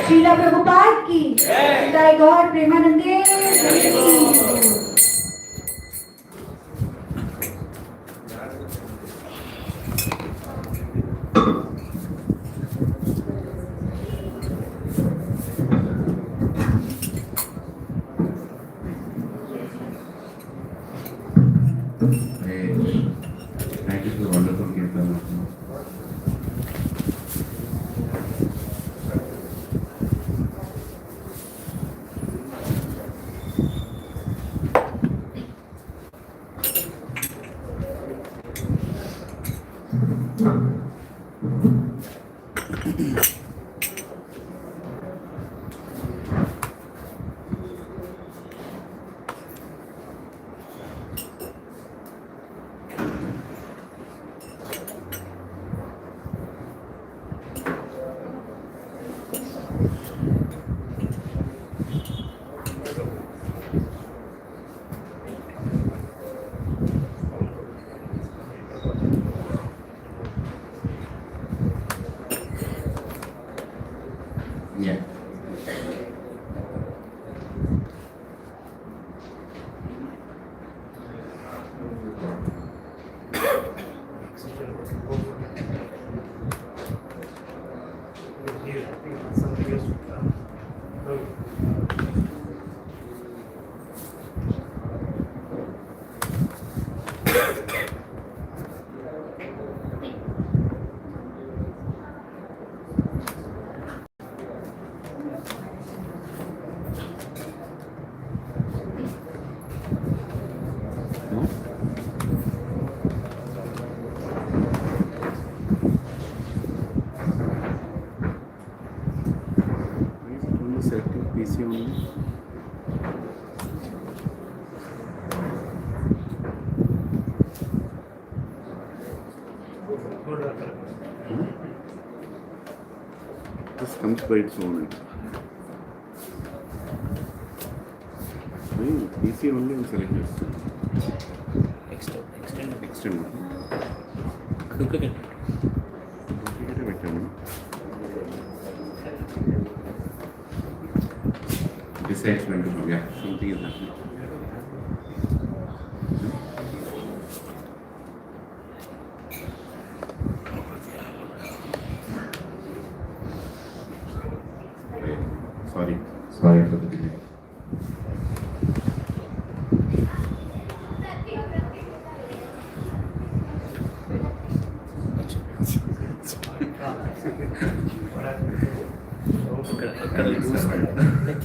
श्रीला प्रभुपाद की जय। गौर प्रेमानंदे Thank you for wonderful kirtan. Yeah. Selecting PC only. This comes by its own. PC only will select this. Extend. Duplicate. Besides going to go, yeah, something is happening. Sorry for the delay.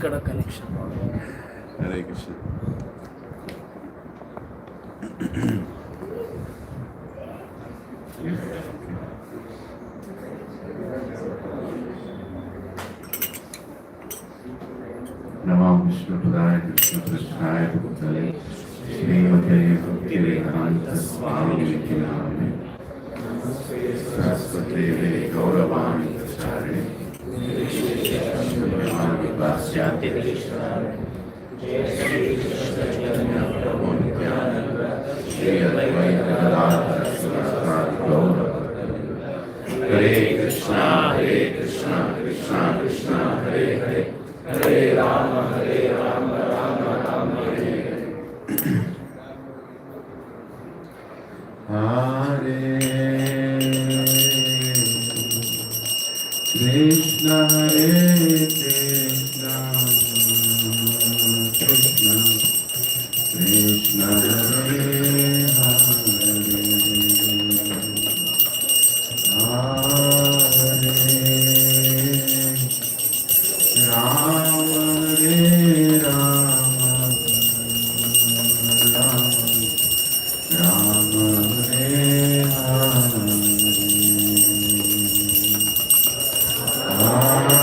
ఇక్కడ connection. Hare Krishna. नमो विष्णुपदाय कृष्णकृष्णाय भूतले श्रीमते भक्तिवेदांत स्वामी नामे सरस्वती गौरवाणी प्रचारिणे पाश्चात्य श्री अद्वैत गदाधर श्रीवासादि गौर हरे कृष्णा कृष्णा कृष्णा हरे हरे हरे राम राम राम हरे हरे कृष्ण हरे कृष्ण कृष्ण कृष्ण हरे हरे राम हरे राम राम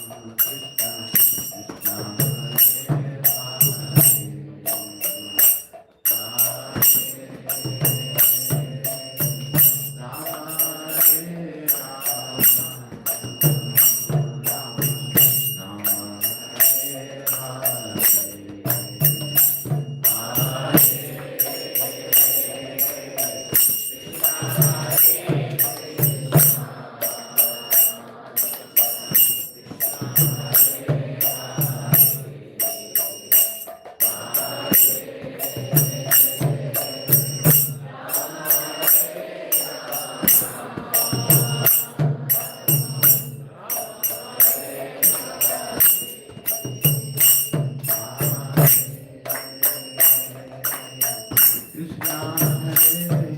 हरे हरे कृष्ण हरे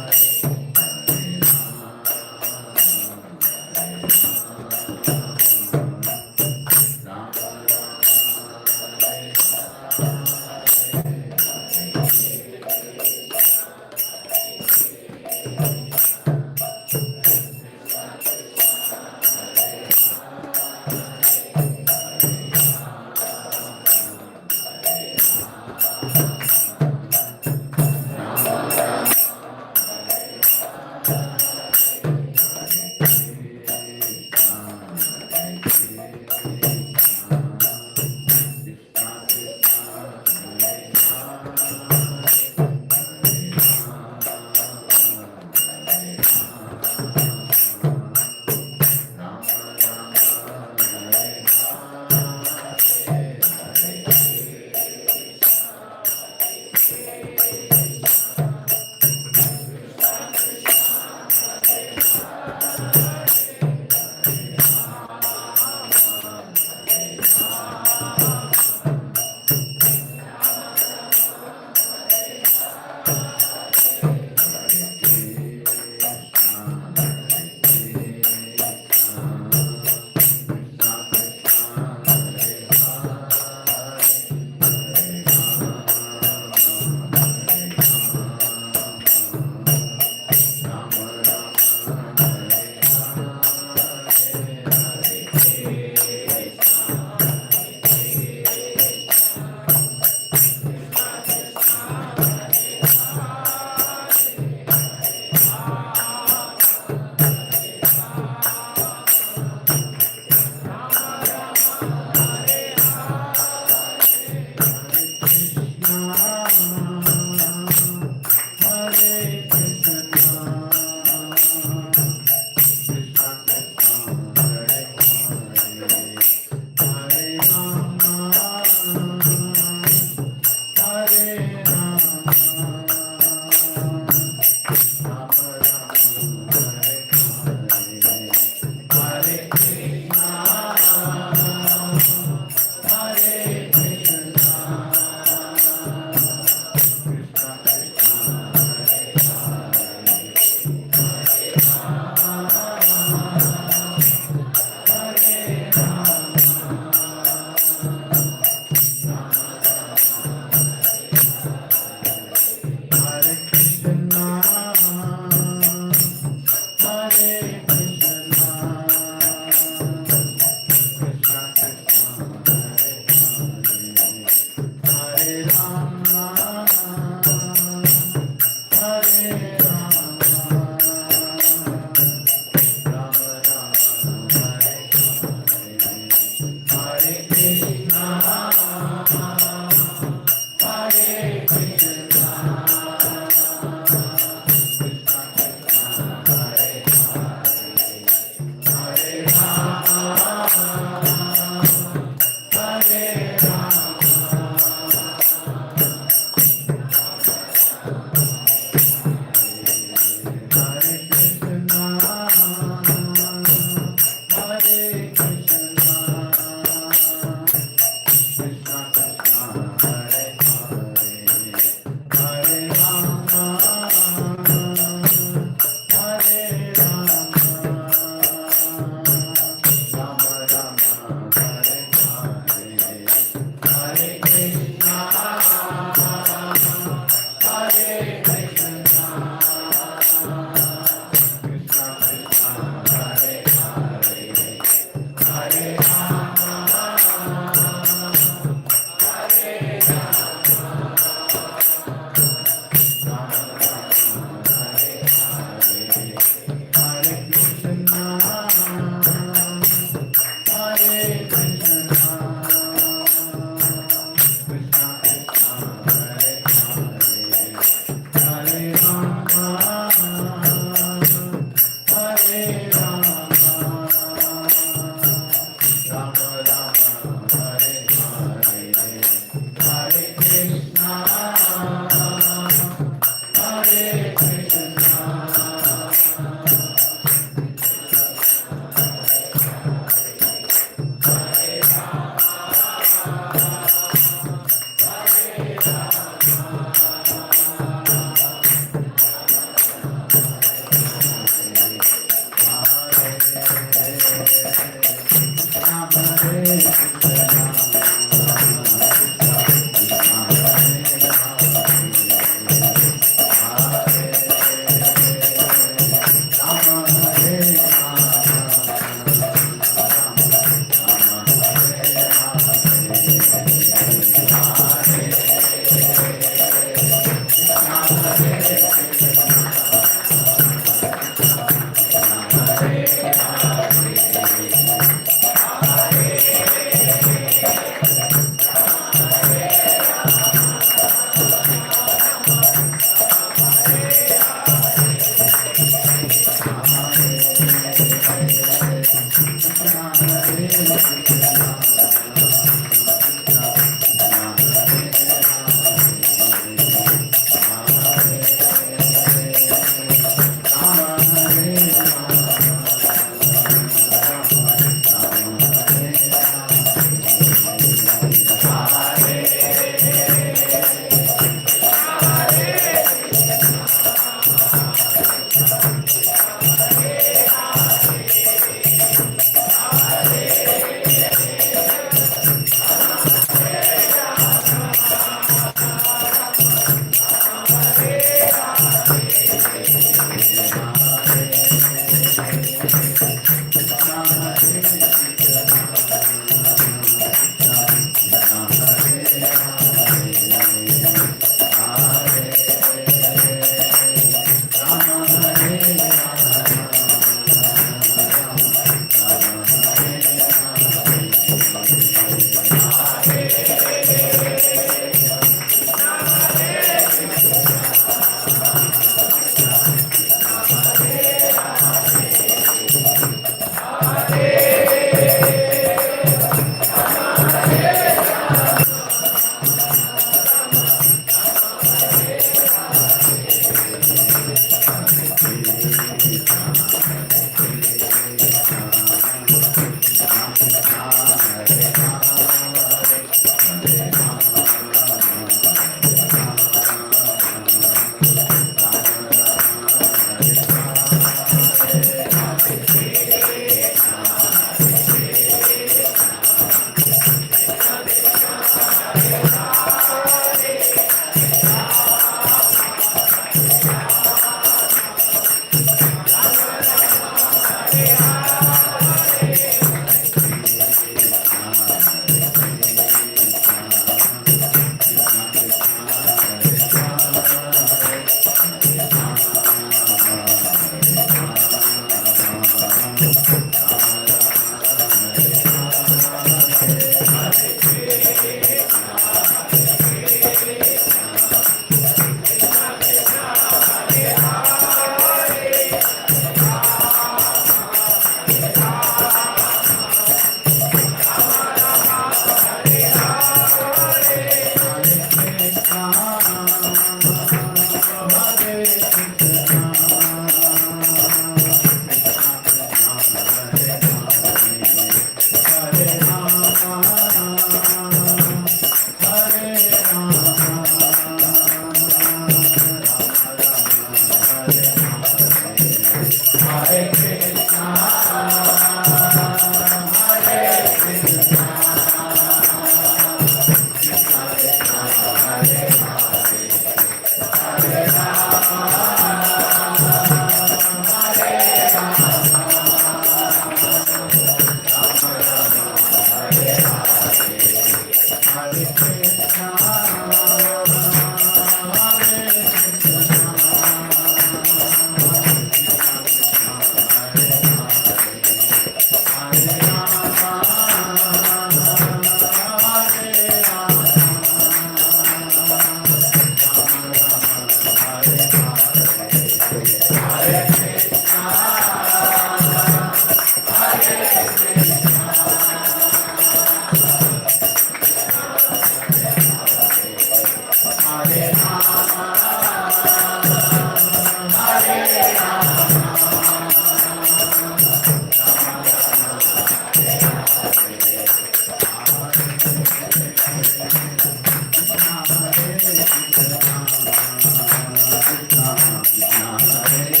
Hare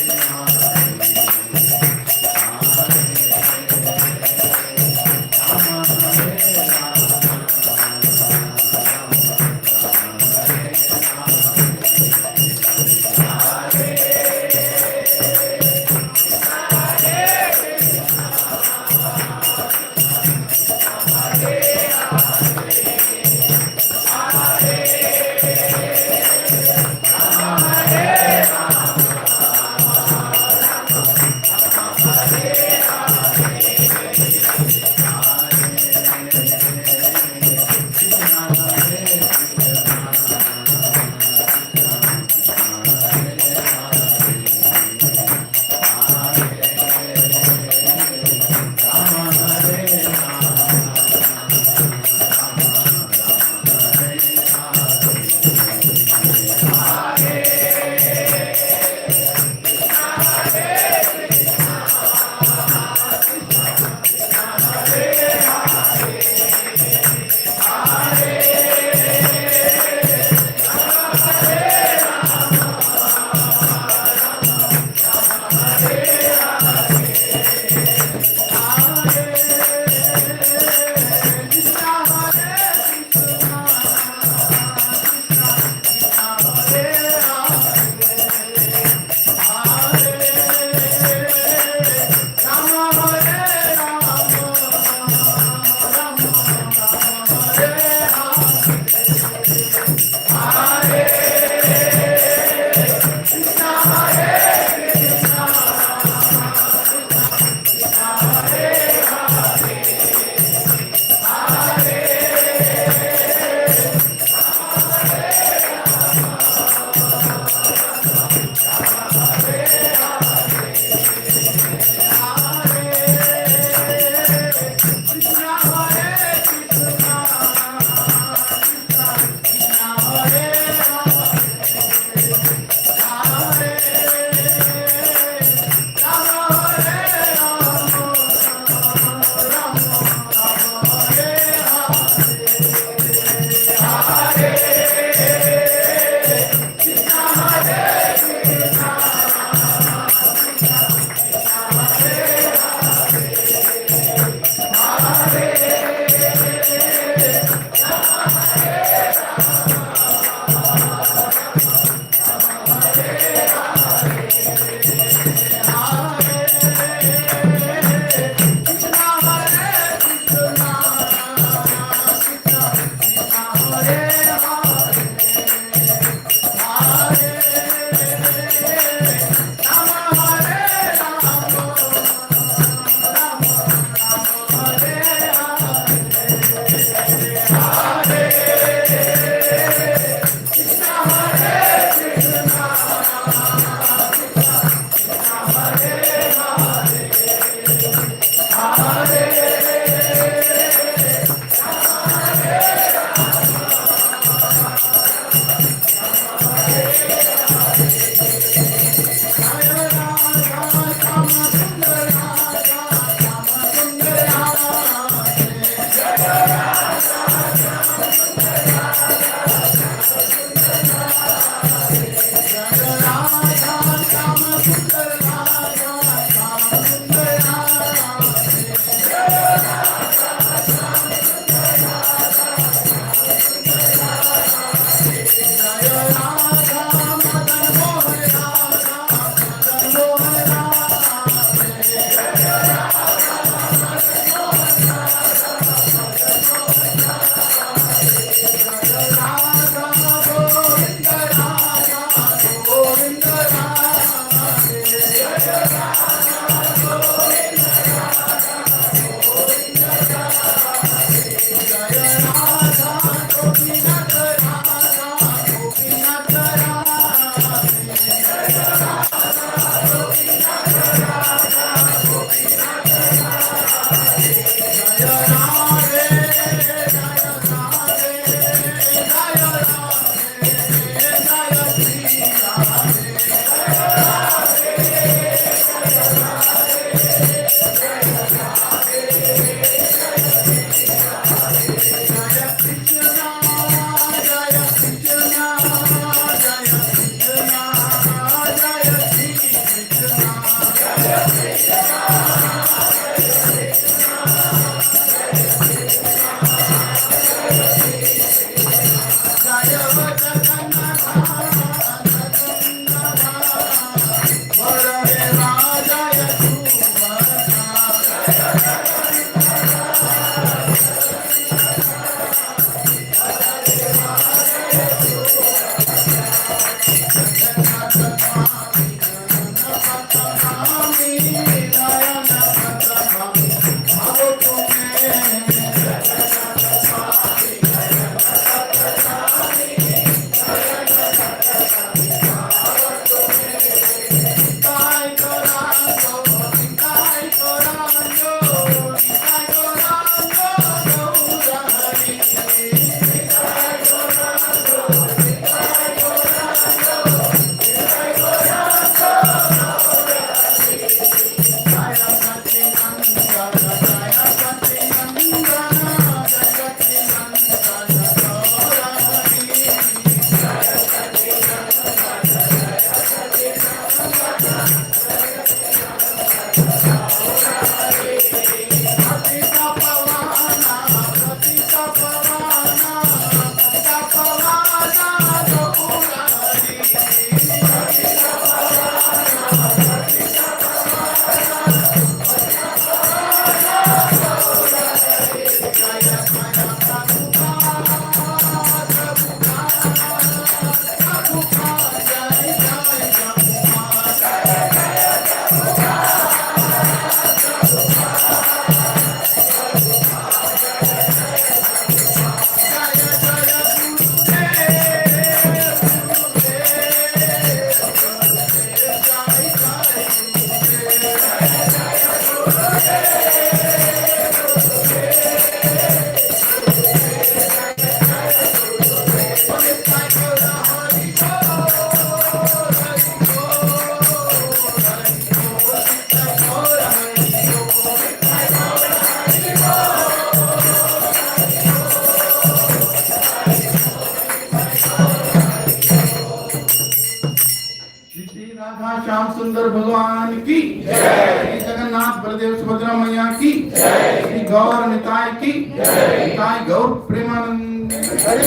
Shyam सुंदर भगवान की जय, जगन्नाथ बलदेव सुभद्रा मैया की जय, श्री गौर निताय की जय, निताय गौर प्रेमानंद हरि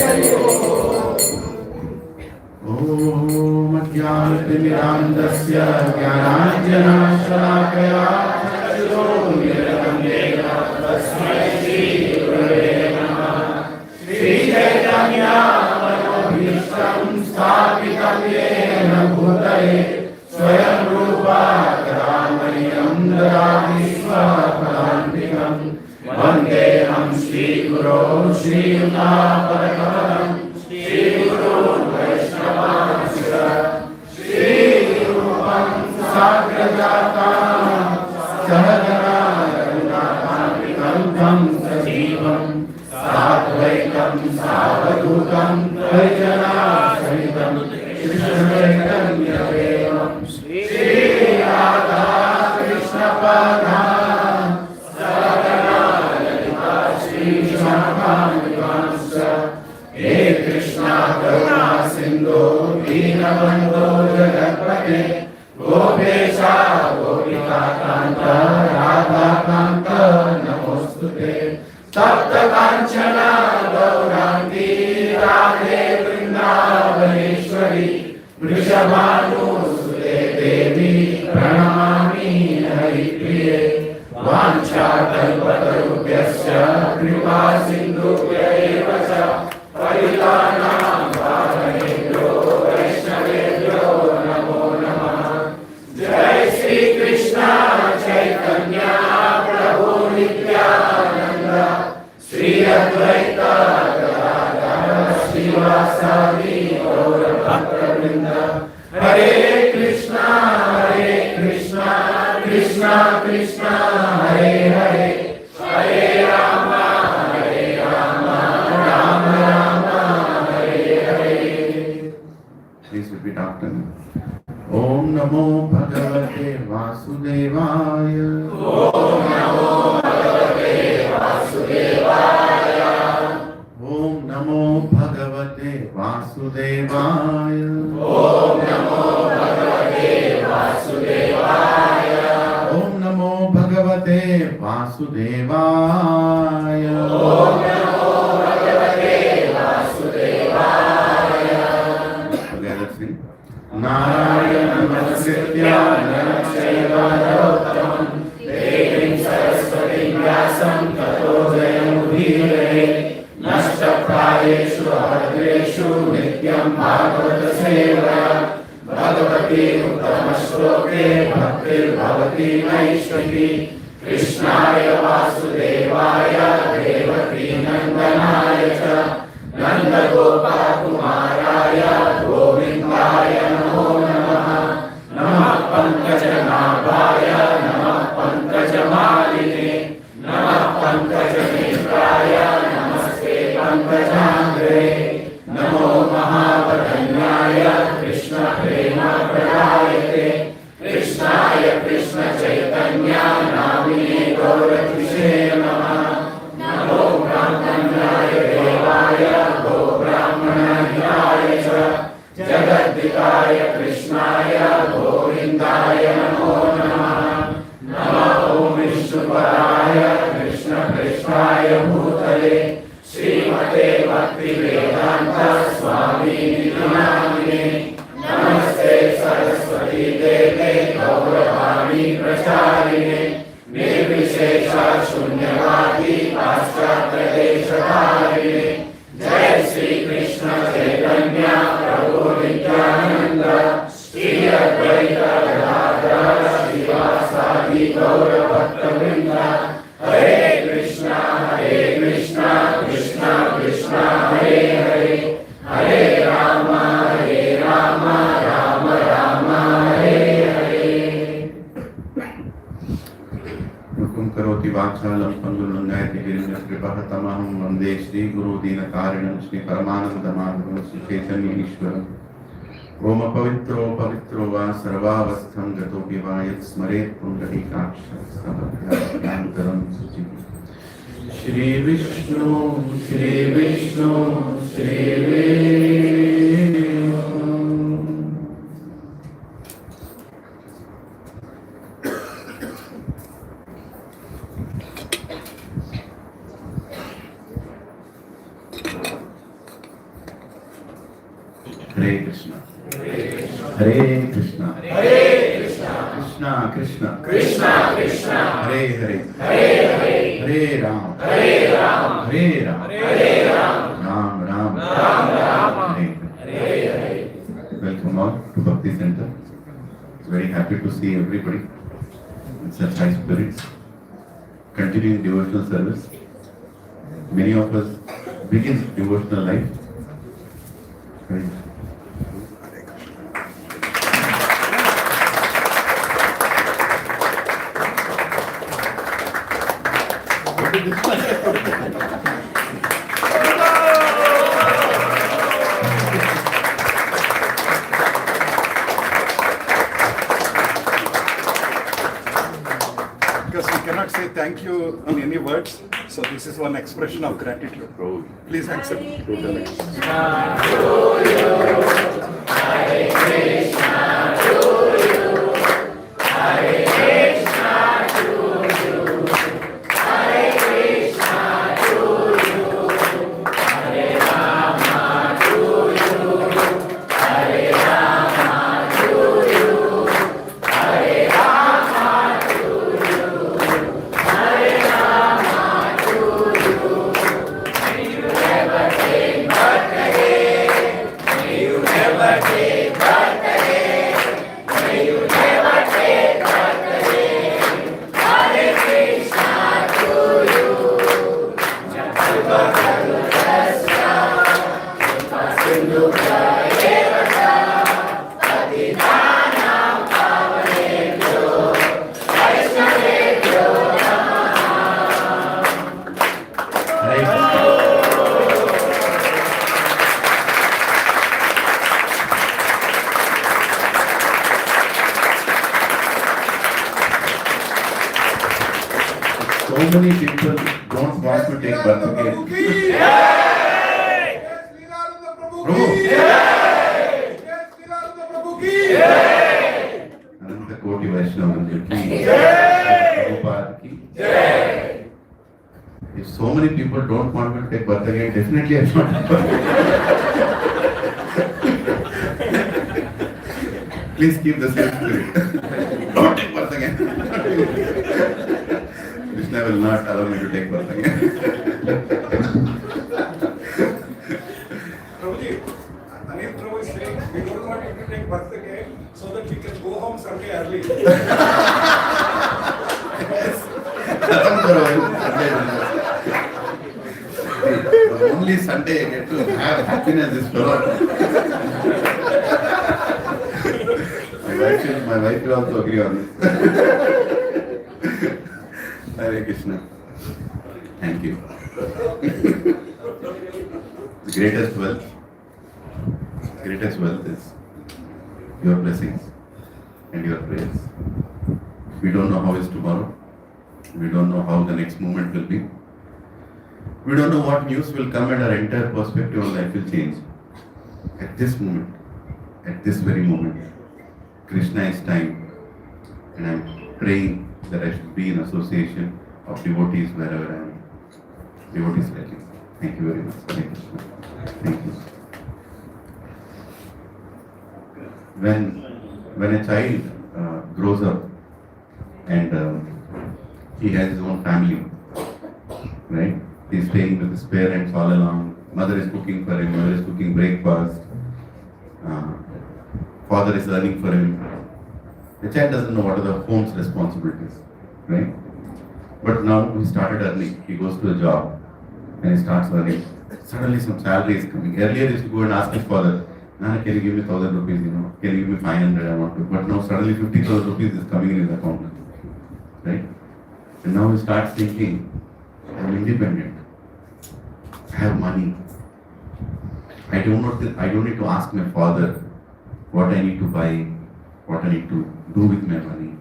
ओम ज्ञानतिमिरान्धस्य ज्ञानाञ्जनशलाकया चक्षुरुन्मीलितं येन तस्मै श्रीगुरवे नमः। श्रीचैतन्यमनोभीष्टं स्थापितं येन भूतले श्रीयुतापरकमलं श्रीगुरून् वैष्णवांश्च श्रीरूपं साग्रजातं सहगना रघुनाथान्वितं सजीवं साद्वैतं सावधूतं परिजनासहितं कृष्णचैतन्यदेवं श्रीराधा कृष्णपादान् सहगना ललिता श्रीविशाखान्वितांश्च हे कृष्णा करुणा सिन्धो दीनबन्धो जगत्पते गोपेशा गोपिकान्त राधाकान्त नमोस्तुते तप्त काञ्चना गौराङ्गी राधे वृन्दावनेश्वरी वृषभानुसुते देवी प्रणमामि हरिप्रिये वाञ्छाकल्पतरुभ्यश्च कृपा सिन्धुभ्य एव च पतितानां पावनेभ्यो वैष्णवेभ्यो नमो नमः। जय श्री कृष्ण चैतन्य प्रभु नित्यानंद श्री अद्वैत गदाधर श्रीवासादि गौर भक्तवृंद हरे Krishna Krishna Krishna Hare Hare Hare Ram Ram Ram Hare Hare. Please repeat after me. ओम नमो भगवते वासुदेवाय। ओम नमो भगवते वासुदेवाय। ओम नमो भगवते वासुदेवाय। ओम नमो भगवते वासुदेवाय। ओम नमो भगवते वासुदेवाय। ओम नमो भगवते वासुदेवाय। Together sing. नारायण नमस्कृत्य नरं चैव नरोत्तमं देवीं सरस्वतीं व्यासं ततो जयमुदीरये। नष्टप्रायेषु भद्रेषु नित्यं भागवत सेवया भगवती उत्तमश्लोके भक्तिर्भवति नैष्ठिकी। कृष्णाय वासुदेवाय देवकी नन्दनाय च नन्दगोपकुमाराय गोविन्दाय नमो नमः। नमः पङ्कजनाभाय नमः पङ्कजमालिने नमः पङ्कजनेत्राय नमस्ते पङ्कजाङ्घ्रे। नमो महावदन्याय कृष्णप्रेमप्रदायते कृष्णाय कृष्णचैतन्य नामिने गौरतिषे नमः। नमो ब्राह्मण्याय देवाय गोब्राह्मणहिताय च जगद्धिताय कृष्णाय गोविन्दाय नमो नमः। नमः ॐ विष्णुपदाय कृष्णपृष्ठाय भूतले श्रीमते भक्तिवेदान्त स्वामिनिधि नामिने। नमस्ते सरस्वती देवे गौरवाणी प्रचारिणे निर्विशेष शून्यवादी पाश्चात्यदेशधारिणे। जय श्री कृष्ण चैतन्य प्रभु नित्यानंद श्री अद्वैत गदाधर श्रीवासादि गौर भक्तवृंद हरे कृष्णा कृष्णा कृष्णा हरे हरे हरे राम राम राम हरे हरे। मुखं करोति वाचालं पङ्गुलङ्घयति गिरिं कृपः तमहं वन्दे श्रीगुरुदीनकारिणं श्रीपरमानन्दमाधवं श्रीचैतन्य ईश्वरम्। ओम पवित्रो पवित्रो वा सर्वावस्थं गतोऽपि वा यत् स्मरेत् पुण्डरीकाक्षरं शुचिः। श्री विष्णु श्री विष्णु श्री हरे कृष्णा हरे कृष्णा कृष्णा कृष्णा कृष्णा हरे हरे हरे हरे राम हरे Ram Ram Ram Hare Hare. Welcome all to Bhakti Center. Very happy to see everybody in such high spirits. Continuing devotional service. Many of us begins devotional life. Right? Because we cannot say thank you in any words, so this is one expression of gratitude. Please accept. So many people don't want to take birth again. अनंत कोटि वैष्णव मंदिर की प्रभुपाद की. If so many people don't want to take birth again, definitely I should not. Please keep the same spirit. Don't take birth again. Krishna will not allow me to take birth again. Prabhuji, Anil Prabhu is saying we don't want you to take birth again so that we can go home Sunday early. खत्म करो Sunday. The only Sunday I get to have happiness is for my wife will also agree on this. Hare Krishna. Thank you. The greatest wealth is your blessings and your prayers. We don't know how is tomorrow. We don't know how the next moment will be. We don't know what news will come and our entire perspective on life will change. At this moment, at this very moment, Krishna is time, and I'm praying that I should be in association of devotees wherever I am. Devotees like you. Thank you very much. Hare Krishna. Thank you. When a child grows up and he has his own family, right? He's staying with his parents all along. Mother is cooking for him. Mother is cooking breakfast. Father is earning for him. The child doesn't know what are the home's responsibilities, right? But now he started earning. He goes to a job and he starts earning. Suddenly some salary is coming. Earlier he used to go and ask his father, Nana, can you give me 1,000 rupees, Can you give me 500, I want to. But now suddenly 50,000 rupees is coming in his account, right? And now he starts thinking, I'm independent. I have money. I don't need to ask my father what I need to buy, what I need to do with my money.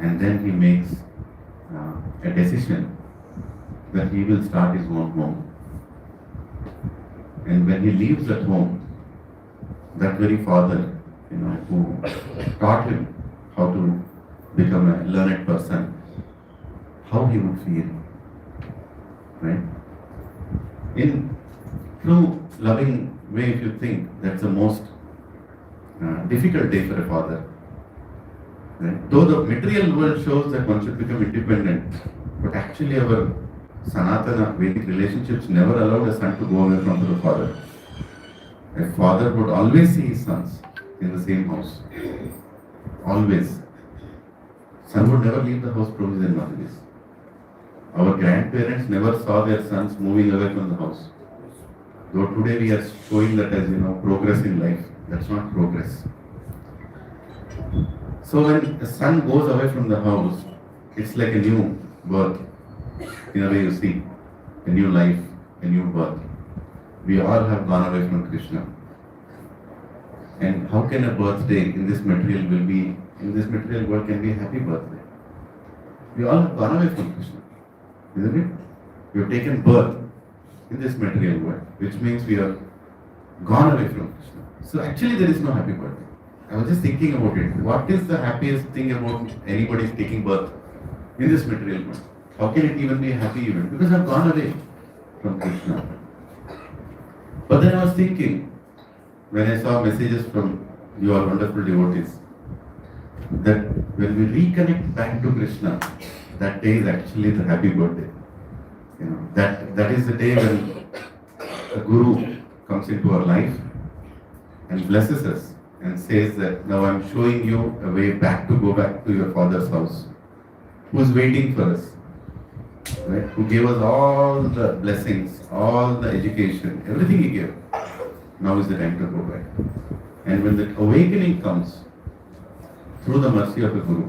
And then he makes a decision that he will start his own home. And when he leaves at home, that very father, who taught him how to become a learned person, how he would feel, right? In true loving way, if you think, that's the most difficult day for a father. Right? Though the material world shows that one should become independent, but actually our Sanatana Vedic relationships never allowed a son to go away from the father. A father would always see his sons in the same house. Always. Son would never leave the house, Prabhu and Madhurya. Our grandparents never saw their sons moving away from the house. Though today we are showing that as progress in life. That's not progress. So when a son goes away from the house, it's like a new birth. In a way, you see, a new life, a new birth. We all have gone away from Krishna. And how can a birthday in this material world can be a happy birthday? We all have gone away from Krishna, isn't it? We have taken birth in this material world, which means we have gone away from Krishna. So actually there is no happy birthday. I was just thinking about it. What is the happiest thing about anybody taking birth in this material world? How can it even be a happy event? Because I've gone away from Krishna. But then I was thinking, when I saw messages from your wonderful devotees, that when we reconnect back to Krishna, that day is actually the happy birthday. That is the day when a guru comes into our life and blesses us and says that now I'm showing you a way back to go back to your father's house, who's waiting for us, right? Who gave us all the blessings, all the education, everything he gave. Now is the time to go back. And when the awakening comes through the mercy of the Guru,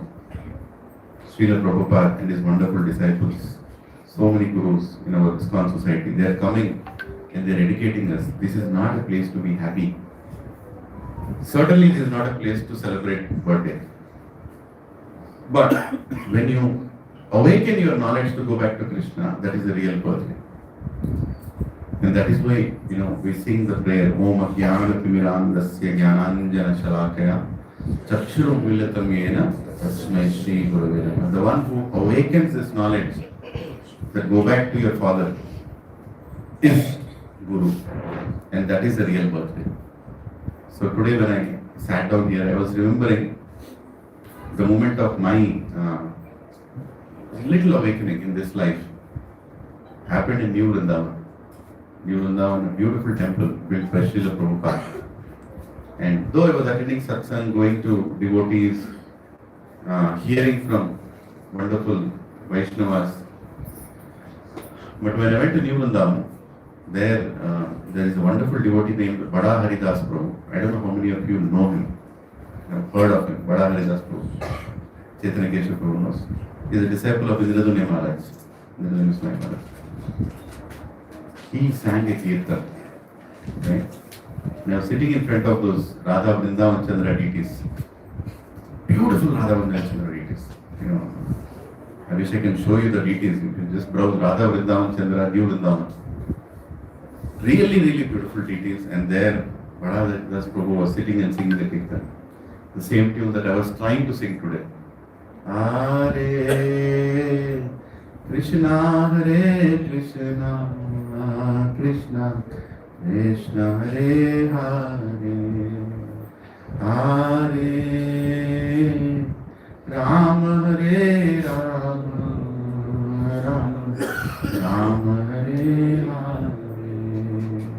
Srila Prabhupada and his wonderful disciples, so many gurus in our ISKCON society, they are coming and they are educating us. This is not a place to be happy. Certainly this is not a place to celebrate birthday. But when you awaken your knowledge to go back to Krishna, that is the real birthday. And that is why, we sing the prayer, Om Ajnana Timirandasya Jnananjana Shalakaya Chakshurum Milatam Yena Tasmai Shri Gurave Namaha. The one who awakens this knowledge that go back to your father is Guru. And that is the real birthday. So today when I sat down here, I was remembering the moment of my little awakening in this life happened in New Vrindavan. New Vrindavan, a beautiful temple built by Srila Prabhupada. And though I was attending satsang, going to devotees, hearing from wonderful Vaishnavas, but when I went to New Vrindavan, there is a wonderful devotee named Bada Haridas Prabhu. I don't know how many of you know him. I've heard of him. Bada Haridas Prabhu. Chaitanya Keshav Prabhu knows. He is a disciple of Indradunya Maharaj. Indradunya Swami Maharaj. He sang a kirtan. Right? Now sitting in front of those Radha Vrindavan Chandra deities. Beautiful Radha Vrindavan Chandra deities. I wish I can show you the deities. You can just browse Radha Vrindavan Chandra, New Vrindavan. Really, really beautiful deities. And there, Bada Haridas Prabhu was sitting and singing the kirtan. The same tune that I was trying to sing today. Hare Krishna, Hare Krishna, Krishna, Krishna, Hare Hare, Hare Rama, Hare Rama, Rama Rama, Hare Hare.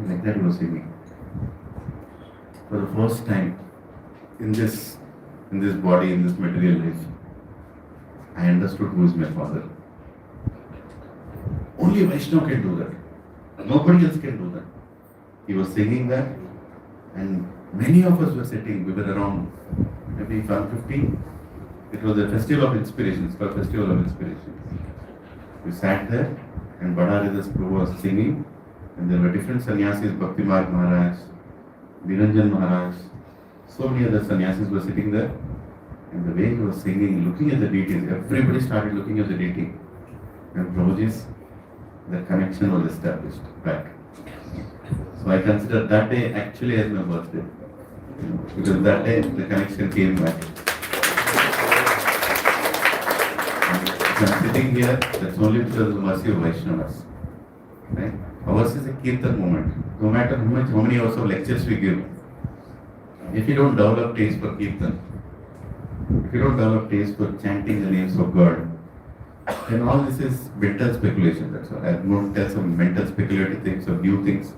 Like that he was singing. For the first time in this body, in this material life, I understood who is my father. Only Vaishnava can do that. Nobody else can do that. He was singing that, and many of us were sitting. We were around maybe 150. It was a festival of inspiration. It's called Festival of Inspiration. We sat there, and Bada Haridas Prabhu was singing, and there were different sannyasis, Bhakti Marg Maharaj, Niranjan Maharaj, so many other sannyasis were sitting there. And the way he was singing, looking at the deities, everybody started looking at the deity. And Prabhuji's, the connection was established back. So I consider that day actually as my birthday. Because that day the connection came back. And if I'm sitting here, that's only because of the mercy of Vaishnavas. Right? Ours is a kirtan moment. No matter how many hours of lectures we give, if you don't develop taste for kirtan, if you don't develop taste for chanting the names of God, then all this is mental speculation. That's all. I'm going to tell some mental speculative things or new things.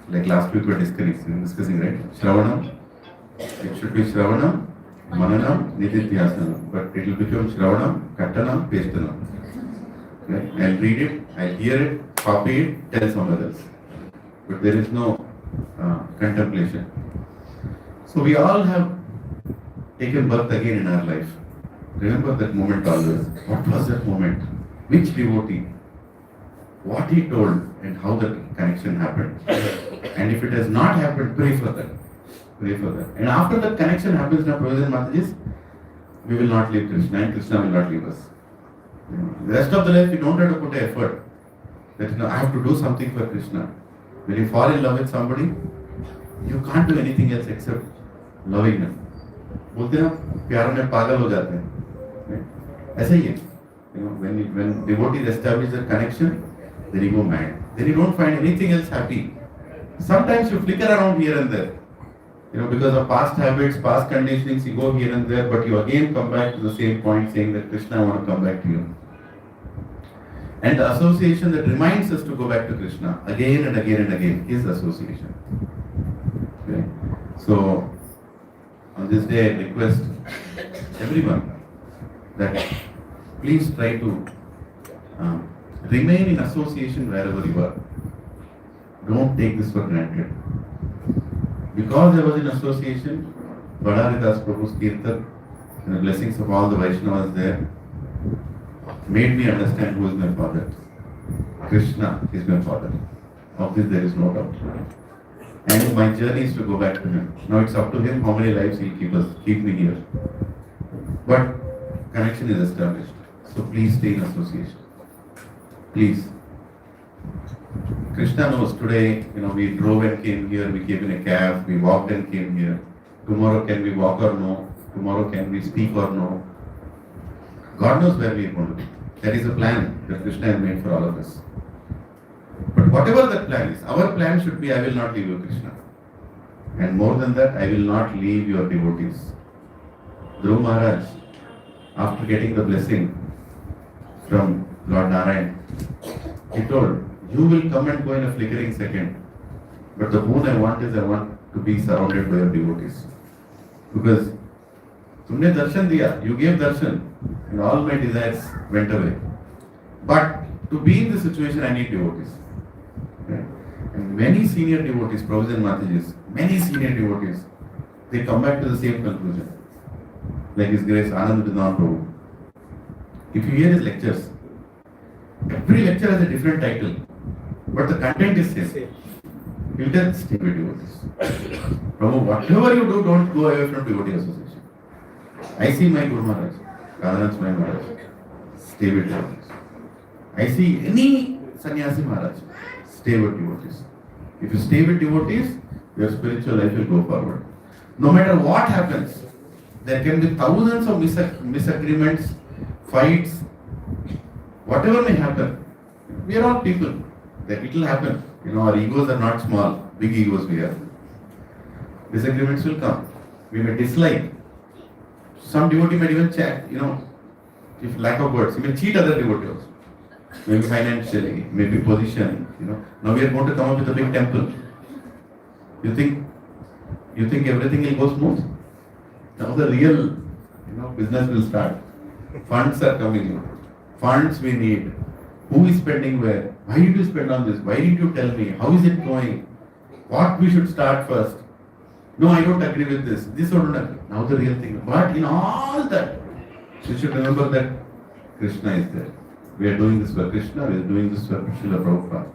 Like last week we were discussing, right? Shravanam. It should be Shravanam, Mananam, Nididhyasanam. But it will become Shravanam, Kattanam, Peshtanam. Right? I'll read it, I'll hear it, copy it, tell someone else. But there is no contemplation. So we all have taken birth again in our life. Remember that moment always. What was that moment? Which devotee? What he told and how the connection happened. And if it has not happened, pray for that. Pray for that. And after that connection happens, now Prabhupada Mataji's, we will not leave Krishna and Krishna will not leave us. You know, the rest of the life we don't have to put an effort. That I have to do something for Krishna. When you fall in love with somebody, you can't do anything else except loving him. बोलते हैं प्यार में पागल हो जाते हैं. ऐसा ही है. You know, when devotees establish their connection, then you go mad. Then you don't find anything else happy. Sometimes you flicker around here and there. You know, because of past habits, past conditionings, you go here and there, but you again come back to the same point saying that Krishna, I want to come back to you. And the association that reminds us to go back to Krishna again and again and again is association. Okay? So, on this day I request everyone that please try to remain in association wherever you are. Don't take this for granted. Because I was in association, Badaridas Prabhu's Kirtan and the blessings of all the Vaishnavas there made me understand who is my father. Krishna is my father. Of this there is no doubt. And my journey is to go back to him. Now it's up to him how many lives he'll keep me here. But connection is established. So please stay in association. Please. Krishna knows today, you know, we drove and came here, we came in a cab, we walked and came here. Tomorrow can we walk or no? Tomorrow can we speak or no? God knows where we are going to be. That is a plan that Krishna has made for all of us. But whatever that plan is, our plan should be, I will not leave you, Krishna. And more than that, I will not leave your devotees. Dhruv Maharaj, after getting the blessing from Lord Narayan, he told, you will come and go in a flickering second. But the boon I want is I want to be surrounded by your devotees. Because तुमने darshan diya, you gave darshan, and all my desires went away. But to be in this situation, I need devotees. Okay? And many senior devotees, Prabhupada and Matajis, many senior devotees, they come back to the same conclusion. Like His Grace Anand Vrindavan Prabhu. If you hear his lectures, every lecture has a different title, but the content is same. He'll tell, stay with devotees. Prabhu, whatever you do, don't go away from devotee association. I see my Guru Maharaj, Radhanath Swami Maharaj, stay with devotees. I see any Sannyasi Maharaj, stay with devotees. If you stay with devotees, your spiritual life will go forward. No matter what happens, there can be thousands of misagreements, fights, whatever may happen. We are all people. That it will happen. You know, our egos are not small, big egos we have. Disagreements will come. We may dislike. Some devotee might even chat, you know, if lack of words, he may cheat other devotees. Maybe financially, maybe position, you know. Now we are going to come up with a big temple. You think everything will go smooth? Now the real, you know, business will start. Funds are coming in. Funds we need. Who is spending where? Why did you spend on this? Why didn't you tell me? How is it going? What we should start first? No, I don't agree with this. This or don't agree. Now the real thing. But in all that, you should remember that Krishna is there. We are doing this for Krishna. We are doing this for Srila Prabhupada.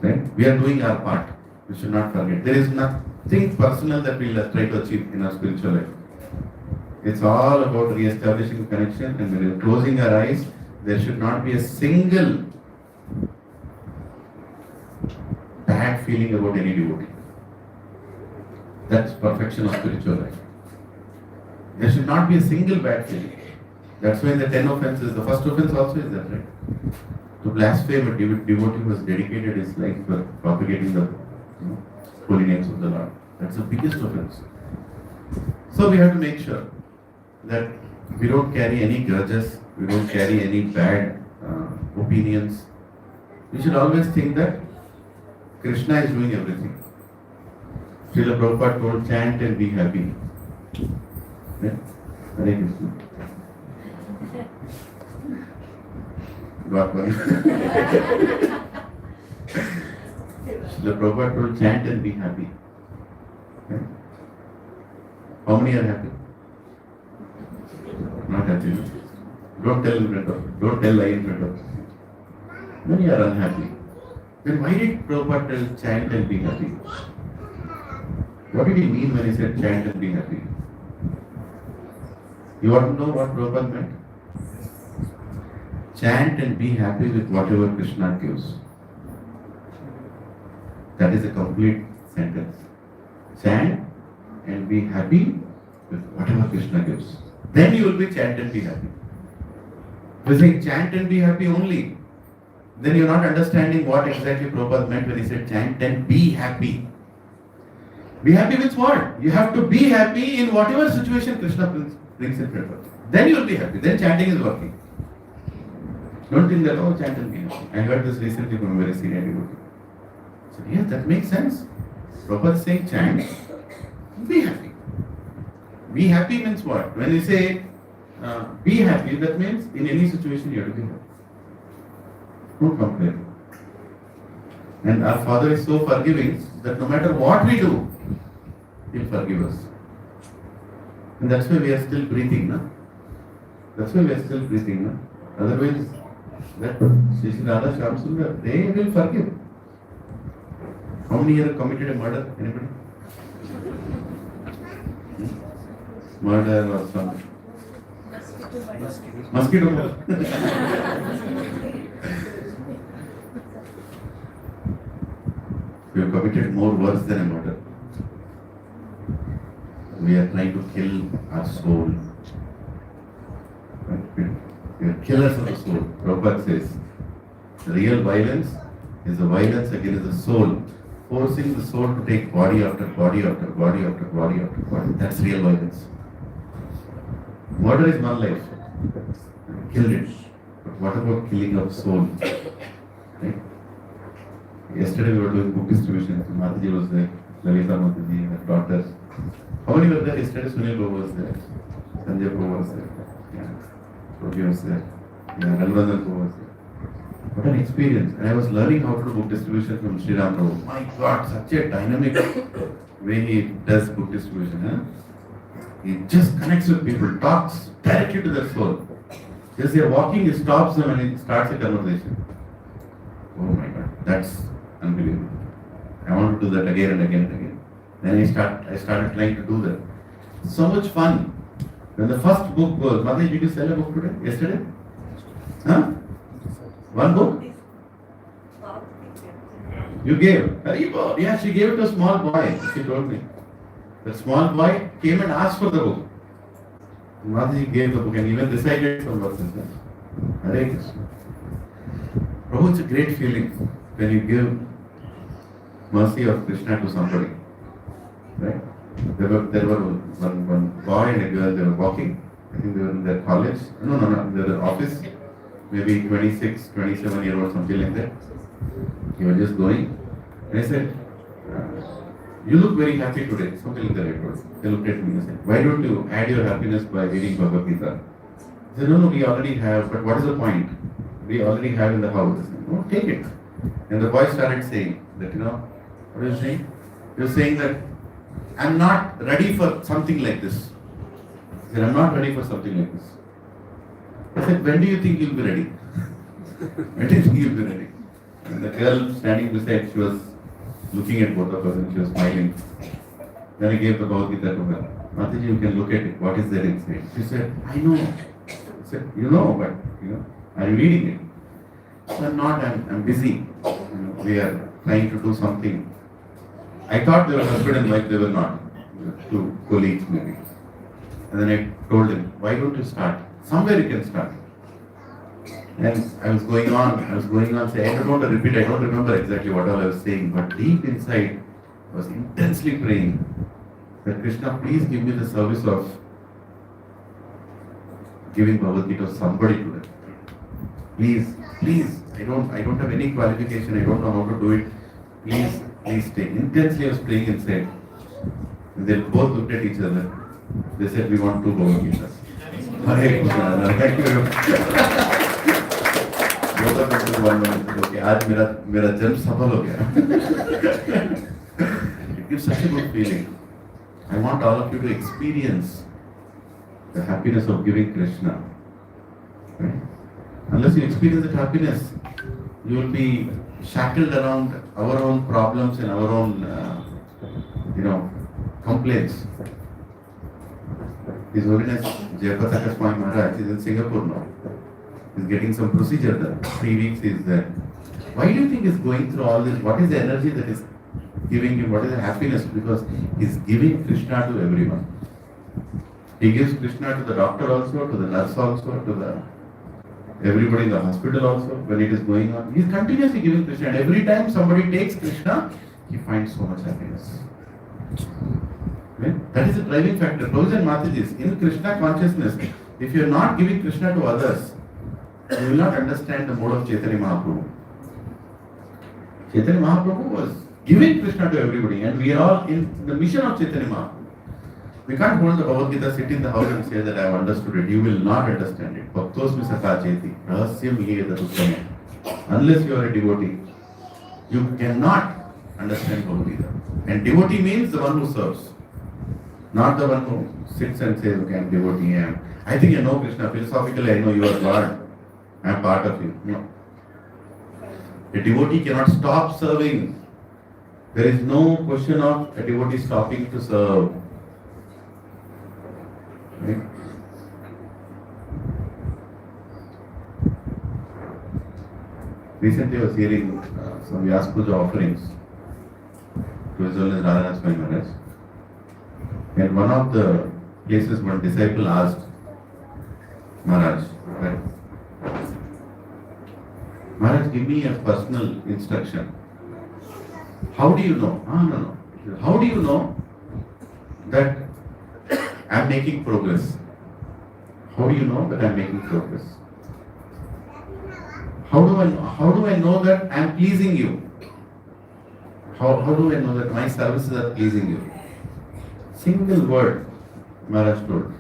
Right? We are doing our part. We should not forget. There is nothing personal that we will try to achieve in our spiritual life. It's all about re-establishing connection, and when we are closing our eyes, there should not be a single bad feeling about any devotee. That's perfection of spiritual life. There should not be a single bad feeling. That's why in the 10 offenses, the first offense also is that, right? To blaspheme a devotee who has dedicated his life for propagating the holy names of the Lord. That's the biggest offense. So we have to make sure that we don't carry any grudges, we don't carry any bad opinions. We should always think that Krishna is doing everything. Srila Prabhupada told, chant and be happy. Yeah? Hare Krishna. got one. The Prabhupada told chant and be happy. Okay? How many are happy? Not happy. No? Don't tell in front of, don't tell lie in front of. Many are unhappy. Then why did Prabhupada tell chant and be happy? What did he mean when he said chant and be happy? You want to know what Prabhupada meant? Chant and be happy with whatever Krishna gives. That is a complete sentence. Chant and be happy with whatever Krishna gives. Then you will be chant and be happy. If you say chant and be happy only, then you are not understanding what exactly Prabhupada meant when he said chant and be happy. Be happy with what? You have to be happy in whatever situation Krishna brings in front of you. Then you will be happy. Then chanting is working. Don't think that, oh, chant and be happy. I heard this recently from a very senior devotee. So, yes, that makes sense. Prabhupada is saying chant, be happy. Be happy means what? When you say be happy, that means in any situation you have to be happy. Don't complain. And our Father is so forgiving that no matter what we do, He'll forgive us. And that's why we are still breathing, no? That's why we are still breathing, no? Otherwise, that Sri Radha Shyam Sundar, they will forgive. How many here have committed a murder? Anybody? Murder or something? Mosquito. We have committed more worse than a murder. We are trying to kill our soul. We are killers of the soul. Prabhupada says, the real violence is the violence against the soul, forcing the soul to take body after body after body after body after body. That's real violence. Murder is one life. Killed it. But what about killing of soul? Right? Yesterday we were doing book distribution. So Mataji was there, Lalita Mataji, her daughters. How many were there yesterday? Sunil Babu was there. Sanjay Babu was there. Yeah. Rogi was there. Yeah, Ralvandan Babu was there. What an experience. And I was learning how to do book distribution from Sri Ram Prabhu. My God, such a dynamic way he does book distribution. Huh? He just connects with people, talks directly to their soul. Just they're walking, he stops them and he starts a conversation. Oh my God, that's unbelievable. I want to do that again and again and again. Then I started trying to do that. So much fun. When the first book goes, Mother, did you sell a book today? Yesterday? Huh? One book? You gave? Yeah, she gave it to a small boy. She told me. The small boy came and asked for the book. Mataji gave the book and even recited some verses. Hare Krishna. Prabhu, it's a great feeling when you give mercy of Krishna to somebody. Right? There were one boy and a girl, they were walking. I think they were in their college. No, their office. Maybe 26, 27 year old, something like that. He was just going. And I said, you look very happy today. Something like that I told. They looked at me and said, why don't you add your happiness by reading Bhagavad Gita? I said, no, we already have. But what is the point? We already have in the house. I said, no, take it. And the boy started saying that, what are you saying? You're saying that I'm not ready for something like this. I said, I'm not ready for something like this. I said, when do you think you'll be ready? When do you think you'll be ready? And the girl standing beside, she was looking at both of us and she was smiling. Then I gave the Bhagavad Gita to her. Mataji, you can look at it. What is there inside? She said, I know. I said, you know, but are you reading it? So I'm busy. We are trying to do something. I thought they were husband and wife, they were not. Two colleagues maybe. And then I told him, why don't you start? Somewhere you can start. And I was going on saying, I don't want to repeat, I don't remember exactly what all I was saying, but deep inside, I was intensely praying that Krishna, please give me the service of giving Bhagavad Gita to somebody today. Please, I don't have any qualification, I don't know how to do it. Please stay. Intensely I was praying inside. And they both looked at each other. They said, we want 2 Bhagavad Gitas. Hare Krishna. Thank you. woke up into one moment, okay, आज मेरा जन्म सफल हो गया. It gives such a good feeling. I want all of you to experience the happiness of giving Krishna. Right? Unless you experience that happiness, you will be shackled around our own problems and our own, complaints. His Holiness Jayapataka Swami Maharaj is in Singapore now. He's getting some procedure there. 3 weeks he is there. Why do you think he's going through all this? What is the energy that is giving him? What is the happiness? Because he's giving Krishna to everyone. He gives Krishna to the doctor also, to the nurse also, to the everybody in the hospital also when it is going on. He's continuously giving Krishna, and every time somebody takes Krishna, he finds so much happiness. Right? That is the driving factor. Brothers and Matajis, in Krishna consciousness, if you are not giving Krishna to others, you will not understand the mode of Chaitanya Mahaprabhu. Chaitanya Mahaprabhu was giving Krishna to everybody, and we are all in the mission of Chaitanya Mahaprabhu. We can't hold the Bhagavad Gita, sit in the house and say that I have understood it. You will not understand it. Bhaktosmi sakha cheti, rahasyam yeda uttama. Unless you are a devotee, you cannot understand Bhagavad Gita. And devotee means the one who serves, not the one who sits and says, okay, I am devotee. I think I know Krishna. Philosophically, I know you are God. I am part of you. No. A devotee cannot stop serving. There is no question of a devotee stopping to serve. Right? Recently I was hearing some Vyas Puja offerings to His Holiness Radhanath Swami Maharaj. And one of the places one disciple asked Maharaj, right? Maharaj, give me a personal instruction. How do you know? No. How do you know that I am making progress? How do you know that I am making progress? How do I know that I am pleasing you? How do I know that my services are pleasing you? Single word, Maharaj told: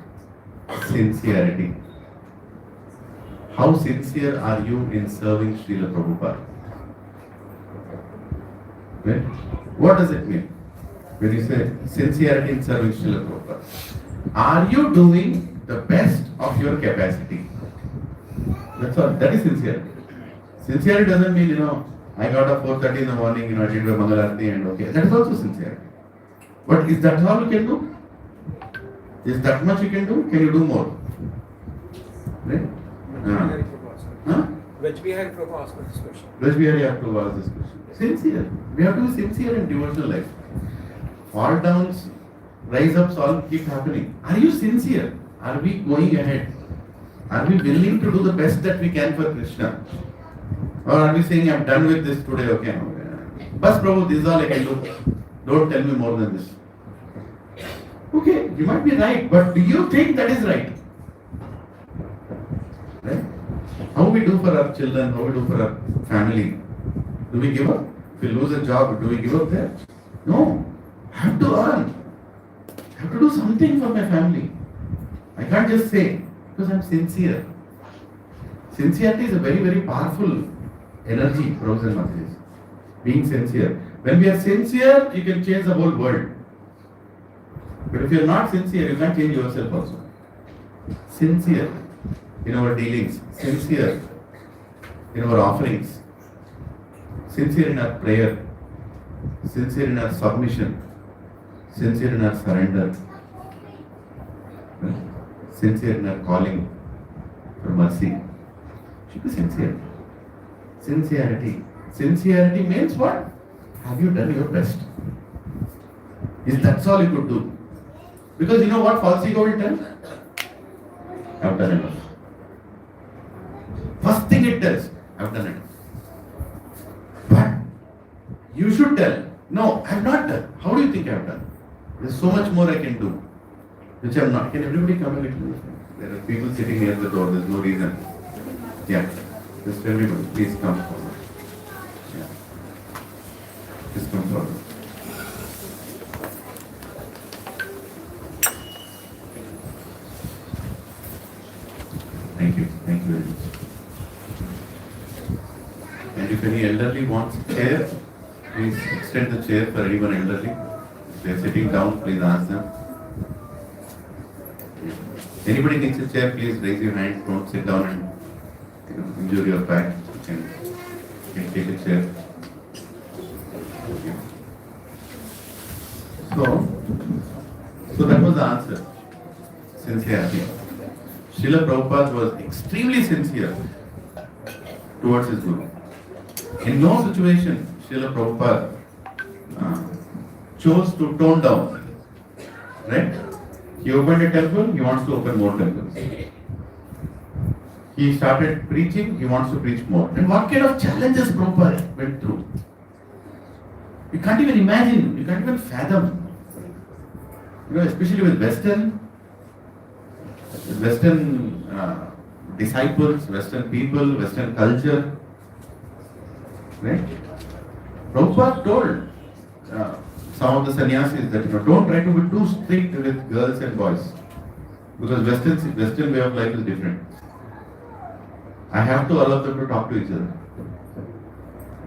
sincerity. How sincere are you in serving Srila Prabhupada? Right? What does it mean when you say sincerity in serving Srila Prabhupada? Are you doing the best of your capacity? That's all. That is sincerity. Sincerity doesn't mean, I got up 4:30 in the morning, I did the Mangalarti and okay. That is also sincerity. But is that all you can do? Is that much you can do? Can you do more? Right? Which Bihari Prabhu asked this question. Which Bihari Prabhu asked this question. Sincere. We have to be sincere in devotional life. Fall downs, rise ups, all keep happening. Are you sincere? Are we going ahead? Are we willing to do the best that we can for Krishna? Or are we saying, I'm done with this today, okay? Bas Prabhu, this is all I can do. Don't tell me more than this. Okay, you might be right, but do you think that is right? Right? How we do for our children, how we do for our family? Do we give up? If we lose a job, do we give up there? No. I have to earn. I have to do something for my family. I can't just say, because I'm sincere. Sincerity is a very, very powerful energy, brothers and sisters. Being sincere. When we are sincere, you can change the whole world. But if you are not sincere, you can't change yourself also. Sincere in our dealings, sincere in our offerings, sincere in our prayer, sincere in our submission, sincere in our surrender, sincere in our calling for mercy. Should be sincere. Sincerity. Sincerity means what? Have you done your best? Is that's all you could do? Because you know what false ego will tell? I've done enough. First thing it tells, I've done enough. But you should tell, no, I've not done. How do you think I've done? There's so much more I can do, which I'm not. Can everybody come a little? There are people sitting near the door, there's no reason. Yeah, just everybody, please come forward. Yeah. Just come forward. Thank you very much. And if any elderly wants a chair, please extend the chair for anyone elderly. If they are sitting down, please ask them. Anybody needs a chair, please raise your hand. Don't sit down and injure your back. You can take a chair. So that was the answer. Sincerity. Srila Prabhupada was extremely sincere towards his Guru. In no situation, Srila Prabhupada chose to tone down. Right? He opened a temple, he wants to open more temples. He started preaching, he wants to preach more. And what kind of challenges Prabhupada went through? You can't even imagine, you can't even fathom. Especially with Western disciples, Western people, Western culture. Right? Prabhupada told some of the sannyasis that don't try to be too strict with girls and boys, because Western way of life is different. I have to allow them to talk to each other.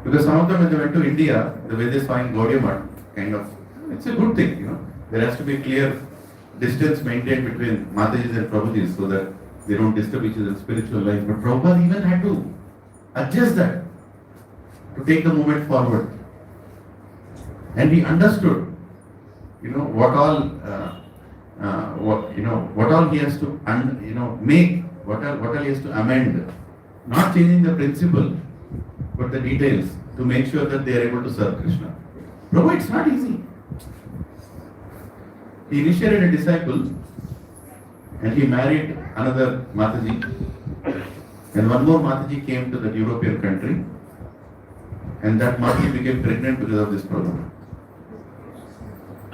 Because some of them, when they went to India, the way they saw in Gaudiya Math, kind of, it's a good thing, There has to be clear distance maintained between Matajis and Prabhujis so that they don't disturb each other's spiritual life. But Prabhupada even had to adjust that to take the movement forward. And he understood, what all he has to, make, what all he has to amend. Not changing the principle, but the details to make sure that they are able to serve Krishna. Prabhu, it's not easy. He initiated a disciple and he married another Mataji. And one more Mataji came to that European country. And that Mataji became pregnant because of this problem.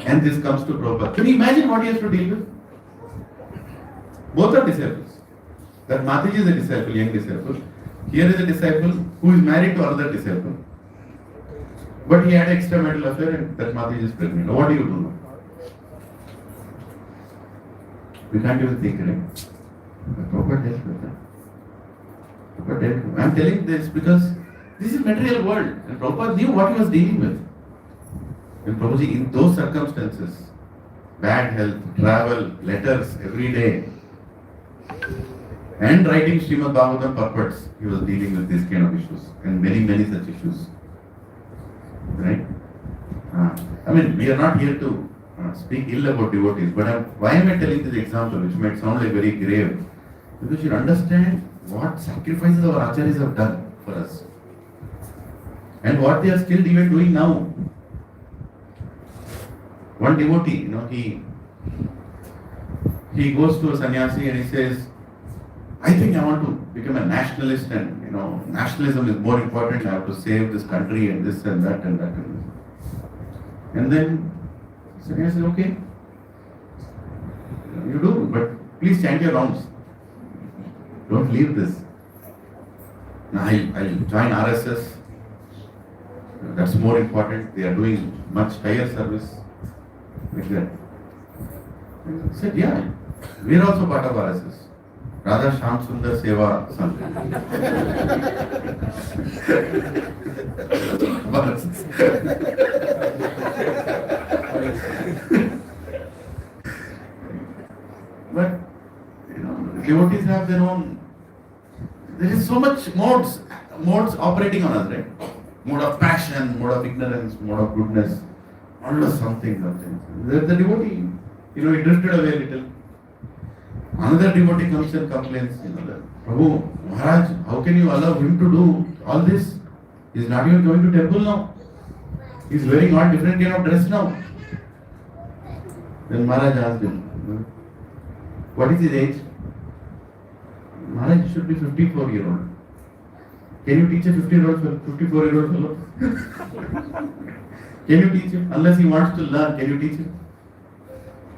And this comes to Prabhupada. Can you imagine what he has to deal with? Both are disciples. That Mataji is a disciple, young disciple. Here is a disciple who is married to another disciple. But he had an extramarital affair and that Mataji is pregnant. Now what do you do now? We can't even think, right? But Prabhupada dealt with that. I'm telling this because this is material world. And Prabhupada knew what he was dealing with. And Prabhuji, in those circumstances, bad health, travel, letters every day, and writing Srimad Bhagavatam purports, he was dealing with these kind of issues and many, many such issues. Right? We are not here to speak ill about devotees, but why am I telling this example, which might sound like very grave? Because you understand what sacrifices our acharyas have done for us. And what they are still even doing now. One devotee, he goes to a sannyasi and he says, I think I want to become a nationalist and, nationalism is more important. I have to save this country and this and that and that. And then sannyasi says, okay, you do, but please chant your rounds. Don't leave this. I'll join RSS. That's more important. They are doing much higher service. Like that. I said, yeah, we are also part of RSS. Radha Shyam Sundar Seva Sangh. But, devotees have their own. There is so much modes operating on us, right? Mode of passion, mode of ignorance, mode of goodness, always something. The devotee, he drifted away a little. Another devotee comes and complains, Prabhu, Maharaj, how can you allow him to do all this? He's not even going to temple now. He's wearing all different kind of dress now. Then Maharaj asked him, what is his age? Maharaj should be 54-year-old. Can you teach a 54-year-old fellow? Can you teach him? Unless he wants to learn, can you teach him?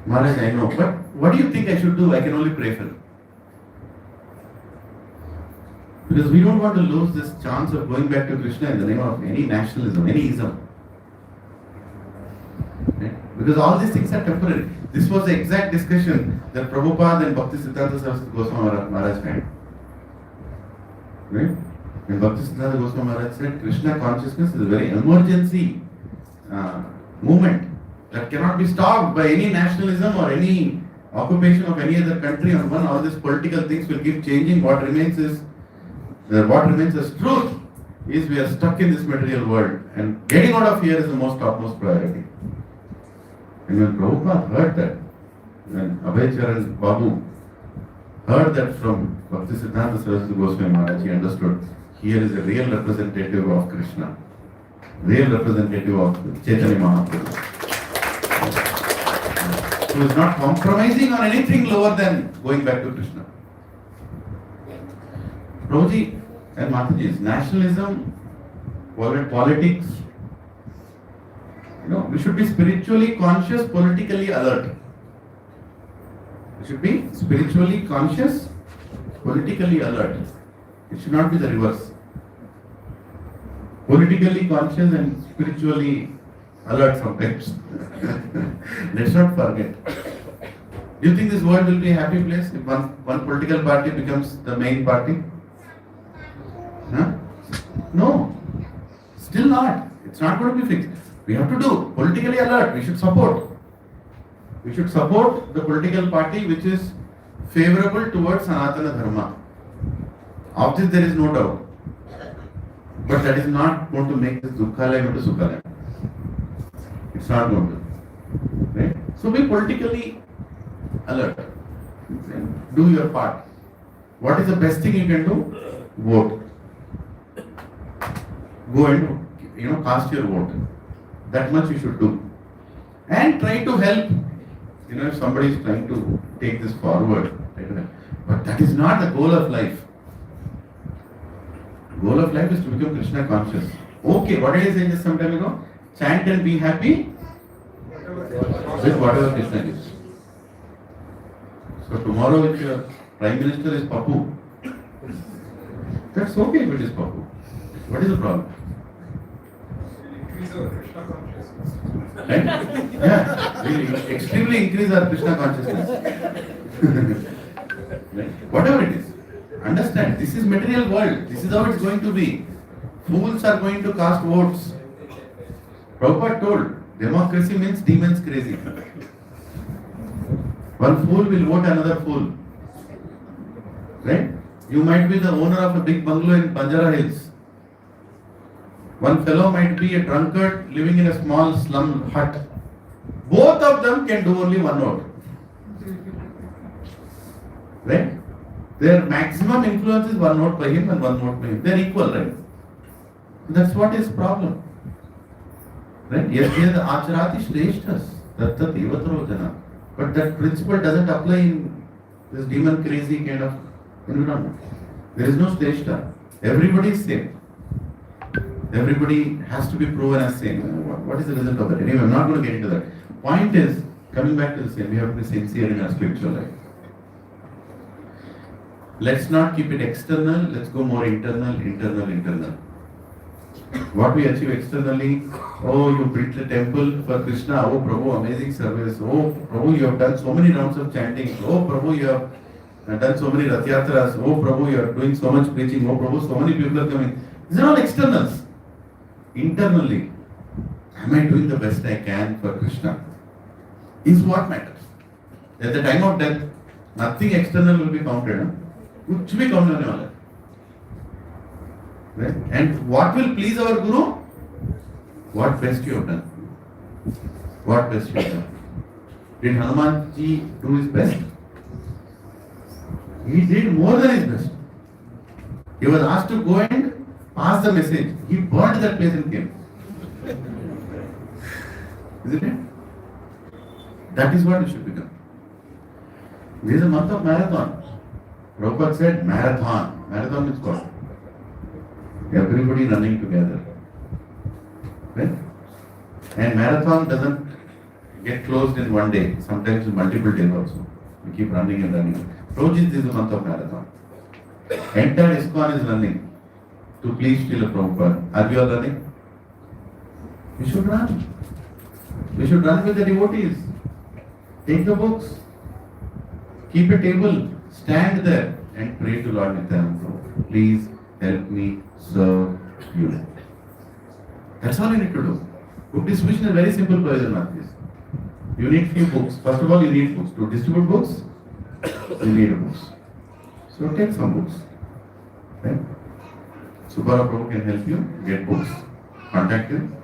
Maharaj, I know, but what do you think I should do? I can only pray for him. Because we don't want to lose this chance of going back to Krishna in the name of any nationalism, any ism. Right? Because all these things are temporary. This was the exact discussion that Prabhupada and Bhakti Siddhanta Saraswati Goswami Maharaj had. Right? And Bhakti Siddhanta Goswami Maharaj said Krishna consciousness is a very emergency movement that cannot be stopped by any nationalism or any occupation of any other country or one. All these political things will keep changing. What remains as truth is we are stuck in this material world, and getting out of here is the topmost priority. And when Prabhupada heard that, when Abhay Charan Babu heard that from Bhakti Siddhanta Saraswati Goswami Maharaj, he understood here is a real representative of Krishna, real representative of Chaitanya Mahaprabhu, who is not compromising on anything lower than going back to Krishna. Prabhuji and Mataji's nationalism, politics, we should be spiritually conscious, politically alert. We should be spiritually conscious, politically alert. It should not be the reverse. Politically conscious and spiritually alert sometimes. Let's not forget. Do you think this world will be a happy place if one political party becomes the main party? Huh? No. Still not. It's not going to be fixed. We have to do politically alert. We should support. We should support the political party which is favorable towards Sanatana Dharma. Of this there is no doubt. But that is not going to make this Dukhalaya into Sukhalaya. It's not going to. Right? So be politically alert. Do your part. What is the best thing you can do? Vote. Go and cast your vote. That much you should do. And try to help. If somebody is trying to take this forward. But that is not the goal of life. Goal of life is to become Krishna conscious. Okay, what did I say just some time ago? Chant and be happy with whatever Krishna gives. So tomorrow if your Prime Minister is Papu, that's okay if it is Papu. What is the problem? Increase our Krishna consciousness. Right? Yeah, we extremely increase our Krishna consciousness. Right? Whatever it is. Understand, this is material world. This is how it's going to be. Fools are going to cast votes. Prabhupada told, democracy means demons crazy. One fool will vote another fool. Right? You might be the owner of a big bungalow in Banjara Hills. One fellow might be a drunkard living in a small slum hut. Both of them can do only one vote. Right? Their maximum influence is one vote by him and one vote by him. They are equal, right? That's what is problem. Right? Yes, they are the acharati shreshthas. Tattat evataro jana. But that principle doesn't apply in this demon crazy kind of environment. There is no shrestha. Everybody is same. Everybody has to be proven as same. What is the result of that? Anyway, I'm not going to get into that. Point is, coming back to the same, we have to be sincere in our spiritual life. Let's not keep it external, let's go more internal. What we achieve externally, oh, you built a temple for Krishna, oh Prabhu, amazing service, oh Prabhu, you have done so many rounds of chanting, oh Prabhu, you have done so many Rath Yatras, oh Prabhu, you are doing so much preaching, oh Prabhu, so many people are coming. These are all externals. Internally, am I doing the best I can for Krishna? Is what matters. At the time of death, nothing external will be counted. Huh? कुछ भी कम होने वाला है. Right? And what will please our Guru? What best you have done? What best you have done? Did Hanuman ji do his best? He did more than his best. He was asked to go and pass the message. He burned that place and came. Isn't it? That is what we should become. This is a month of marathon. Prabhupada said marathon. Marathon means what? Everybody running together. Right? And marathon doesn't get closed in one day. Sometimes in multiple days also. We keep running and running. Prabhuji, this is a month of marathon. Entire ISKCON is running to please Srila Prabhupada. Are we all running? We should run. We should run with the devotees. Take the books. Keep a table. Stand there and pray to Lord Nityananda Prabhu. Please help me serve you. That's all you need to do. Book distribution is very simple, Bhajana. You need few books. First of all, you need books. To distribute books, you need books. So take some books. Right? Subara Prabhu can help you get books. Contact him.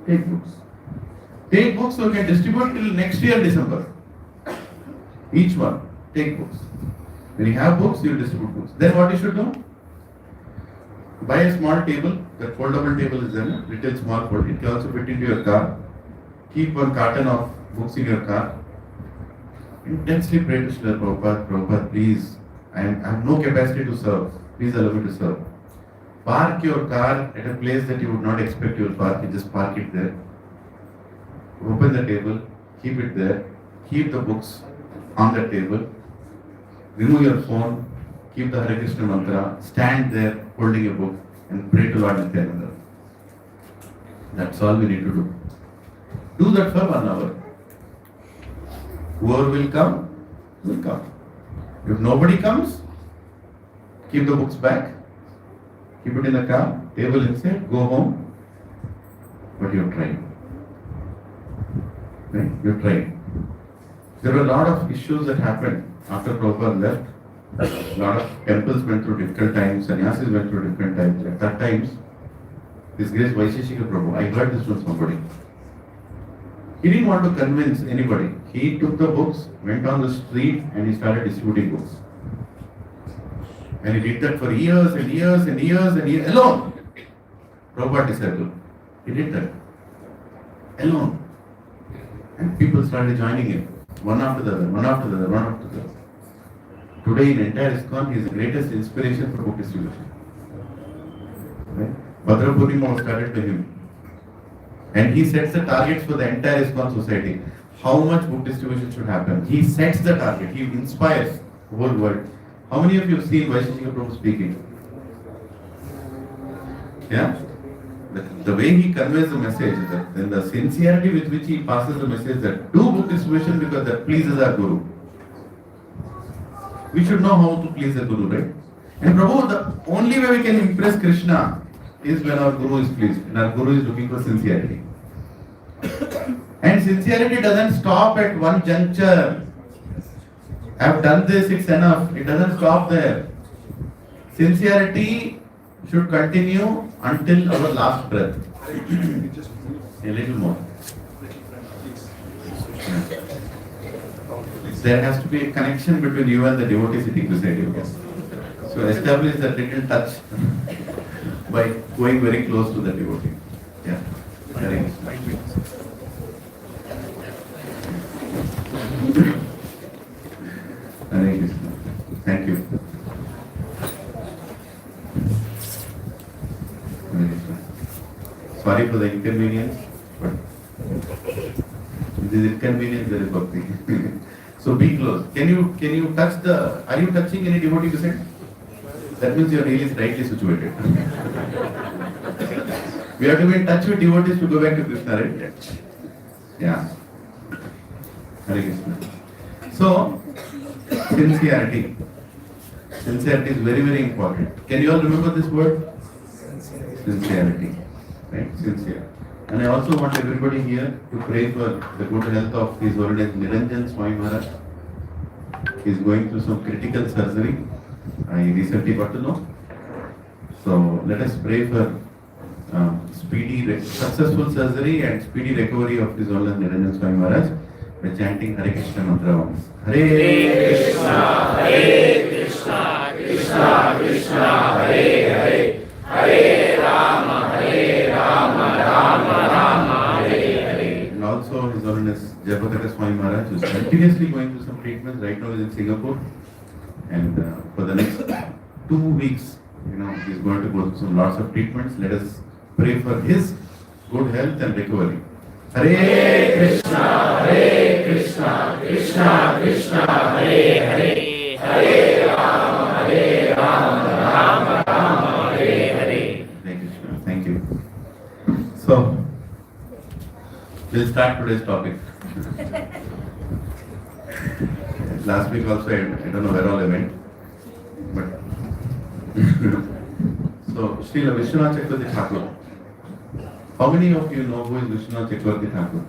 Take books. Take books so you can distribute till next year December. Each one. Take books. When you have books, you distribute books. Then what you should do? Buy a small table. That foldable table is there. Little small fold. It can also fit into your car. Keep one carton of books in your car. Intensely pray to Srila Prabhupada. Prabhupada, please. I have no capacity to serve. Please allow me to serve. Park your car at a place that you would not expect you will park. You just park it there. Open the table. Keep it there. Keep the books on the table. Remove your phone. Keep the Hare Krishna mantra. Stand there holding a book and pray to Lord Nityananda. That's all we need to do. Do that for 1 hour. Whoever will come, will come. If nobody comes, keep the books back. Keep it in the car, table inside, go home. But you've tried. Right? You've tried. There were a lot of issues that happened after Prabhupada left. A lot of temples went through difficult times, sannyasis went through different times. At that times, this great Vaisheshika Prabhu, I heard this from somebody. He didn't want to convince anybody. He took the books, went on the street, and he started distributing books. And he did that for years and years and years and years alone. Prabhupada disciple. He did that alone. And people started joining him. One after the other, one after the other, one after the other. Today in entire ISKCON, he is the greatest inspiration for book distribution. Right? Bhadra Purnima was started by him. And he sets the targets for the entire ISKCON society. How much book distribution should happen? He sets the target. He inspires the whole world. How many of you have seen Vaisheshika Prabhu speaking? Yeah? The way he conveys the message, and the sincerity with which he passes the message that do book distribution because that pleases our Guru. We should know how to please the Guru, right? And Prabhu, the only way we can impress Krishna is when our Guru is pleased, and our Guru is looking for sincerity. And sincerity doesn't stop at one juncture. I've done this, it's enough. It doesn't stop there. Sincerity should continue until our last breath. A little more. There has to be a connection between you and the devotee sitting beside you. So establish that little touch by going very close to the devotee. Yeah. Hare Krishna. Thank you. Hare Krishna. Sorry for the inconvenience, but this inconvenience there is bhakti. So be close. Can you touch the? Are you touching any devotee beside? That means you are really rightly situated. We have to be in touch with devotees to go back to Krishna, right? Yeah. Hare Krishna. So, sincerity. Sincerity is very, very important. Can you all remember this word? Sincerity. Right? Sincere. And I also want everybody here to pray for the good health of His Holiness Niranjan Swami Maharaj. He is going through some critical surgery. I recently got to know. So let us pray for successful surgery and speedy recovery of His Holiness Niranjan Swami Maharaj by chanting Hare Krishna mantra once. Hare Krishna, Krishna Krishna, Hare Hare, Hare Rama, Rama Rama, Hare Hare. And also His Holiness Jayapataka Swami Maharaj, who is continuously going through some treatments. Right now he is in Singapore, and for the next 2 weeks, he is going to go through some lots of treatments. Let us pray for his good health and recovery. Hare Krishna, Krishna Krishna, Hare Hare, Hare Rama, Rama Hare Hare. Hare Krishna. Thank you. So, we'll start today's topic. Last week also, I don't know where all I went, but So, Srila Vishnawatha Chakravarti Thakur. How many of you know who is Vishnawatha Chakravarti Thakur?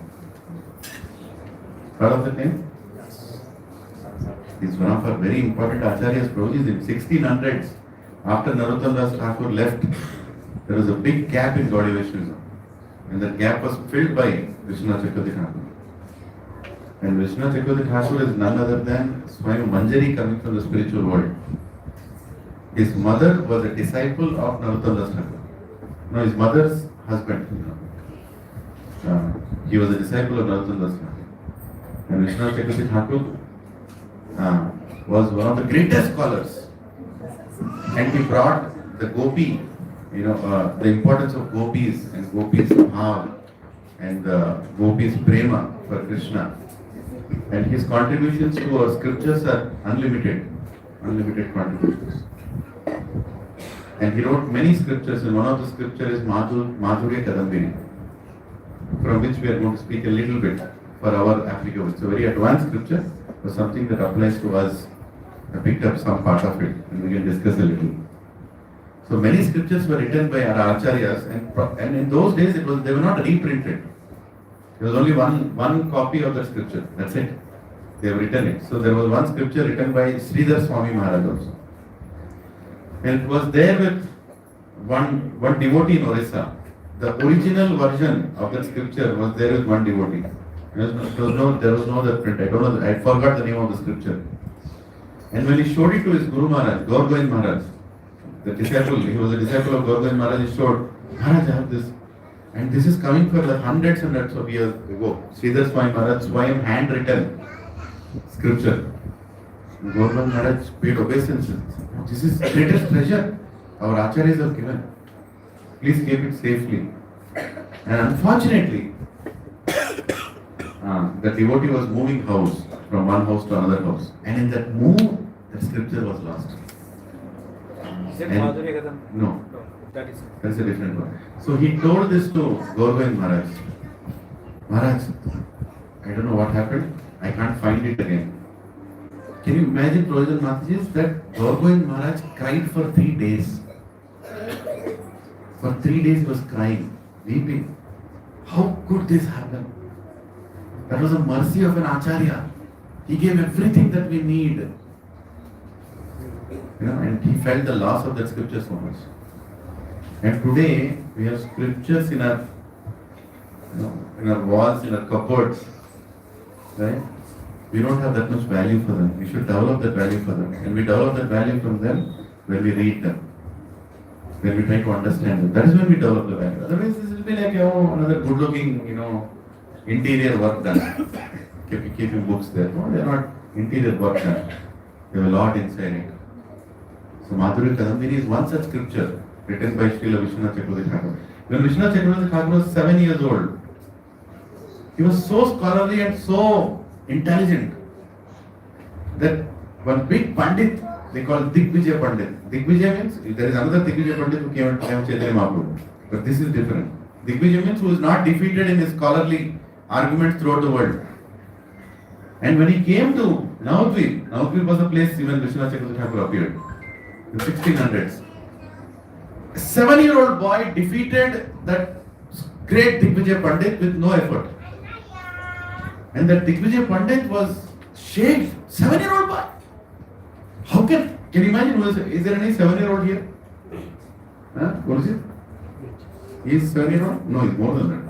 Heard of the name? He's one of our very important acharyas. Prabhuji, in 1600s, after Narottam Das Thakur left, there was a big gap in Gaudiya Vaishnavism. And that gap was filled by Vishnawatha Chakravarti Thakur. And Vishnawatha Chakravarti Thakur is none other than Swayam Manjari coming from the spiritual world. His mother was a disciple of Narottam Das Thakur. No, his mother's husband. He was a disciple of Narottam Das Thakur. And Vishnawatha Chakravarti Thakur was one of the greatest scholars. And he brought the gopi, the importance of gopis and gopis bhav and gopis prema for Krishna. And his contributions to our scriptures are unlimited contributions. And he wrote many scriptures, and one of the scriptures is Madhurya Kadambini, from which we are going to speak a little bit for our application. It's a very advanced scripture, but something that applies to us. I picked up some part of it, and we can discuss a little. So many scriptures were written by our acharyas, and in those days they were not reprinted. There was only one copy of the scripture. That's it. They have written it. So there was one scripture written by Sridhar Swami Maharaj also. And it was there with one devotee in Orissa. The original version of that scripture was there with one devotee. There was no other print. I forgot the name of the scripture. And when he showed it to his Guru Maharaj, Gaur Govind Maharaj, the disciple, he was a disciple of Gaur Govind Maharaj, he showed, Maharaj, I have this. And this is coming for like hundreds and hundreds of years ago. Sridhar Swami Maharaj, Swayam handwritten scripture. Gaur Govind Maharaj paid obeisance. This is the greatest treasure our acharyas have given. Please keep it safely. And unfortunately, the devotee was moving house from one house to another house. And in that move, the scripture was lost. Is it Madhurya Kadam? No. That's a different one. So he told this to Gaur Govind Maharaj. Maharaj, I don't know what happened. I can't find it again. Can you imagine, Prabhupada Mataji, that Gaur Govind Maharaj cried for 3 days. For 3 days he was crying, weeping. How could this happen? That was a mercy of an acharya. He gave everything that we need. And he felt the loss of that scripture so much. And today we have scriptures in our walls, in our cupboards, right? We don't have that much value for them. We should develop that value for them. And we develop that value from them when we read them, when we try to understand them. That is when we develop the value. Otherwise, this will be like another good-looking, interior work done. Keeping books there. No, they are not interior work done. They have a lot inside it. So Madhurya Kadambini is one such scripture written by Srila Vishnawatha Chakravarti Thakur. When Vishnawatha Chakravarti Thakur was 7 years old, he was so scholarly and so intelligent that one big Pandit, they call Digvijay Pandit. Digvijay means, there is another Digvijay Pandit who came to Chaitanya Mahaprabhu. But this is different. Digvijay means who is not defeated in his scholarly arguments throughout the world. And when he came to Navadvip was a place even Vishnawatha Chakravarti Thakur appeared. In 1600s. A 7-year-old boy defeated that great Digvijay Pandit with no effort. And that Digvijay Pandit was shaved. 7-year-old boy. How can you imagine? Is there any 7-year-old here? What is it? He is 7-year-old? No, he's more than that.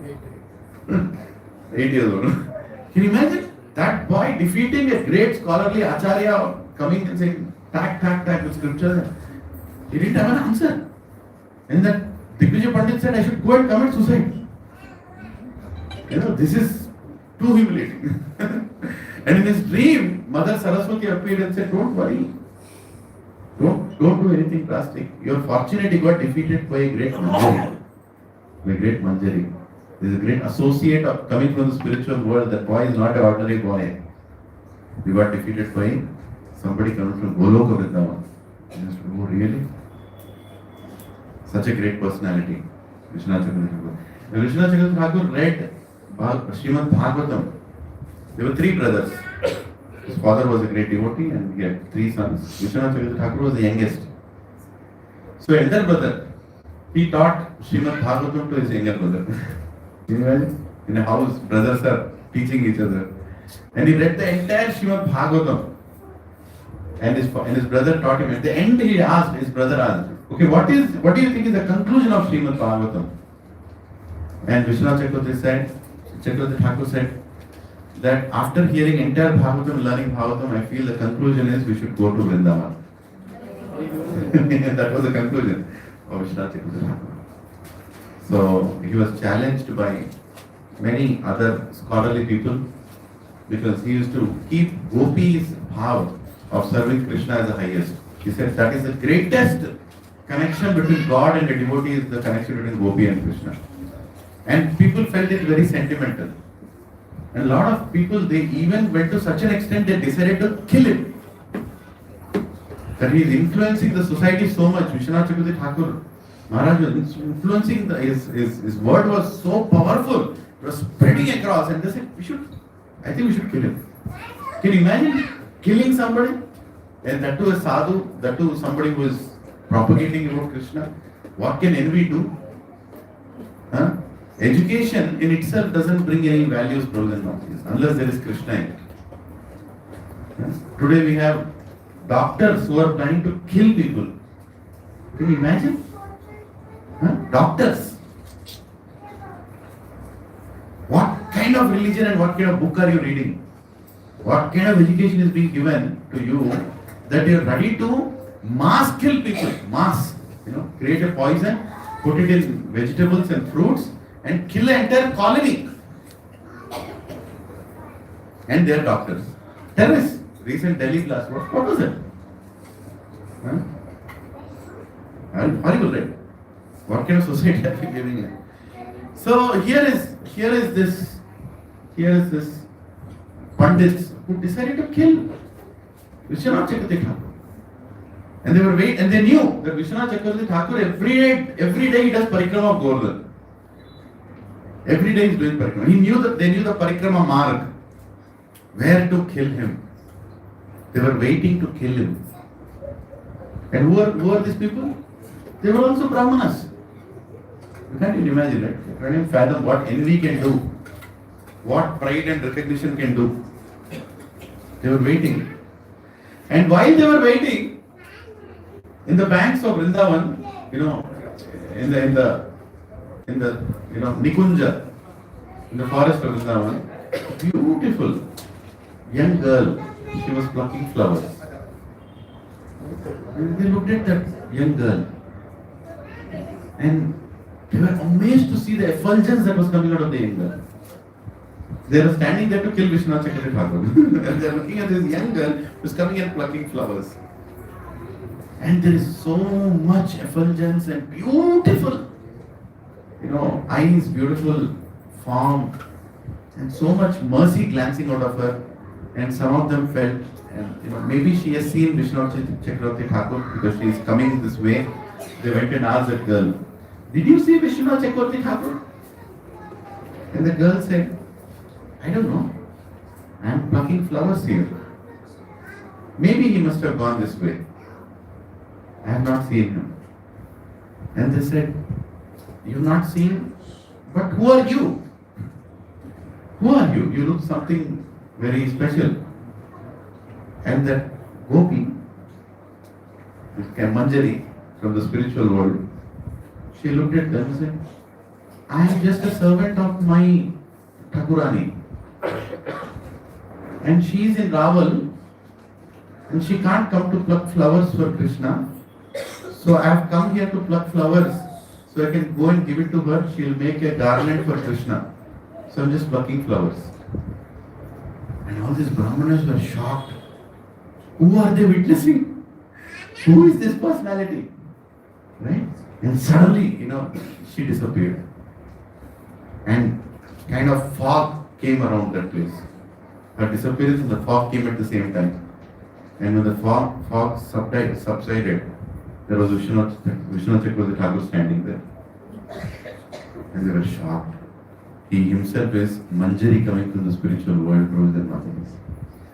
8 years old. Can you imagine that boy defeating a great scholarly acharya, coming and saying, tack with scripture? He didn't have an answer. And that Digvijay Pandit said, I should go and commit suicide. This is too humiliating. And in his dream, Mother Saraswati appeared and said, don't worry. Don't do anything drastic. You are fortunate you got defeated by a great Manjari. There is a great associate of coming from the spiritual world. That boy is not an ordinary boy. You got defeated by somebody coming from Goloka Vrindavan. Oh, really? Such a great personality. Vishnawatha Chakravarti Thakur. When Vishnawatha Chakravarti Thakur read Srimad Bhagavatam, there were 3 brothers. His father was a great devotee and he had 3 sons. Vishnawatha Chakravarti Thakur was the youngest. So elder brother, he taught Srimad Bhagavatam to his younger brother. Can you imagine? In a house, brothers are teaching each other. And he read the entire Srimad Bhagavatam. And his brother taught him. At the end, his brother asked, okay, what do you think is the conclusion of Srimad Bhagavatam? And Vishnawatha Chakravarti Thakur said that after hearing entire Bhagavatam, learning Bhagavatam, I feel the conclusion is we should go to Vrindavan. That was the conclusion of Vishnawatha Chakravarti Thakur. So he was challenged by many other scholarly people because he used to keep gopis' bhav of serving Krishna as the highest. He said that is the greatest connection between God and a devotee is the connection between gopi and Krishna. And people felt it very sentimental. And a lot of people, they even went to such an extent they decided to kill him. That he is influencing the society so much. Vishnawatha Chakravarti Thakur Maharaj was influencing, his word was so powerful. It was spreading across and they said, I think we should kill him. Can you imagine killing somebody? And that too a sadhu, that too somebody who is propagating about Krishna. What can envy do? Huh? Education in itself doesn't bring any values, brothers and sisters, unless there is Krishna in it. Yes? Today we have doctors who are planning to kill people. Can you imagine? Huh? Doctors. What kind of religion and what kind of book are you reading? What kind of education is being given to you that you are ready to mass kill people? Mass. Create a poison, put it in vegetables and fruits and kill an entire colony. And they are doctors. Terrorists. Recent Delhi blast. What was it? Huh? Horrible, right? What kind of society are we living in? So here is this Pandits who decided to kill Vishnawatha Chakravarti Thakur. And they were and they knew that Vishnawatha Chakravarti Thakur every day he does parikrama of Govardhan. Every day he is doing parikrama. They knew the parikrama mark, where to kill him. They were waiting to kill him. And who are these people? They were also Brahmanas. You can't even imagine, right? You can't even fathom what envy can do, what pride and recognition can do. They were waiting. And while they were waiting, in the banks of Vrindavan, in the Nikunja, in the forest of Vrindavan, beautiful young girl, she was plucking flowers. And they looked at that young girl and they were amazed to see the effulgence that was coming out of the young girl. They were standing there to kill Vishnawatha Chakravarti Thakur. And they are looking at this young girl who is coming and plucking flowers. And there is so much effulgence and beautiful, eyes, beautiful form, and so much mercy glancing out of her. And some of them felt, and maybe she has seen Vishnawatha Chakravarti Thakur because she is coming this way. They went and asked that girl, did you see Vishnawatha Chakravarti Thakur? And the girl said, I don't know. I am plucking flowers here. Maybe he must have gone this way. I have not seen him. And they said, you have not seen? But who are you? Who are you? You look something very special. And that Gopi, this Manjari from the spiritual world, she looked at them and said, I am just a servant of my Thakurani. And she is in Raval and she can't come to pluck flowers for Krishna. So I have come here to pluck flowers so I can go and give it to her. She will make a garland for Krishna. So I'm just plucking flowers. And all these Brahmanas were shocked. Who are they witnessing? Who is this personality? Right? And suddenly, she disappeared. And kind of fog came around that place. Her disappearance and the fog came at the same time. And when the fog subsided, there was Vishnawatha Chakravarti Thakur standing there. And they were shocked. He himself is Manjari coming from the spiritual world, brothers and mothers.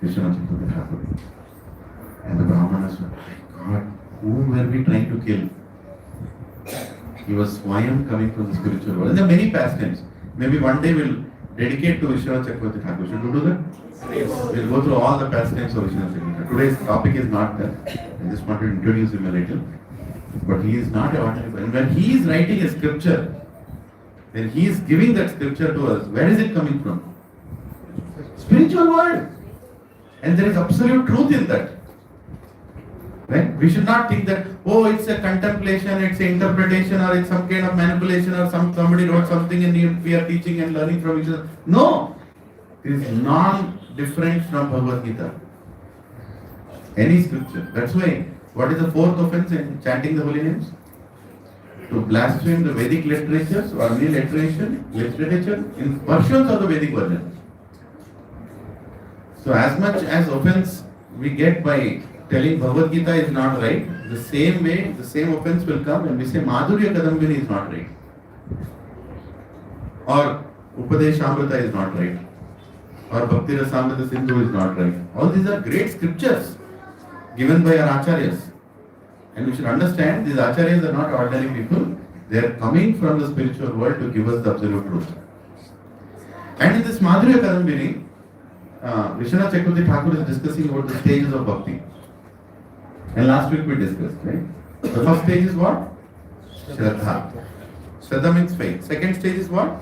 Vishnawatha Chakravarti Thakur. And the Brahmanas were, my God, whom were we trying to kill? He was Swayam coming from the spiritual world. And there are many pastimes. Maybe one day we'll dedicate to Vishnawatha Chakravarti Thakur. Should we do that? We'll go through all the pastimes of Vishnawatha Chakravarti. Today's topic is not that. I just want to introduce him a little. But he is not a ordinary person. When he is writing a scripture, when he is giving that scripture to us, where is it coming from? Spiritual world. And there is absolute truth in that. Right? We should not think that, oh, it's a contemplation, it's an interpretation, or it's some kind of manipulation, or somebody wrote something and we are teaching and learning from each other. No! It is non-different from Bhagavad Gita. Any scripture. That's why, what is the fourth offense in chanting the holy names? To blaspheme the Vedic literatures or any literature in versions of the Vedic version. So as much as offense we get by telling Bhagavad Gita is not right, the same way, the same offense will come when we say Madhurya Kadambini is not right. Or Upadeshamrita is not right. Or Bhakti Rasamrita Sindhu is not right. All these are great scriptures given by our acharyas. And we should understand these acharyas are not ordinary people. They are coming from the spiritual world to give us the absolute truth. And in this Madhurya Kadambini, Vishnawatha Chakravarti Thakur is discussing about the stages of bhakti. And last week we discussed, right? The first stage is what? Shraddha. Shraddha means faith. Second stage is what?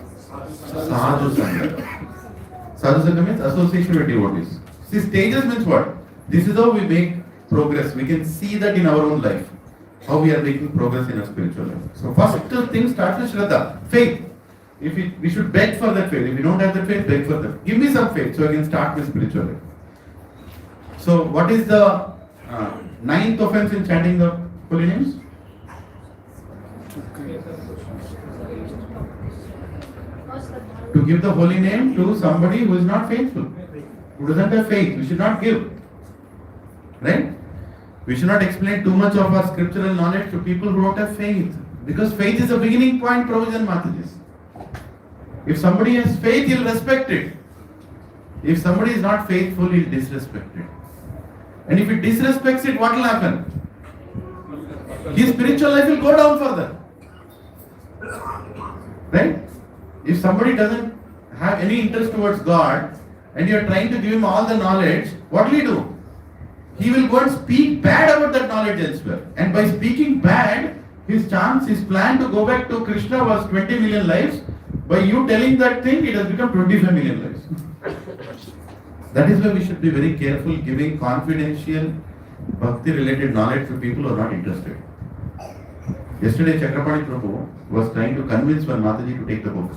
Sadhu Sangha. Sadhu Sangha means association with devotees. See, stages means what? This is how we make progress. We can see that in our own life. How we are making progress in our spiritual life. So first thing starts with Shraddha. Faith. We should beg for that faith. If you don't have that faith, beg for that. Give me some faith so I can start with spiritual life. So what is the ninth offense in chanting the holy names? To give the holy name to somebody who is not faithful, who doesn't have faith. We should not give. Right? We should not explain too much of our scriptural knowledge to people who don't have faith. Because faith is a beginning point, Prabhuji and Mataji's. If somebody has faith, he'll respect it. If somebody is not faithful, he'll disrespect it. And if he disrespects it, what will happen? His spiritual life will go down further. Right? If somebody doesn't have any interest towards God and you are trying to give him all the knowledge, what will he do? He will go and speak bad about that knowledge elsewhere. And by speaking bad, his plan to go back to Krishna was 20 million lives. By you telling that thing, it has become 25 million lives. That is why we should be very careful giving confidential bhakti-related knowledge to people who are not interested. Yesterday, Chakravarti Prabhu was trying to convince one Mataji to take the book.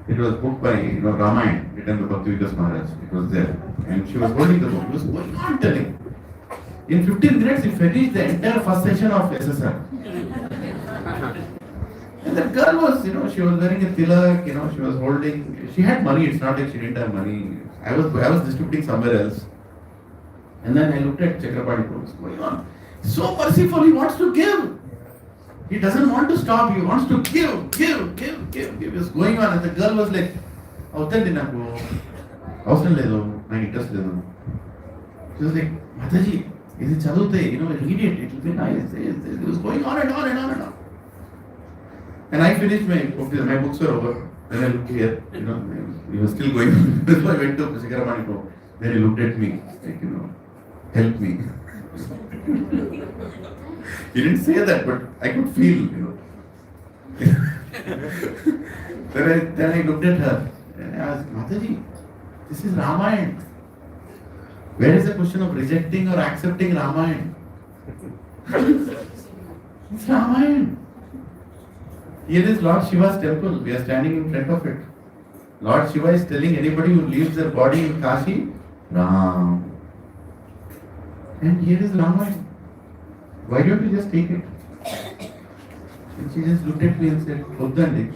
It was book by Ramayana, written by Bhakti Vikas Maharaj. It was there. And she was holding the book. He was going on telling. In 15 minutes, he finished the entire first session of SSR. And that girl was, she was wearing a tilak, she was holding, she had money, it's not like she didn't have money. I was distributing somewhere else. And then I looked at Chakravarti Prabhu, what's going on? So merciful, he wants to give. He doesn't want to stop, he wants to give. He was going on and the girl was like, Avtandi naku, avasram ledu, my interest ledu. She was like, Mataji, is it chadute, read it will be nice. It was going on and on and on and on. And I finished my books were over. Then I looked here, he was still going on. So I went to Chakravarti Prabhu. Then he looked at me, like, help me. He didn't say that, but I could feel, Then I looked at her and I asked, Mataji, this is Ramayana. Where is the question of rejecting or accepting Ramayana? It's Ramayana. Here is Lord Shiva's temple. We are standing in front of it. Lord Shiva is telling anybody who leaves their body in Kashi, Ram. And here is Ramayana. Why don't you just take it? And she just looked at me and said, Uddandi.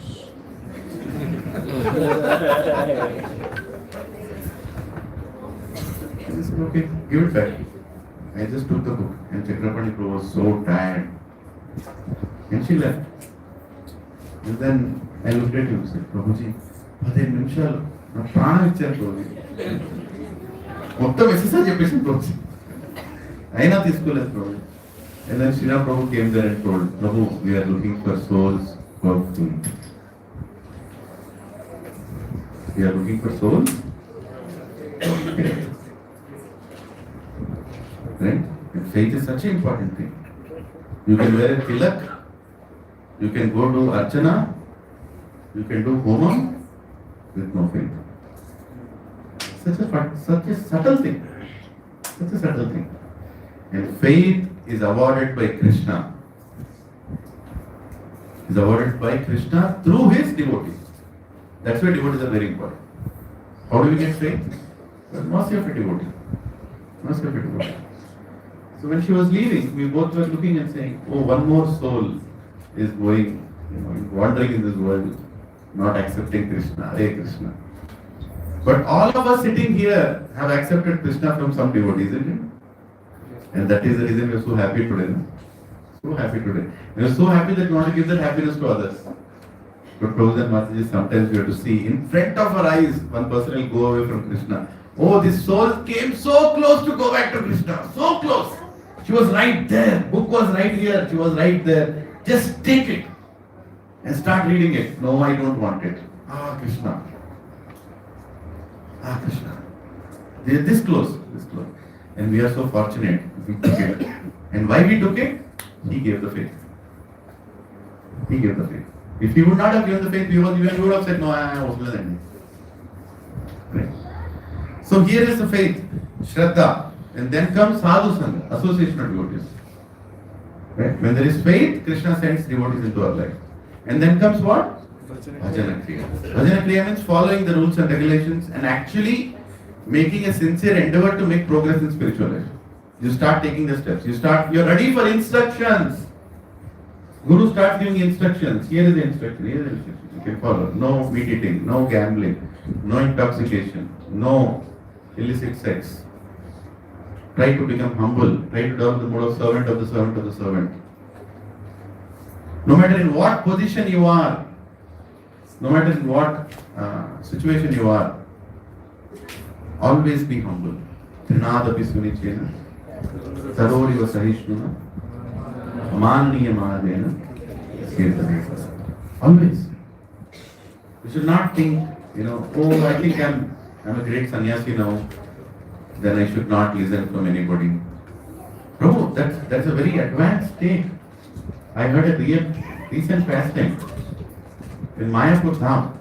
I said, okay, give it back. I just took the book and Chakravarti Prabhu was so tired. And she left. And then I looked at him and said, Prabhuji, 15 నిమిషాలు నా ప్రాణం ఇచ్చారు ప్రభుజీ. మొత్తం exercise చెప్పేసి ప్రభుజీ. అయినా తీసుకోలేదు Prabhuji. And then Srila Prabhu came there and told, Prabhu, we are looking for souls for food. We are looking for souls. Right? And faith is such an important thing. You can wear a tilak, you can go to Archana, you can do Homa with no faith. Such a subtle thing. Such a subtle thing. And faith is awarded by Krishna. Is awarded by Krishna through his devotees. That's why devotees are very important. How do we get faith? The mercy of a devotee. Mercy of a devotee. So when she was leaving, we both were looking and saying, oh, one more soul is going, wandering in this world, not accepting Krishna. Hare Krishna. But all of us sitting here have accepted Krishna from some devotees, isn't it? And that is the reason we are so happy today. No? So happy today. We are so happy that we want to give that happiness to others. But Prabhupada and Mataji, sometimes we have to see in front of our eyes, one person will go away from Krishna. Oh, this soul came so close to go back to Krishna. So close. She was right there. Book was right here. She was right there. Just take it and start reading it. No, I don't want it. Ah, Krishna. Ah, Krishna. They are this close. This close. And we are so fortunate. We took it. And why we took it? He gave the faith. He gave the faith. If he would not have given the faith, we would have said, no, I was less than right? So here is the faith, Shraddha. And then comes Sadhu Sangha, association of devotees. Right? When there is faith, Krishna sends devotees into our life. And then comes what? Bhajana Kriya. Bhajana Kriya means following the rules and regulations and actually making a sincere endeavor to make progress in spiritual life. You start taking the steps. You're ready for instructions. Guru starts giving instructions. Here is the instruction. Here is the instruction. You can follow. No meat eating, no gambling, no intoxication, no illicit sex. Try to become humble. Try to develop the mode of servant of the servant of the servant. No matter in what position you are, no matter in what situation you are, always be humble. Trinadapi sunichena, saroriva sahishnuna, manniya mahadena, kirtanesa. Always. You should not think, oh, I think I'm a great sannyasi now, then I should not listen from anybody. Prabhu, that's a very advanced state. I heard a recent pastime. In Mayapur Dham,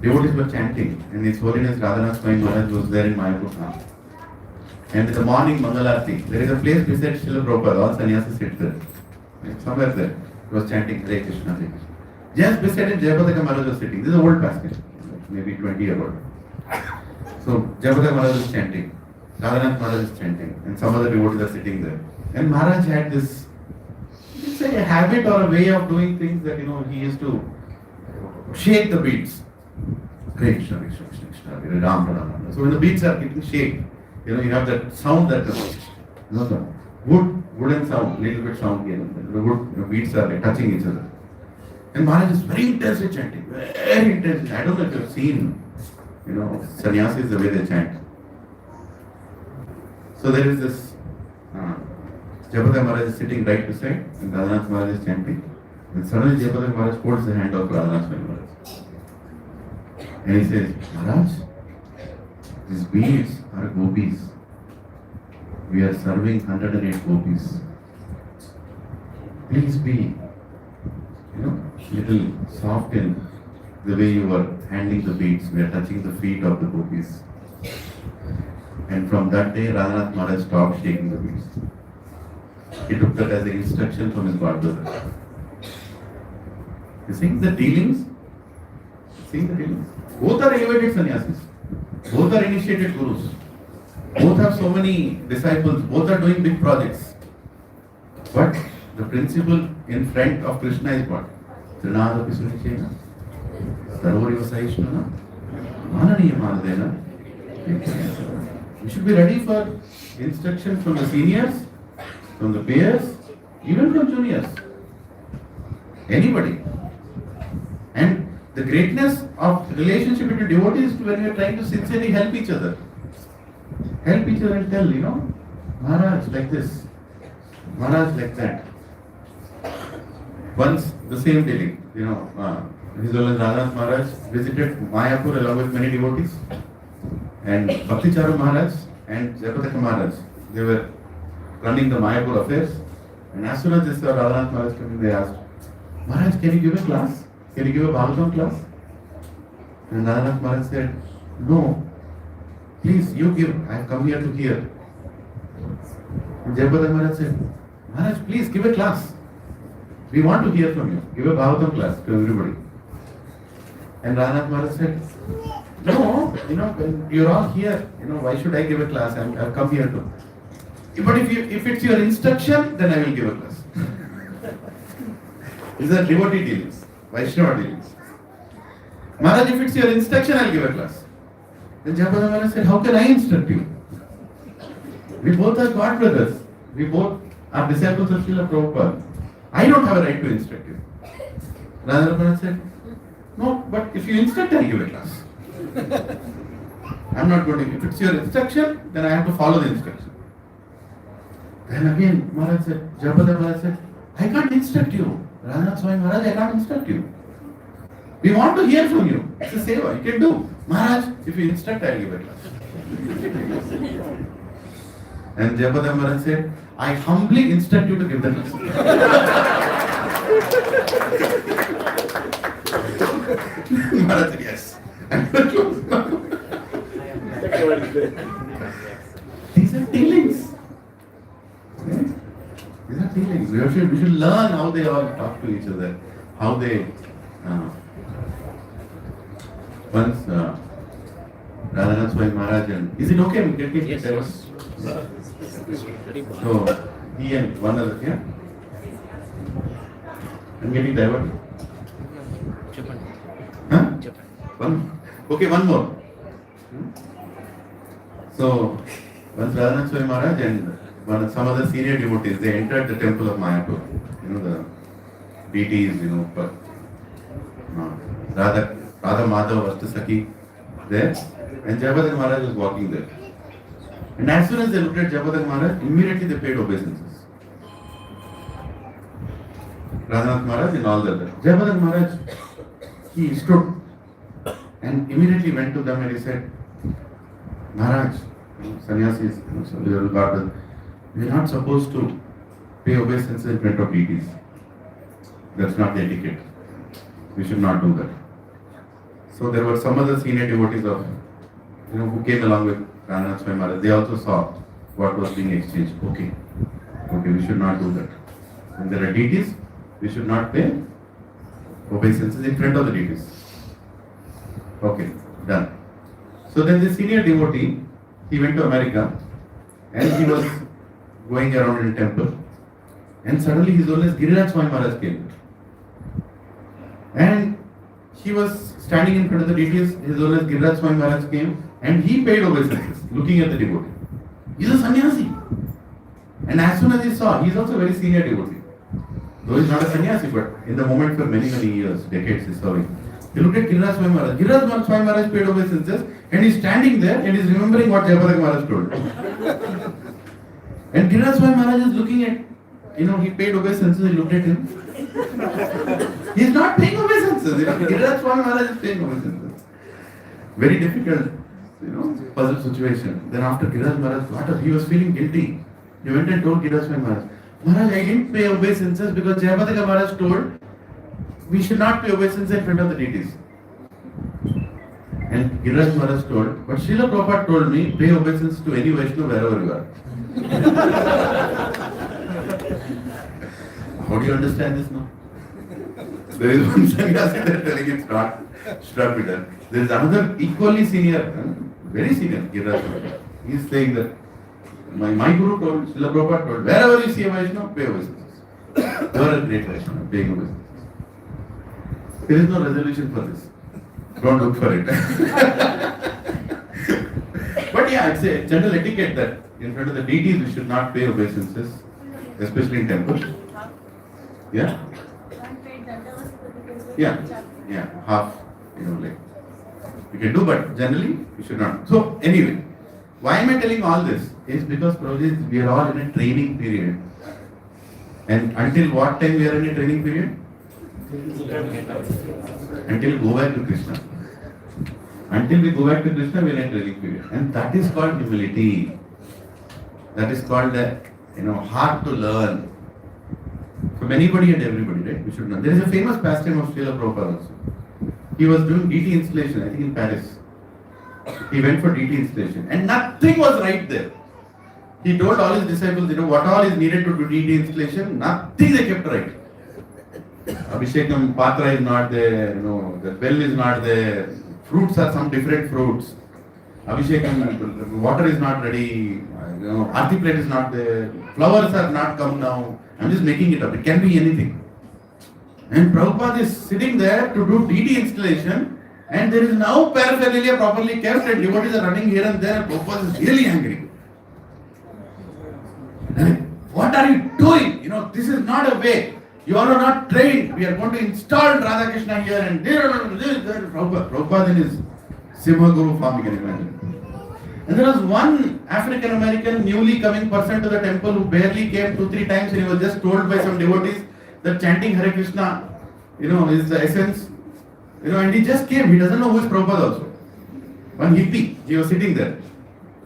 devotees were chanting, and His Holiness Radhanath Swami Maharaj was there in Mayapur Dham. And in the morning Mangalarti, there is a place beside Srila Prabhupada, all sannyasis sit there. Somewhere there, he was chanting Hare Krishna, Hare Krishna. Just beside him, Jayapataka Maharaj was sitting. This is an old pastime, maybe 20 years old. So Jayapataka Maharaj is chanting, Radhanath Maharaj is chanting, and some other devotees are sitting there. And Maharaj had this, it's a habit or a way of doing things that, he used to shake the beats. Krishna, Krishna, Krishna, Krishna, Ram, Ram, Ram. So when the beats are getting shaken, you have that sound that the wooden sound, little bit sound here and there. The wood beats are touching each other. And Maharaj is very intensely chanting, very intensely. I don't know if you've seen, sannyasis the way they chant. So there is this Jayapataka Maharaj is sitting right beside, and Radhanath Maharaj is chanting. And suddenly Jayapataka Maharaj holds the hand of Radhanath Maharaj. And he says, Maharaj, these beads are gopis. We are serving 108 gopis. Please be, little soft in the way you are handling the beads. We are touching the feet of the gopis. And from that day, Radhanath Maharaj stopped shaking the beads. He took that as an instruction from his godbrother. You see the dealings? Both are elevated sannyasis. Both are initiated gurus. Both have so many disciples. Both are doing big projects. But the principle in front of Krishna is what? Trinadapi sunichena, saroriva sahishnuna, mananiya mahadena. We should be ready for instruction from the seniors, from the peers, even from juniors. Anybody. And the greatness of relationship between devotees is when we are trying to sincerely help each other. Help each other and tell, Maharaj, like this. Maharaj like that. Once the same day, His Holiness Radhanath Maharaj visited Mayapur along with many devotees, and Bhakti Charu Maharaj and Jayapataka Maharaj, they were running the Mayapur affairs. And as soon as they saw Radhanath Maharaj coming, they asked, Maharaj, can you give a class? Can you give a Bhagavatam class? And Radhanath Maharaj said, no, please, you give. I have come here to hear. And Jayapataka Maharaj said, Maharaj, please give a class. We want to hear from you. Give a Bhagavatam class to everybody. And Radhanath Maharaj said, no, when you're all here, why should I give a class? I've come here to. But if it's your instruction, then I will give a class. These are devotee dealings, Vaishnava dealings. Maharaj, if it's your instruction, I'll give a class. Then Jayapataka Maharaj said, how can I instruct you? We both are God brothers. We both are disciples of Srila Prabhupada. I don't have a right to instruct you. Radhanath Maharaj said, no, but if you instruct, I'll give a class. I'm not going to. If it's your instruction, then I have to follow the instruction. Then again, Maharaj said, Jayapataka Maharaj said, I can't instruct you. Radhanath Swami Maharaj, I can't instruct you. We want to hear from you. It's a seva. You can do. Maharaj, if you instruct, I'll give a class. And Jayapataka Maharaj said, I humbly instruct you to give the class. Maharaj said, yes. These are dealings. These are dealings. We should learn how they all talk to each other. How they. Once Radhanath Swami Maharaj and. Is it okay? We can take it. Yes. So he and one other. Yeah. I'm getting diverted. Huh? Okay, one more. So, once Radhanath Swami Maharaj and some other senior devotees, they entered the temple of Mayapur. The deities, Radha Madhava Vastasaki there, and Jayapataka Maharaj was walking there. And as soon as they looked at Jayapataka Maharaj, immediately they paid obeisances. Radhanath Maharaj and all the others. Jayapataka Maharaj, he stood and immediately went to them and he said, Maharaj, sannyasis, we are not supposed to pay obeisances in front of deities. That's not the etiquette. We should not do that. So there were some other senior devotees of, who came along with Radhanath Swami Maharaj. They also saw what was being exchanged. Okay, we should not do that. When there are deities, we should not pay obeisances in front of the deities. Okay, done. So then the senior devotee, he went to America and he was going around in a temple, and suddenly His Holiness Giriraj Swami Maharaj came. And he was standing in front of the deities. His Holiness Giriraj Swami Maharaj came and he paid obeisances, looking at the devotee. He's a sannyasi. And as soon as he saw, he's also a very senior devotee. Though he's not a sannyasi, but in the moment for many, many years, decades he's serving. He looked at Giriraj Swami Maharaj. Giriraj Swami Maharaj paid obeisances and he's standing there and he's remembering what Jayapataka Maharaj told. And Giriraj Swami Maharaj is looking at, he paid obeisances, he looked at him. He's not paying obeisances. Giriraj Swami Maharaj is paying obeisances. Very difficult, puzzle situation. Then after Giriraj Maharaj got up, he was feeling guilty. He went and told Giriraj Swami Maharaj, Maharaj, I didn't pay obeisances because Jayapataka Maharaj told we should not pay obeisances in front of the deities. And Giriraj Maharaj told, but Srila Prabhupada told me, pay obeisance to any Vaishnava wherever you are. How do you understand this now? There is one sannyasi there telling it's not Shrapidan. There is another equally senior, very senior, Giriraj Maharaj. He is saying that my guru told, Srila Prabhupada told, wherever you see a Vaishnava, pay obeisances. You are a great Vaishnava, paying obeisances. There is no resolution for this. Don't look for it. But yeah, it's a general etiquette that in front of the deities we should not pay obeisances, especially in temples. Yeah? Yeah, half, like you can do, but generally you should not. So anyway, why am I telling all this? Is because Prabhuji, we are all in a training period And until what time we are in a training period? Until we go back to Krishna. Until we go back to Krishna, we are in a training period. And that is called humility. That is called, hard to learn. From anybody and everybody, right? We should know. There is a famous pastime of Srila Prabhupada also. He was doing DT installation, I think in Paris. He went for DT installation and nothing was right there. He told all his disciples, what all is needed to do DT installation, nothing they kept right. Abhishekam Patra is not there, the bell is not there, fruits are some different fruits. Abhishekam, water is not ready, Aarti plate is not there, flowers are not come now. I'm just making it up, it can be anything. And Prabhupada is sitting there to do DT installation and there is now paraphernalia properly kept and devotees are running here and there and Prabhupada is really angry. What are you doing? This is not a way. You are not trained. We are going to install Radha Krishna here and there. Prabhupada in his Simha Guru form, you can imagine. And there was one African American newly coming person to the temple who barely came 2-3 times and he was just told by some devotees that chanting Hare Krishna, is the essence. And he just came. He doesn't know who is Prabhupada also. One hippie, he was sitting there.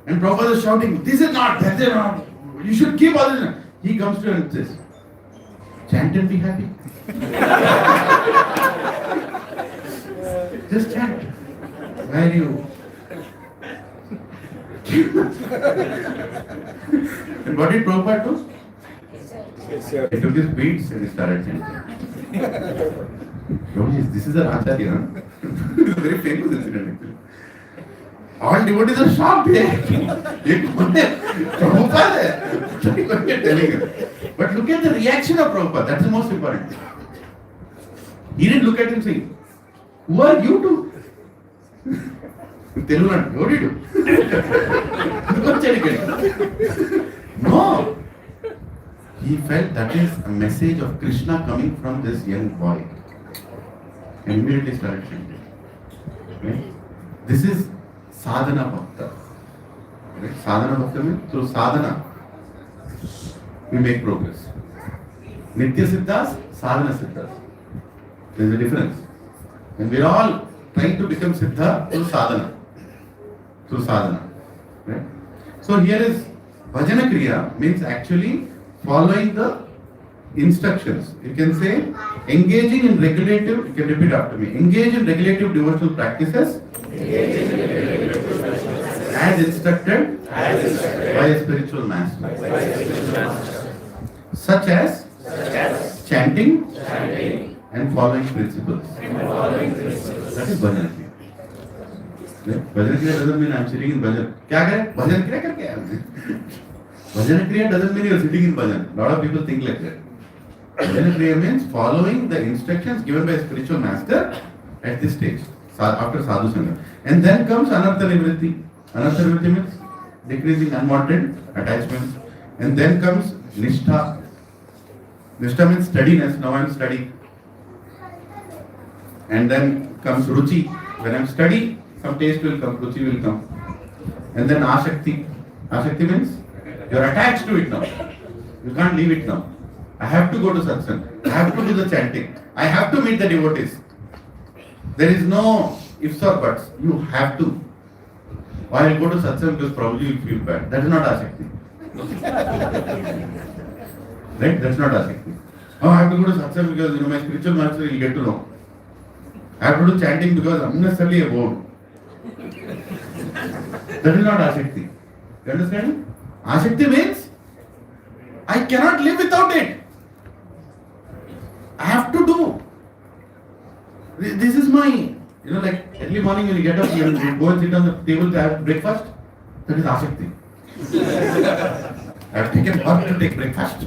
And Prabhupada is shouting, this is not, that is not. You should keep all this. He comes to him and says, chant and be happy. Just chant. Why are you? And what did Prabhupada do? He took his beads and he started chanting. Prabhuji, this is an acharya. This is a very famous incident actually. All devotees are shocked. Prabhupada. Telling him. But look at the reaction of Prabhupada. That's the most important. He didn't look at him saying, who are you to? Telugu, what did you do? No. He felt that is a message of Krishna coming from this young boy. And immediately started chanting. Right? This is sadhana bhakta. Right? Sadhana bhakta means through sadhana we make progress. Nitya siddhas, sadhana siddhas. There is a difference. And we are all trying to become siddha through sadhana. Through sadhana. Right? So here is Bhajana Kriya means actually following the instructions. You can say engaging in regulative, you can repeat after me, engage in regulative devotional practices as instructed by a spiritual master. Such as chanting and following principles. That is Bhajana Kriya. Bhajana Kriya doesn't mean I am sitting in Bhajan. क्या करें? Bhajan Kriya करके आए. Bhajana Kriya doesn't mean you are sitting in Bhajan. A lot of people think like that. Bhajana Kriya means following the instructions given by a spiritual master at this stage, after sadhu sangha. And then comes anartha nivritti. Anartha nivritti means decreasing unwanted attachments. And then comes nishtha. Nishtha means steadiness. Now I am steady. And then comes ruchi. When I am steady, some taste will come, ruchi will come. And then ashakti. Ashakti means you are attached to it now. You can't leave it now. I have to go to satsang. I have to do the chanting. I have to meet the devotees. There is no ifs or buts. You have to. Why I will go to satsang because probably you will feel bad. That is not ashakti. Right? That's not ashakti. Oh, I have to go to satsang because my spiritual master will get to know. I have to do chanting because unnecessarily a bored. That is not ashakti. You understand? Ashakti means I cannot live without it. I have to do. This is my, like early morning when you get up, you go and sit on the table to have breakfast. That is ashakti. I have taken work to take breakfast.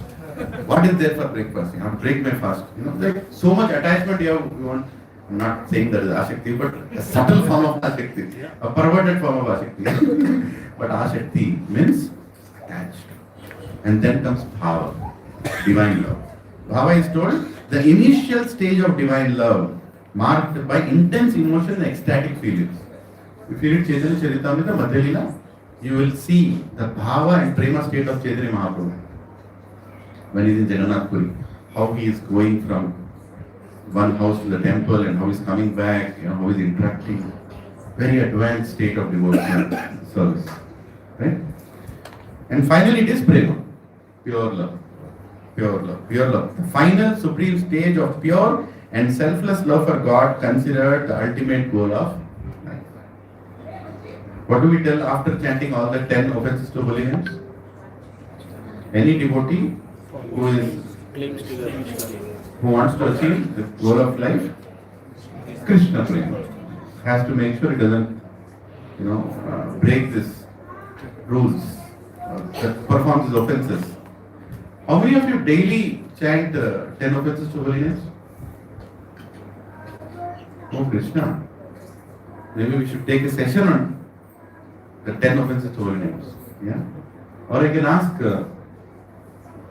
What is there for breakfast? You have to break my fast. Like so much attachment you want. I'm not saying that is ashakti, but a subtle form of ashakti, a perverted form of ashakti. But ashakti means attached. And then comes bhava, divine love. Bhava is told the initial stage of divine love, marked by intense emotion and ecstatic feelings. If you read Chaitanya Charitamrita, Madhurya, you will see the bhava and prema state of Chaitanya Mahaprabhu. when he's in Jagannath Puri, how he is going from one house to the temple and how he's coming back, how he's interacting. Very advanced state of devotional service. Right? And finally, it is prema, pure love. Pure love. Pure love. The final supreme stage of pure and selfless love for God, considered the ultimate goal of life. What do we tell after chanting all the 10 offenses to holy names? Any devotee who wants to achieve the goal of life, Krishna prema, has to make sure it doesn't, break this rules, that performs these offenses. How many of you daily chant 10 offenses to holy names? Oh Krishna, maybe we should take a session on the 10 offenses to holy names. Yeah? Or I can ask,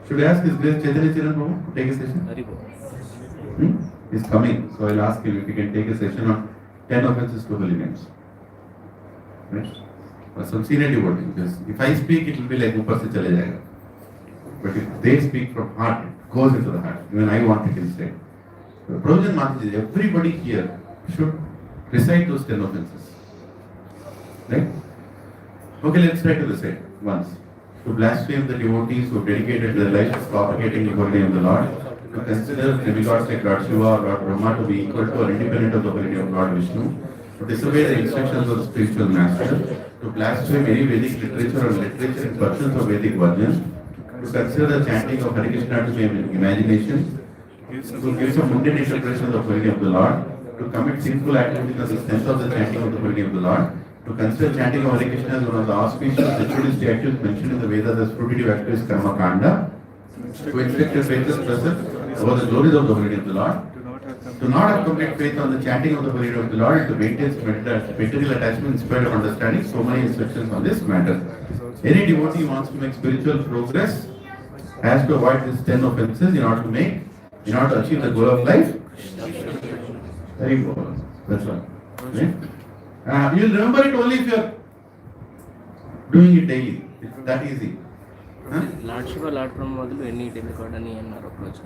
should I ask His Grace Chaitanya Charan Prabhu to take a session? He's coming, so I'll ask him if he can take a session on 10 offenses to holy names. Right? Or some senior devotee, because if I speak, it will be like upar se chale jayega. But if they speak from heart, it goes into the heart. Even I want to can say. So, Prabhujan Mataji, everybody here should recite those 10 offenses. Right? Okay, let's try to recite once. To blaspheme the devotees who have dedicated their lives to propagating the holy name of the Lord. To consider demigods like Lord Shiva or Lord Brahma to be equal to or independent of the holy name of Lord Vishnu. To disobey the instructions of the spiritual master. To blaspheme any Vedic literature or literature in persons of Vedic Bhajana. To consider the chanting of Hare Krishna to be imagination. To give some mundane interpretation of the holy name of the Lord. To commit sinful activities in the sense of the chanting of the holy name of the Lord. To consider chanting of Hare Krishna as one of the auspicious ritualistic activities mentioned in the Vedas as fruitive activities karma kanda. To inflict your faithless presence over the glories of the holy name of the Lord. To not have complete faith on the chanting of the holy name of the Lord and to maintain material attachment in spite of understanding. So many instructions on this matter. Any devotee who wants to make spiritual progress has to avoid these 10 offenses in order to achieve the goal of life. Very important. That's all. Right? You'll remember it only if you're doing it daily. It's that easy. Lord Shiva, Lord Brahma, any demigod and approach.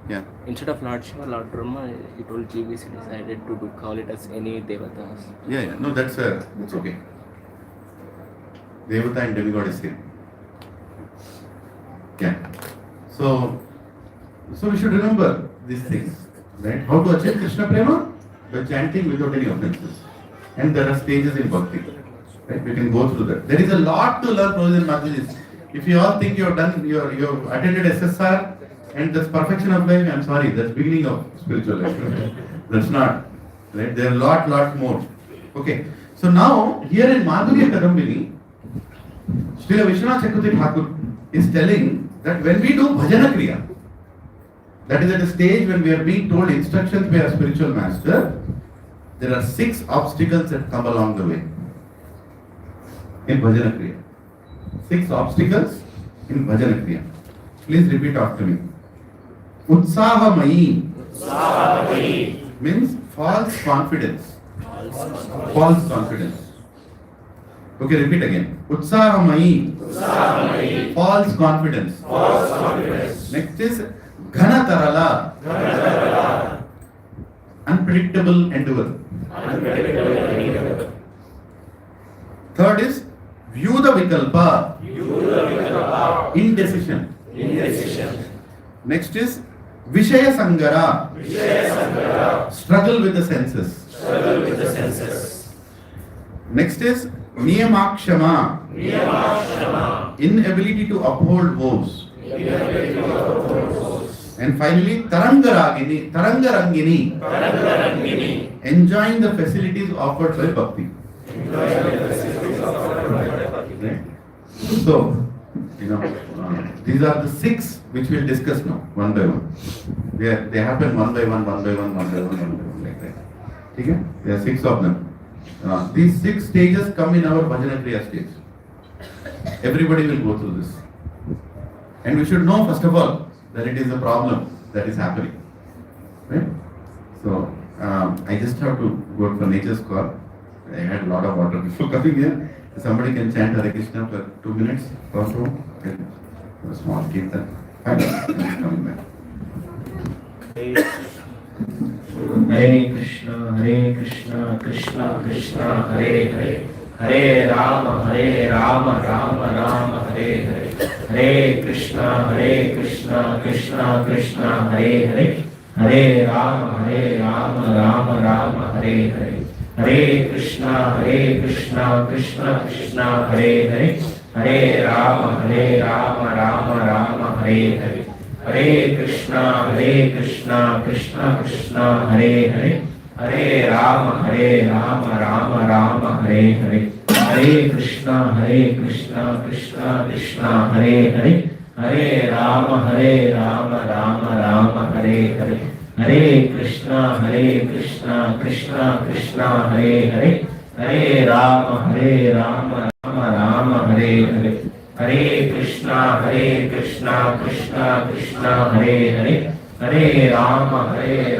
Yeah. Instead of Lord Shiva, Lord Brahma, he told GBC decided to call it as any devatas. Yeah. No, that's okay. Devata and demigod is same. Yeah. So we should remember these things, right? How to achieve Krishna prema? By chanting without any offenses. And there are stages in bhakti. Right? We can go through that. There is a lot to learn, Prabhupada Mataji. If you all think you've attended SSR and that's perfection of life, I'm sorry, that's beginning of spiritual life. That's not. Right? There are a lot more. Okay. So now, here in Madhurya Kadambini, Srila Vishnawatha Thakur is telling that when we do Bhajana Kriya, that is at a stage when we are being told instructions by our spiritual master, there are 6 obstacles that come along the way in Bhajana Kriya. 6 obstacles in Bhajana Kriya. Please repeat after me. Utsahamayi means false confidence. False confidence. Okay, repeat again. Utsahamayi. False confidence. Next is Ghanatarala. Unpredictable endeavor. Third is View the Vikalpa. Indecision. Next is Vishaya Sangara. Struggle with the senses. Next is Niyamakshama. Inability to uphold vows. And finally, Tarangarangini. Enjoying the facilities offered by Bhakti. Right? So, these are the 6 which we'll discuss now, one by one. They happen one by one, like that. Okay? There are 6 of them. These 6 stages come in our Bhajana Kriya stage. Everybody will go through this. And we should know, first of all, that it is a problem that is happening. Right? So, I just have to go for nature's call. I had a lot of water before coming here. Somebody can chant Hare Krishna for 2 minutes or so. A small kirtan. Fine. He's coming back. Hare Krishna, Krishna Krishna, Hare Hare, Hare Rama, Rama Rama, Hare Hare, Hare Krishna, Krishna Krishna, Hare Hare, Hare Rama, Rama Rama, Hare Hare, Hare Krishna, Krishna Krishna, Hare Hare, Hare Rama, Rama Rama, Hare Hare, Hare Krishna, Krishna Krishna, Hare Hare, Hare Rama, Rama Rama, Hare Hare, Hare Krishna, Krishna Krishna, Hare Hare, Hare Rama, Rama Hare Hare, Hare Krishna, Krishna Hare Hare, Hare Rama, Rama Hare Hare, Hare Krishna, Krishna Hare Hare, Hare Rama, Rama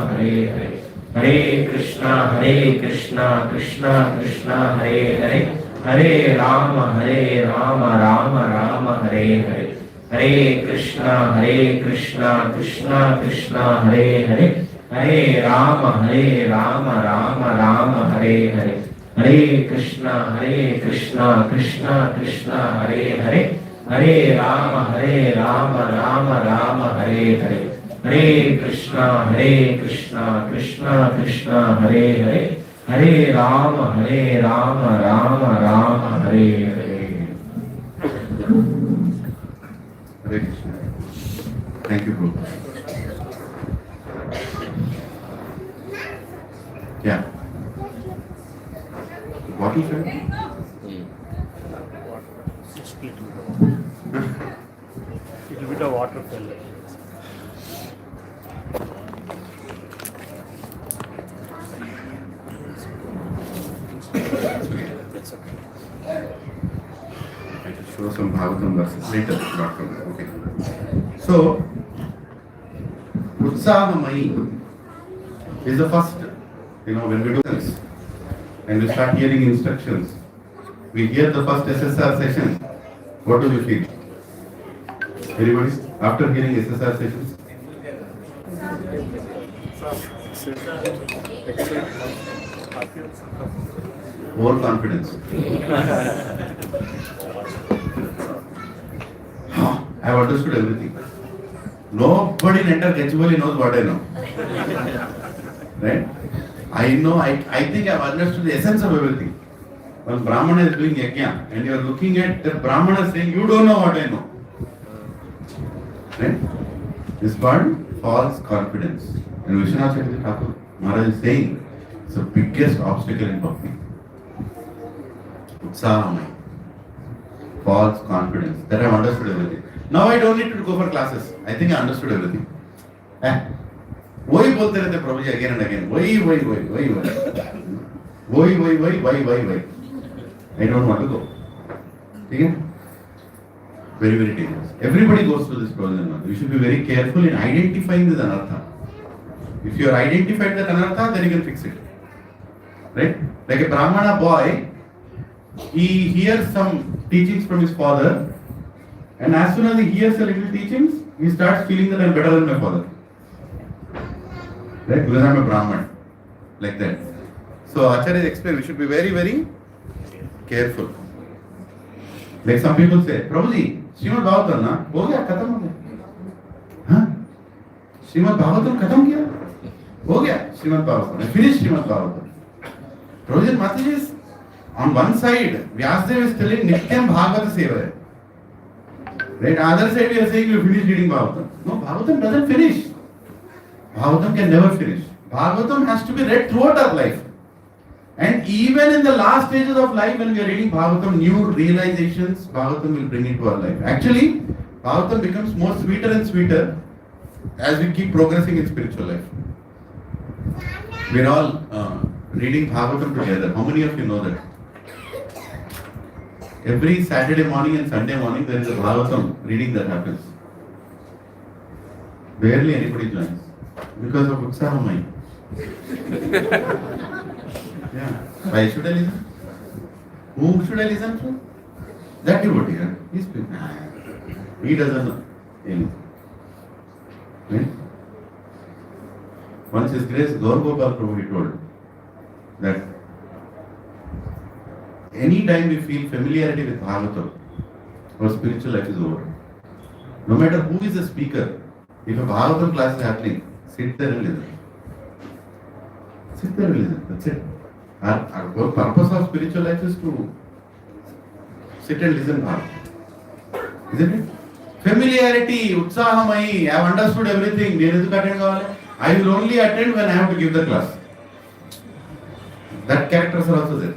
Hare Hare, Hare Krishna, Krishna Hare Hare, Hare Rama, Rama Hare Hare, Hare Krishna, Krishna Hare Hare, Hare Rama, Rama Hare Hare, Hare Krishna, Krishna Hare Hare, Hare Rama, Rama Hare Hare, Hare Krishna, Krishna Hare Hare, Hare Rama, Rama Hare Hare, Hare Krishna, Krishna Hare Hare, Hare Rama, Rama Hare Hare. Hare Krishna. Thank you, bro. Yeah. Bottle fell? Little bit of water fell. That's okay. I will show some Bhagavatam verses later, not from there. Okay. So, Utsahamai is the first, when we do this and we start hearing instructions, we hear the first SSR session, what do we feel? Everybody, after hearing SSR sessions? More confidence. I have understood everything. Nobody in entire Gachibowli knows what I know. Right? I think I have understood the essence of everything. When Brahmana is doing yajna and you are looking at the Brahmana saying, you don't know what I know. Right? This is called false confidence. And Vishnawatha Thakur Maharaj is saying it's the biggest obstacle in bhakti. Utsahamai. False confidence. That I have understood everything. Now I don't need to go for classes. I think I understood everything. वही बोलते रहते प्रभु जी again and again. वही. I don't want to go. Okay? Very, very dangerous. Everybody goes through this problem. You should be very careful in identifying this anartha. If you are identified that anartha, then you can fix it. Right? Like a Brahmana boy, he hears some teachings from his father, and as soon as he hears a little teachings, he starts feeling that I am better than my father. Right? Because I am a Brahman. Like that. So Acharya explained, we should be very, very careful. Like some people say, Prabhuji, Srimad Bhagavatam na, ho gaya, khatam ho gaya. Huh? Srimad Bhagavatam khatam kiya? Ho gaya, Srimad Bhagavatam. I finished Srimad Bhagavatam. Prabhuji, Mataji is on one side, Vyasadeva is telling Nityam Bhagavata Seva. Right? Other side we are saying you finished reading Bhagavatam. No, Bhagavatam doesn't finish. Bhagavatam can never finish. Bhagavatam has to be read throughout our life. And even in the last stages of life, when we are reading Bhagavatam, new realizations, Bhagavatam will bring into our life. Actually, Bhagavatam becomes more sweeter and sweeter as we keep progressing in spiritual life. We are all reading Bhagavatam together. How many of you know that? Every Saturday morning and Sunday morning, there is a Bhagavatam reading that happens. Barely anybody joins because of Utsahamai. Yeah. Why should I listen? Who should I listen to? That devotee, huh? He doesn't know anything. Right? Once His Grace Gaur Gopal Prabhu, he told that any time we feel familiarity with Bhagavatam, our spiritual life is over. No matter who is the speaker, if a Bhagavatam class is happening, sit there and listen. Sit there and listen. That's it. Our purpose of spiritual life is to sit and listen Bhagavatam. Isn't it? Familiarity, Utsahamai, I have understood everything. I will only attend when I have to give the class. That characters are also there.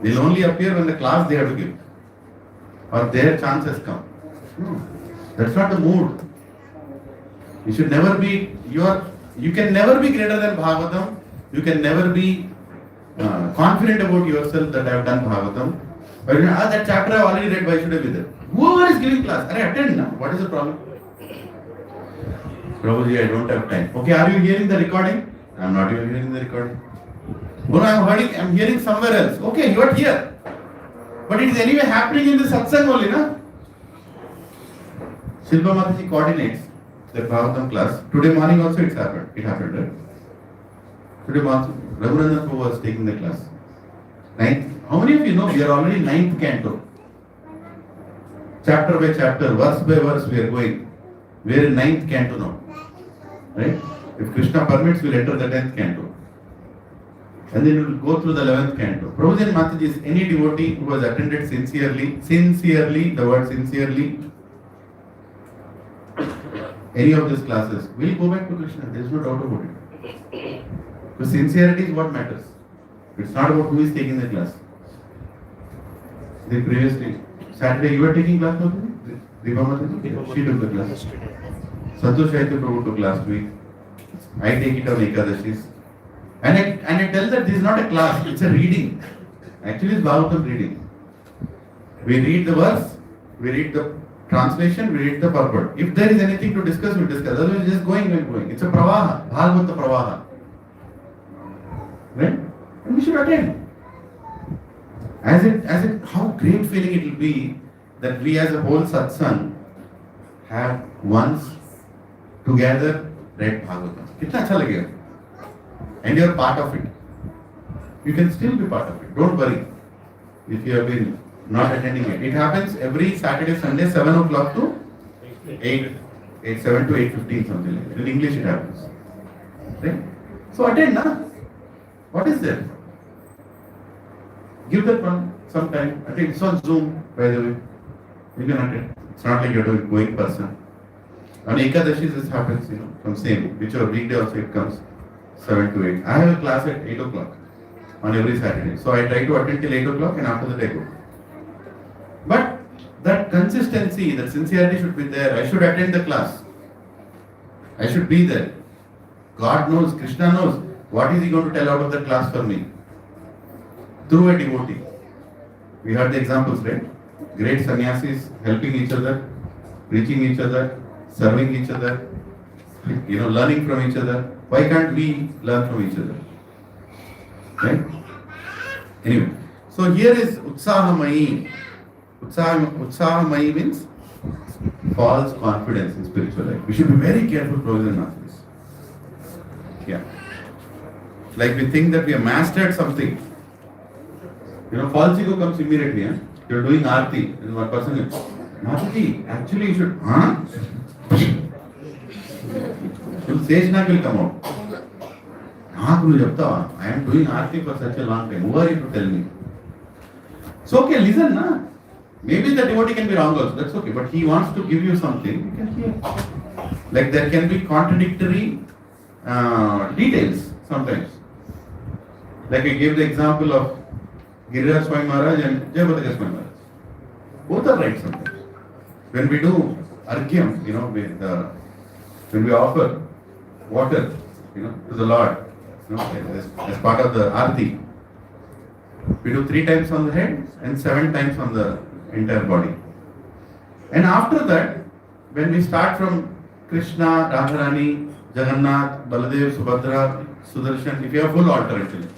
They will only appear when the class they have to give. Or their chance has come. No, that's not the mood. You should never be, you can never be greater than Bhagavatam. You can never be confident about yourself that I have done Bhagavatam. But that chapter I have already read, why should I be there? Whoever is giving class, I attend now. What is the problem? Prabhuji, I don't have time. Okay, are you hearing the recording? I am not even hearing the recording. No, I am hearing somewhere else. Okay, you are here. But it is anyway happening in the satsang only, na? Shilpa Mataji coordinates the Bhagavatam class. Today morning also it happened. It happened, right? Today morning, Raghuranjan Prabhu was taking the class. How many of you know we are already 9th canto? Chapter by chapter, verse by verse we are going. We are in 9th canto now. Right? If Krishna permits, we will enter the 10th canto. And then we will go through the 11th canto. Prabhuji and Mataji is any devotee who has attended sincerely, the word sincerely, any of these classes, will go back to Krishna. There is no doubt about it. Because sincerity is what matters. It's not about who is taking the class. The previous day, Saturday, you were taking class, Mataji? Deepa Mataji? She took the class. Santosh Chaitanya Prabhu took last week. I take it on Ekadashis. And I tell that this is not a class, it's a reading. Actually, it's Bhagavatam reading. We read the verse, we read the translation, we read the purport. If there is anything to discuss, we discuss. Otherwise, it's just going and going. It's a pravaha, Bhagavata pravaha. Right? And we should attend. How great feeling it will be that we as a whole satsang have once together read Bhagavatam. Kitna acha lagega? And you are part of it. You can still be part of it. Don't worry if you have been not attending it. It happens every Saturday, Sunday, 7 o'clock to 7 to 8:15, something like that. In English it happens. Right? So attend, na? What is there? Give that one some time. Attend. It's on Zoom, by the way. You can attend. It's not like you're going person. On Ekadashi this happens, from same, whichever weekday also it comes. 7 to 8. I have a class at 8 o'clock on every Saturday. So I try to attend till 8 o'clock and after that I go. But that consistency, that sincerity should be there. I should attend the class. I should be there. God knows, Krishna knows, what is He going to tell out of the class for me? Through a devotee. We heard the examples, right? Great sannyasis helping each other, preaching each other, serving each other, learning from each other. Why can't we learn from each other? Right? Anyway, so here is Utsahamai. Utsahamai means false confidence in spiritual life. We should be very careful, brothers and sisters. Yeah. Like we think that we have mastered something. False ego comes immediately. You're doing arti. And one person is, Mataji, actually you should, Seshnag will come out. I am doing arti for such a long time. Who are you to tell me? So okay, listen, na. Maybe the devotee can be wrong also, that's okay. But he wants to give you something, you can hear. Like there can be contradictory details sometimes. Like I gave the example of Giriraj Swami Maharaj and Jayabhadra Swami Maharaj. Both are right sometimes. When we do argyam, when we offer water, to the Lord, as part of the arti, we do 3 times on the head and 7 times on the entire body. And after that, when we start from Krishna, Radharani, Jagannath, Baladev, Subhadra, Sudarshan, if you have full altar actually,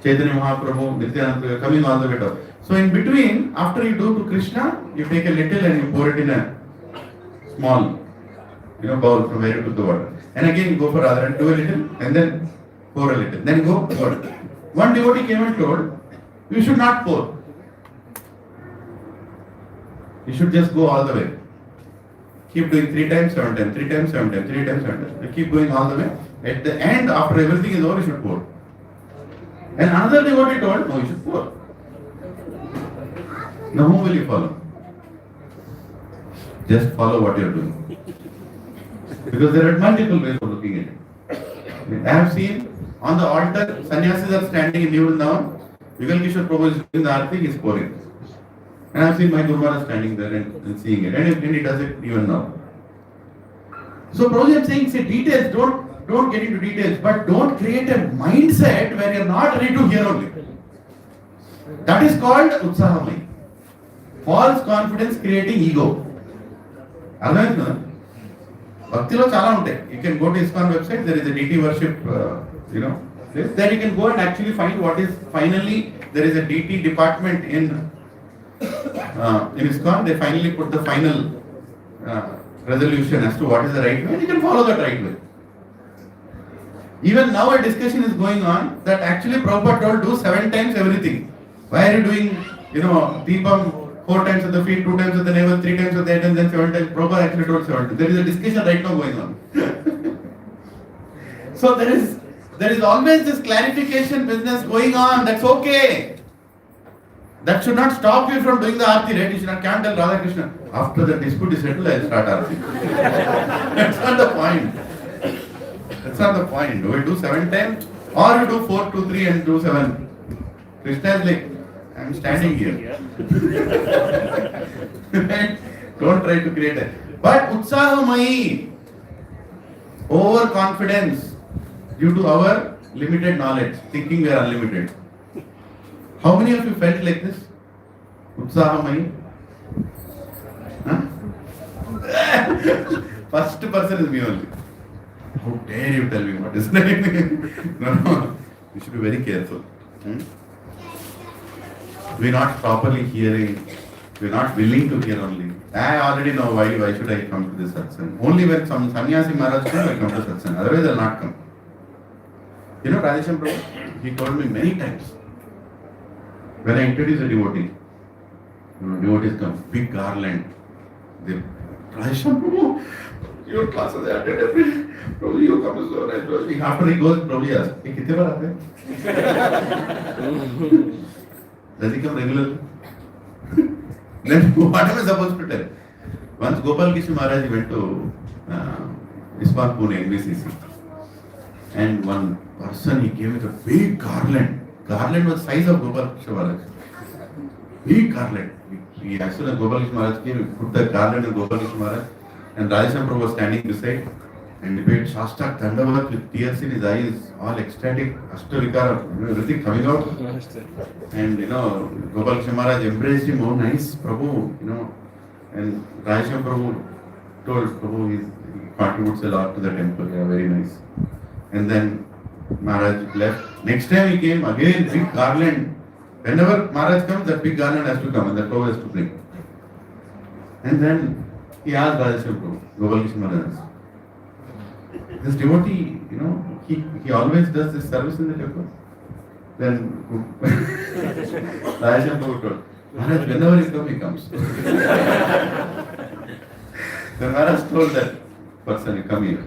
Chaitanya Mahaprabhu, Nityananda, coming all the way down. So in between, after you do to Krishna, you take a little and you pour it in a small, bowl from where you took the water. And again you go for Radha and do a little and then pour a little. Then go pour. One devotee came and told, you should not pour. You should just go all the way. Keep doing 3 times, 7 times, 3 times, 7 times, 3 times, 7 times. You keep going all the way. At the end, after everything is over, you should pour. And another devotee told, no, you should pour. Now whom will you follow? Just follow what you are doing. Because there are multiple ways of looking at it. I have seen on the altar, sannyasis are standing in New Vrindavan. Yugal Kishore Prabhu is doing the arati, he is pouring. And I have seen my Guru Maharaj standing there and seeing it. And he does it even now. So Prabhuji is saying, say details, don't get into details, but don't create a mindset where you are not ready to hear only. That is called utsahamai. False confidence creating ego. Bhakti lo chala untayi. You can go to ISKCON website, there is a deity worship, place. There you can go and actually find what is finally, there is a deity department in ISKCON, they finally put the final resolution as to what is the right way, and you can follow that right way. Even now a discussion is going on that actually Prabhupada told do 7 times everything. Why are you doing, Deepam 4 times at the feet, 2 times at the navel, 3 times at the head, and then 7 times? Prabhupada actually told 7 times. There is a discussion right now going on. So there is always this clarification business going on. That's okay. That should not stop you from doing the arati, right? You should not can't tell Radha Krishna, after the dispute is settled, I'll start arati. That's not the point. That's not the point. Do we do 7 times? Or you do 4, 2, 3 and do 7? Krishna is like, I'm standing here. Don't try to create it. But utsahamai, overconfidence due to our limited knowledge, thinking we are unlimited. How many of you felt like this? Utsahamai? Huh? First person is me only. How dare you tell me what is that? No. You should be very careful. We're not properly hearing. We're not willing to hear only. I already know why should I come to this satsang. Only when some sannyasi Maharaj comes, I come to satsang. Otherwise, I'll not come. Radhesham Prabhu, he told me many times, when I introduce a devotee, devotees come, big garland. Radhesham Prabhu, your classes are attended every day. Prabhu, you come so nice. After he goes, Prabhu asks, hey, kitne baar aate? Does he come regularly? Then what am I supposed to tell? Once Gopal Krishna Maharaj went to ISKCON Pune, NBCC. And one person, he came with a big garland. Garland was the size of Gopal Krishna Maharaj. Big garland. As soon as Gopal Krishna Maharaj came, he put the garland in Gopal Krishna Maharaj. And Radhesham Prabhu was standing beside. And he paid Shastak Dandavat with tears in his eyes, all ecstatic, Ashtavikara, everything coming out. And Gopal Krishna Maharaj embraced him, oh nice, Prabhu, and Radhesham Prabhu told Prabhu he contributes a lot to the temple, yeah, very nice. And then Maharaj left. Next time he came, again, big garland. Whenever Maharaj comes, that big garland has to come and that Prabhu has to bring. And then he asked Radhesham Prabhu, Gopal Krishna Maharaj, this devotee, he always does this service in the temple. Then Radhesham Prabhu told, Maharaj, whenever he comes, he comes. Then Maharaj told that person, you come here.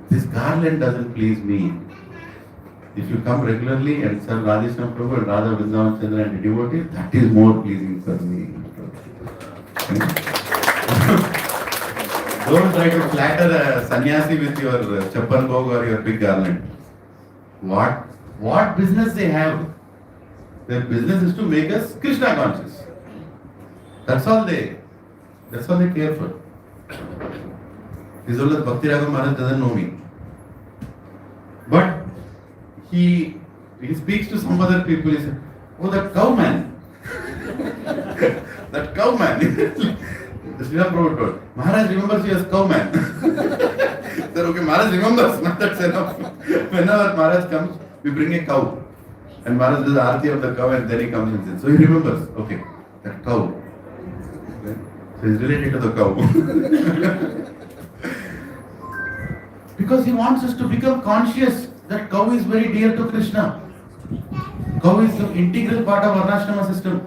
This garland doesn't please me. If you come regularly and serve Radhesham Prabhu and Radha Vrindavan Chandra and the devotee, that is more pleasing for me. Don't try to flatter a sannyasi with your chappan bhog or your big garland. What business they have? Their business is to make us Krishna conscious. That's all they care for. This is all that Bhakti Raghav Maharaj doesn't know me. But he speaks to some other people, he says, oh, that cow man. That cow man. Srila Prabhu told, Maharaj remembers you as cow man. Said, okay, Maharaj remembers, not that's enough. Whenever Maharaj comes, we bring a cow. And Maharaj does the arati of the cow and then he comes and says, so he remembers, okay, that cow. Okay. So he's related to the cow. Because he wants us to become conscious that cow is very dear to Krishna. Cow is the integral part of Varnashrama system.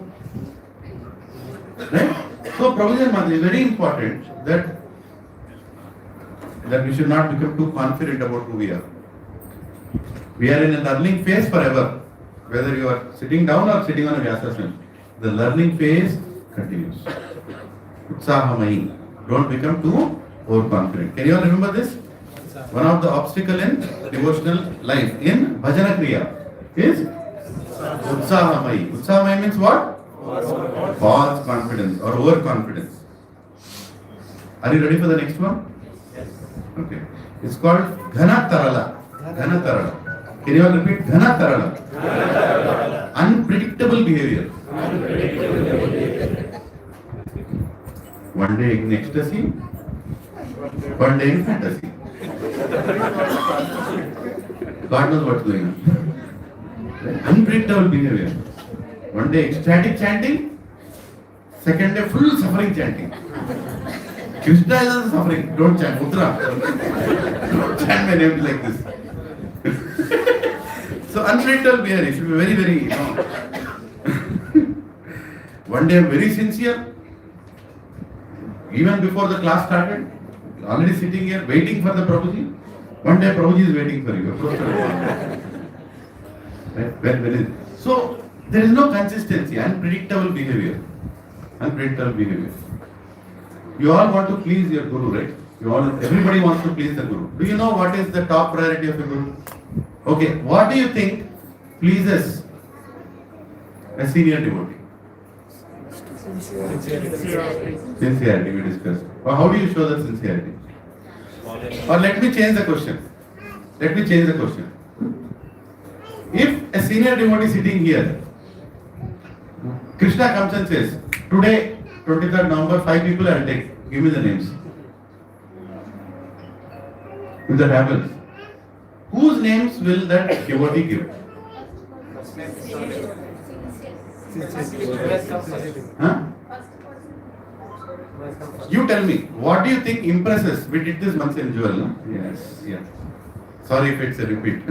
Right? So Prabhupada Mata is very important that we should not become too confident about who we are. We are in a learning phase forever. Whether you are sitting down or sitting on a Vyasasana, the learning phase continues. Utsahamai. Don't become too overconfident. Can you all remember this? One of the obstacles in devotional life in Bhajana Kriya is Utsahamai. Utsahamai means what? False confidence or overconfidence. Are you ready for the next one? Yes. Okay. It's called Ghana Tarala. Ghana Tarala. Can you all repeat? Ghana Tarala. Unpredictable behavior. One day in ecstasy, one day in fantasy. God knows what's going on. Unpredictable behavior. One day ecstatic chanting, second day full suffering chanting. Krishna is also suffering. Don't chant. Putra. Don't chant my name like this. So unpredictable behavior. You should be very, very, One day I'm very sincere. Even before the class started, already sitting here waiting for the Prabhuji. One day Prabhuji is waiting for you. Right? So there is no consistency, unpredictable behavior. Unpredictable behavior. You all want to please your Guru, right? Everybody wants to please the Guru. Do you know what is the top priority of a Guru? Okay, what do you think pleases a senior devotee? Sincerity, we discussed. Or how do you show that sincerity? Or let me change the question. If a senior devotee sitting here, Krishna comes and says, today, 23rd November, 5 people I will take. Give me the names. If that happens, whose names will that devotee give? Huh? You tell me, what do you think impresses? We did this once in Jewel, no? Yes, yeah. Sorry if it's a repeat.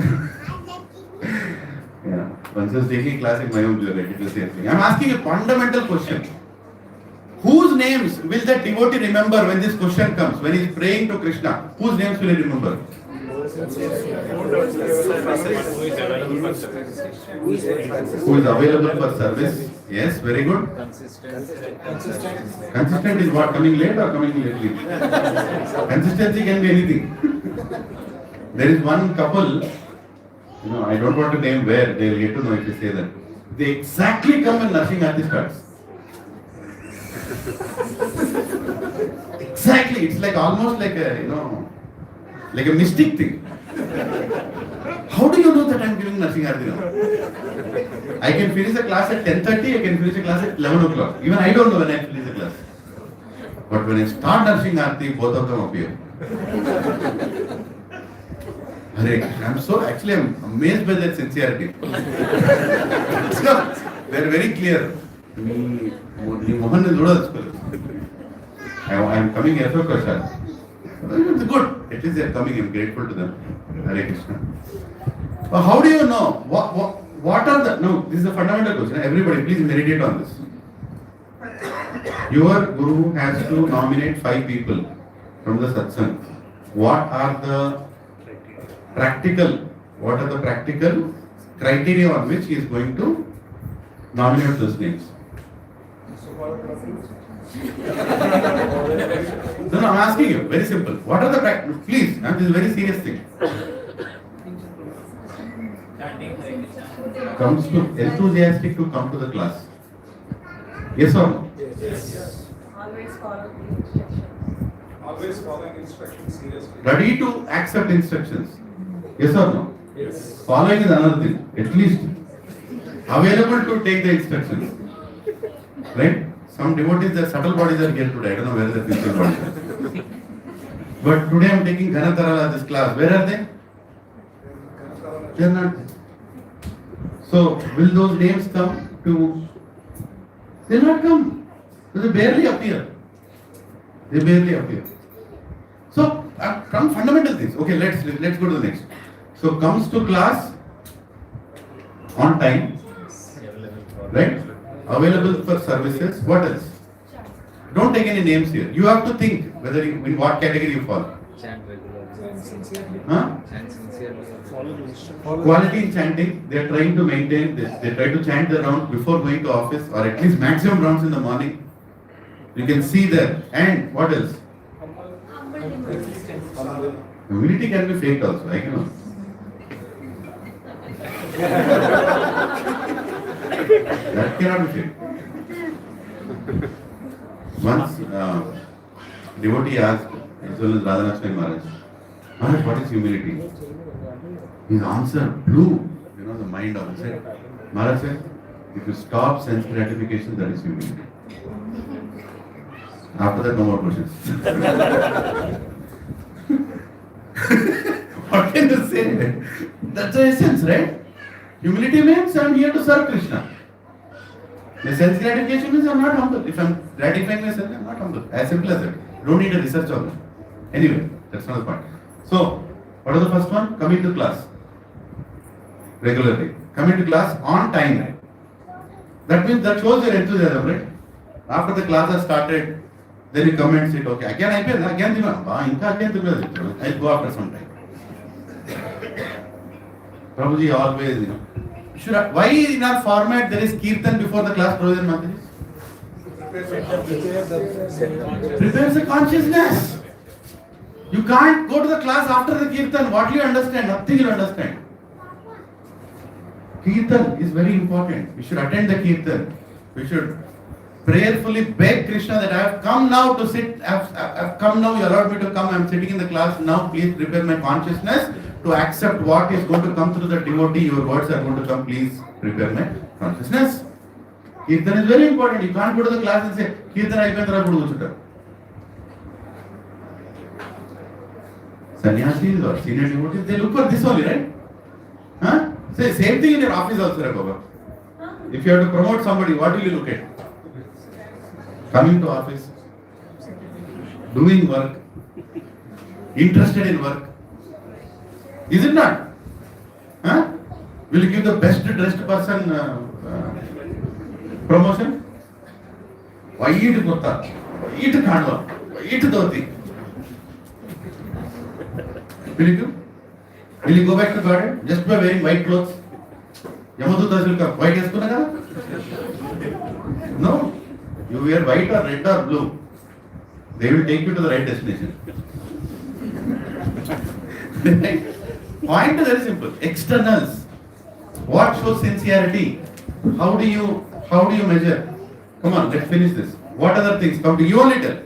Yeah. Once I was taking class in my own Jewel, I did the same thing. I'm asking a fundamental question. Whose names will that devotee remember when this question comes? When he is praying to Krishna, whose names will he remember? Who is available for service? Yes, very good. Consistent is what? Coming late or coming lately? Consistency can be anything. There is one couple, I don't want to name where, they will get to know if you say that. They exactly come when Nursing Arti starts. Exactly, it's like almost like a, like a mystic thing. How do you know that I am giving Nursing Arti now? I can finish a class at 10:30, I can finish a class at 11 o'clock. Even I don't know when I finish the class. But when I start Nursing Arti, both of them appear. I'm amazed by that sincerity. So, they're very clear. Mohan is I am coming here for Prasad. It's good. At least they are coming. I'm grateful to them. Hare Krishna. But how do you know? What are the... No, this is a fundamental question. Everybody, please meditate on this. Your Guru has to nominate 5 people from the satsang. What are the practical criteria on which he is going to nominate those names? No, I'm asking you, very simple. What are the practical? Please, this is a very serious thing. Comes to enthusiastic to come to the class. Yes or no? Yes. Always following instructions seriously. Ready to accept instructions. Yes or no? Yes. Following is another thing. At least available to take the instructions. Right? Some devotees, their subtle bodies are here today. I don't know where the physical bodies are. But today I am taking Ghanatarala this class. Where are they? They are not there. So, will those names come to? They will not come. They barely appear. They barely appear. So, from fundamental things. Okay, let's go to the next. So, comes to class on time, right? Available for services. What else? Don't take any names here. You have to think whether in what category you fall. Chant regularly. Huh? Chant sincerely. Follow the instruction. Quality in chanting, they are trying to maintain this. They try to chant the round before going to office, or at least maximum rounds in the morning. You can see there. And what else? Humility can be faked also, I know. That cannot be faked. Once devotee asked, as well as Radhanath Maharaj, Maharaj, what is humility? His answer blew, the mind of it. Maharaj said, if you stop sense gratification, that is humility. After that, no more questions. What can you say? That's the essence, right? Humility means I am here to serve Krishna. The sense gratification means I am not humble. If I am gratifying myself, I am not humble. As simple as that. You don't need a research on that. Anyway, that's not the point. So, what is the first one? Coming to class regularly. Coming to class on time. That means that shows your enthusiasm, right? After the class has started, then you come and sit, okay, again I pay, again I'll go after some time. Prabhuji always, why in our format there is Kirtan before the class, Prabhuji and Mataji? Prepares the consciousness. You can't go to the class after the Kirtan. What do you understand? Nothing you understand. Kirtan is very important. We should attend the Kirtan. We should prayerfully beg Krishna that I have come now to sit, I've come now, you allowed me to come, I am sitting in the class now, please prepare my consciousness to accept what is going to come through the devotee, your words are going to come, please prepare my consciousness. Kirtan is very important. You can't go to the class and say, Kirtan ayipayina tarvata kuchuta. Sannyasis or senior devotees, they look for this only, right? Huh? Say same thing in your office also, right, Baba? If you have to promote somebody, what will you look at? Coming to office, doing work, interested in work. Is it not? Huh? Will you give the best dressed person promotion? White kurta, white khandwa, white dhoti. Will you give? Will you go back to garden just by wearing white clothes? Yamadutta will come. White yeskuna kada? No. You wear white or red or blue. They will take you to the right destination. Point is very simple. Externals. What shows sincerity? How do you measure? Come on, let's finish this. What other things come to you only tell?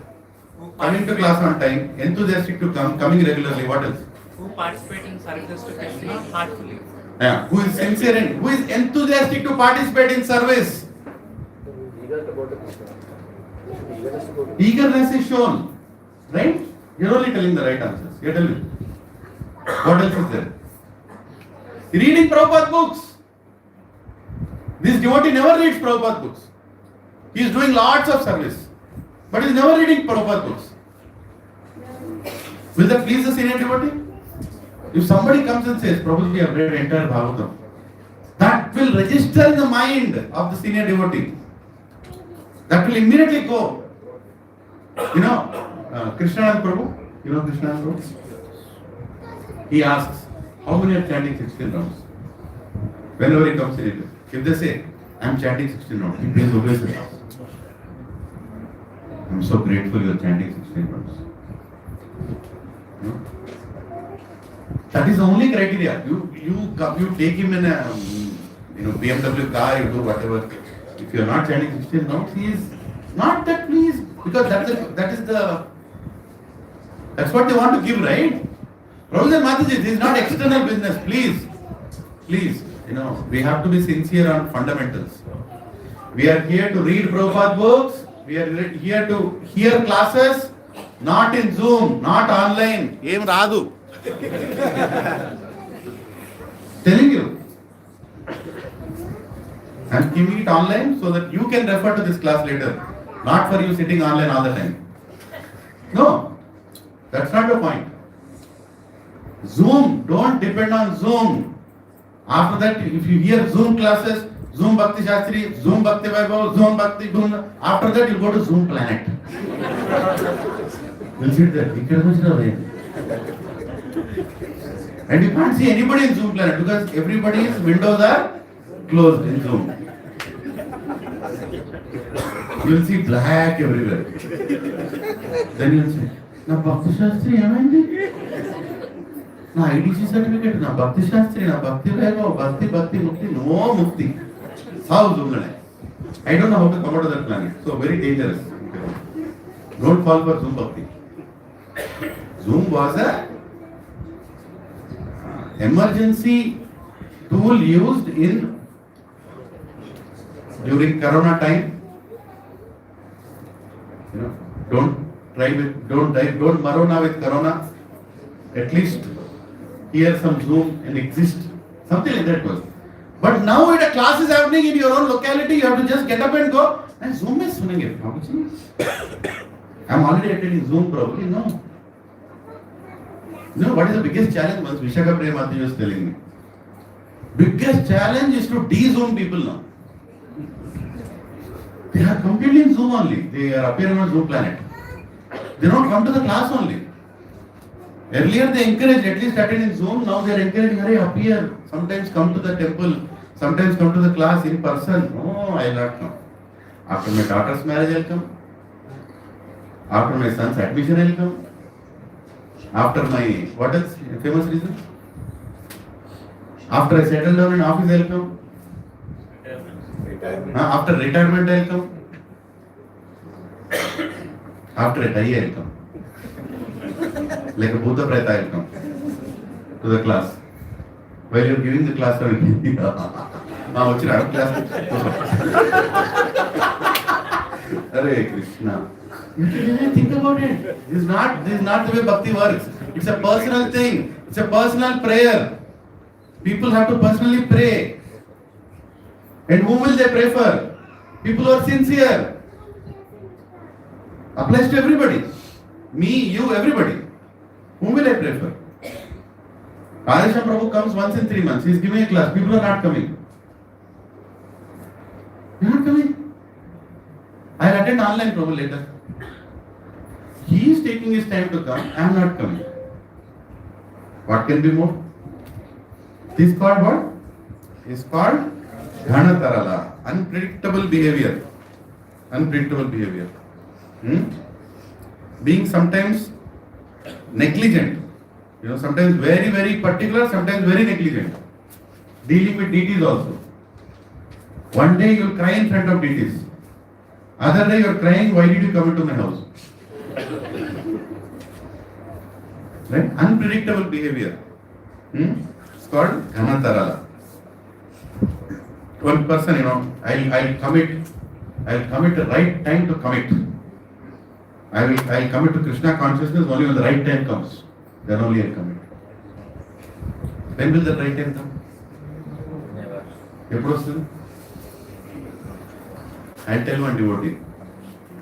Coming to class on time, enthusiastic to come, coming regularly. What else? Who participate in service to Krishna heartfully. Yeah. Who is sincere and who is enthusiastic to participate in service? Eagerness is shown, right? You're only telling the right answers. You're telling me. What else is there? Reading Prabhupada books. This devotee never reads Prabhupada books. He is doing lots of service, but he is never reading Prabhupada books. Will that please the senior devotee? If somebody comes and says, Prabhuji, I have read entire Bhagavatam, that will register in the mind of the senior devotee. That will immediately go. Krishnanand Prabhu, Krishnanand Prabhu? He asks, how many are chanting 16 rounds? Whenever he comes in, if they say, I am chanting 16 rounds, he please obey the house. I am so grateful you are chanting 16 rounds. That is the only criteria. You take him in a BMW car, you do whatever. If you are not chanting 16 rounds, he is not that pleased, because that's what they want to give, right? Prabhuji and Mataji, this is not external business. Please, we have to be sincere on fundamentals. We are here to read Prabhupada books. We are here to hear classes, not in Zoom, not online. Em radu. telling you. I'm giving it online so that you can refer to this class later. Not for you sitting online all the time. No, that's not the point. Zoom, don't depend on Zoom. After that, if you hear Zoom classes, Zoom Bhakti Shastri, Zoom Bhakti Vaibhav, Zoom Bhakti Zoom, after that you go to Zoom Planet. You'll sit there. And you can't see anybody in Zoom Planet because everybody's windows are closed in Zoom. You'll see black everywhere. Then you'll say, na Bhakti Shastri, na IDC certificate, na Bhakti Shastri, na Bhakti Vaibhav, Bhakti Mukti, no Mukti. How Zoom Planet? I don't know how to come out of that planet. So very dangerous. Don't fall for Zoom Bhakti. Zoom was a emergency tool used during Corona time. You know, don't marona with Corona. At least hear some Zoom and exist. Something like that was. But now when a class is happening in your own locality, you have to just get up and go. And Zoom is sunenge. I'm already attending Zoom probably. No. You know what is the biggest challenge? Once Vishaka Premati was telling me. Biggest challenge is to de-Zoom people now. They are completely in Zoom only. They are appearing on Zoom Planet. They don't come to the class only. Earlier they encouraged at least attending Zoom. Now they are encouraging, hurry appear. Sometimes come to the temple. Sometimes come to the class in person. Oh, I will not come. After my daughter's marriage, I will come. After my son's admission, I will come. After my, what else? Famous reason? After I settle down in office, I will come. After retirement, I will come. After I die, I will come. Like a Buddha Preta, I will come to the class. While you are giving the class, I will class. Hare Krishna. Think about it. This is not the way bhakti works. It's a personal thing. It's a personal prayer. People have to personally pray. And whom will they pray for? People who are sincere. Applies to everybody. Me, you, everybody. Whom will I pray for? Radhesham Prabhu comes once in 3 months. He is giving a class. People are not coming. They are not coming. I will attend online Prabhu later. He is taking his time to come. I am not coming. What can be more? This is called what? Is called Dhanatarala. Unpredictable behavior. Unpredictable behavior. Being sometimes negligent. You know, sometimes very, very particular, sometimes very negligent. Dealing with deities also. One day you will cry in front of deities. Other day you are crying, why did you come into my house? Right? Unpredictable behavior. It's called Dhanatarala. One person, you know, I'll commit the right time to commit. I'll commit to Krishna consciousness only when the right time comes. Then only I'll commit. When will the right time come? Never. Epudu vastadi? I'll tell one devotee,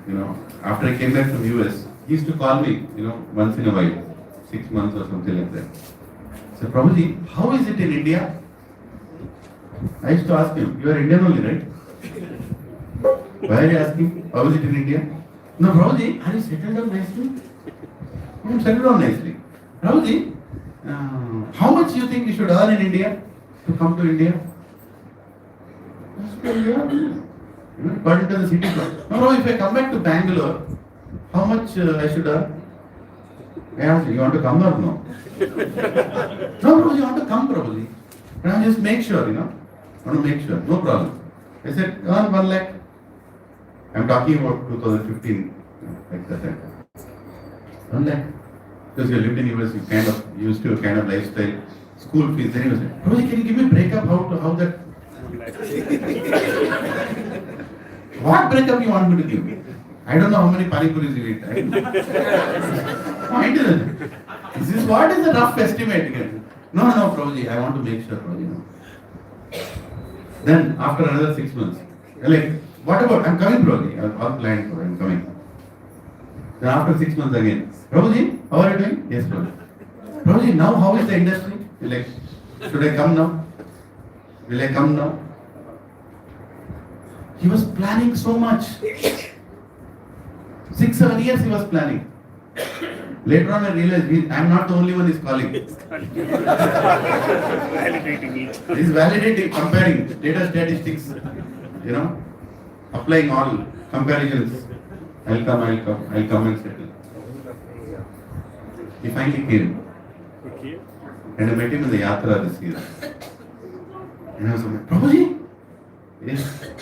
you know, after I came back from US, he used to call me, you know, once in a while, 6 months or something like that. So, Prabhuji, how is it in India? I used to ask him, you are Indian only, right? Why are you asking, how is it in India? No, Prabhuji, are you settled down nicely? I'm settled down nicely. Prabhuji, how much you think you should earn in India to come to India? I said, yeah. According to the city plan. No, if I come back to Bangalore, how much I should earn? I asked, you want to come or no? No, bro, you want to come probably. And I just make sure, you know. I want to make sure, no problem. I said, earn 1 lakh. I'm talking about 2015, like that time. 1 lakh. Because you lived in US, you kind of used to a kind of lifestyle, school fees. Then he was like, bro, can you give me a breakup how that? What breakup you want me to give? I don't know how many pani puris you eat. Point is, this is what is a rough estimate again. No, Prabhuji, I want to make sure, Prabhuji. No. Then after another 6 months, they're like, what about, I'm coming, Prabhuji. I was all planned for, I'm coming. Then after 6 months again, Prabhuji, how are you doing? Yes, Prabhuji. Prabhuji, now how is the industry? You're like, should I come now? Will I come now? He was planning so much. 6-7 years he was planning. Later on I realized I'm not the only one he's calling. Validating it. He's validating, comparing data statistics, applying all comparisons. I'll come and settle. He finally came. Okay. And I met him in the Yatra this year. And I was like, Prabhuji? Yes.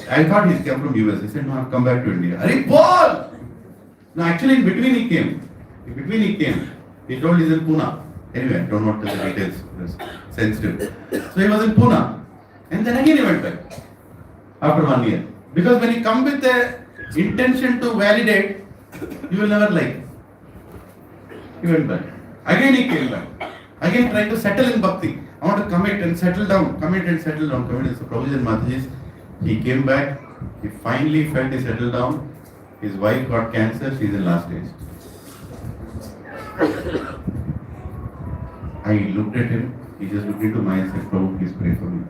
I thought he's come from US. He said, no, I've come back to India. Are Paul? No, actually in between he came. He told he's in Pune. Anyway, I don't know what the details. It's sensitive. So he was in Pune. And then again he went back. After 1 year. Because when you come with the intention to validate, you will never like. He went back. Again he came back. Again trying to settle in bhakti. I want to commit and settle down. Commit and settle down. So Prabhuji and Mataji's, he came back. He finally felt he settled down. His wife got cancer. She's in last stage. I looked at him. He just looked into my eyes and said, Prabhu, please pray for me.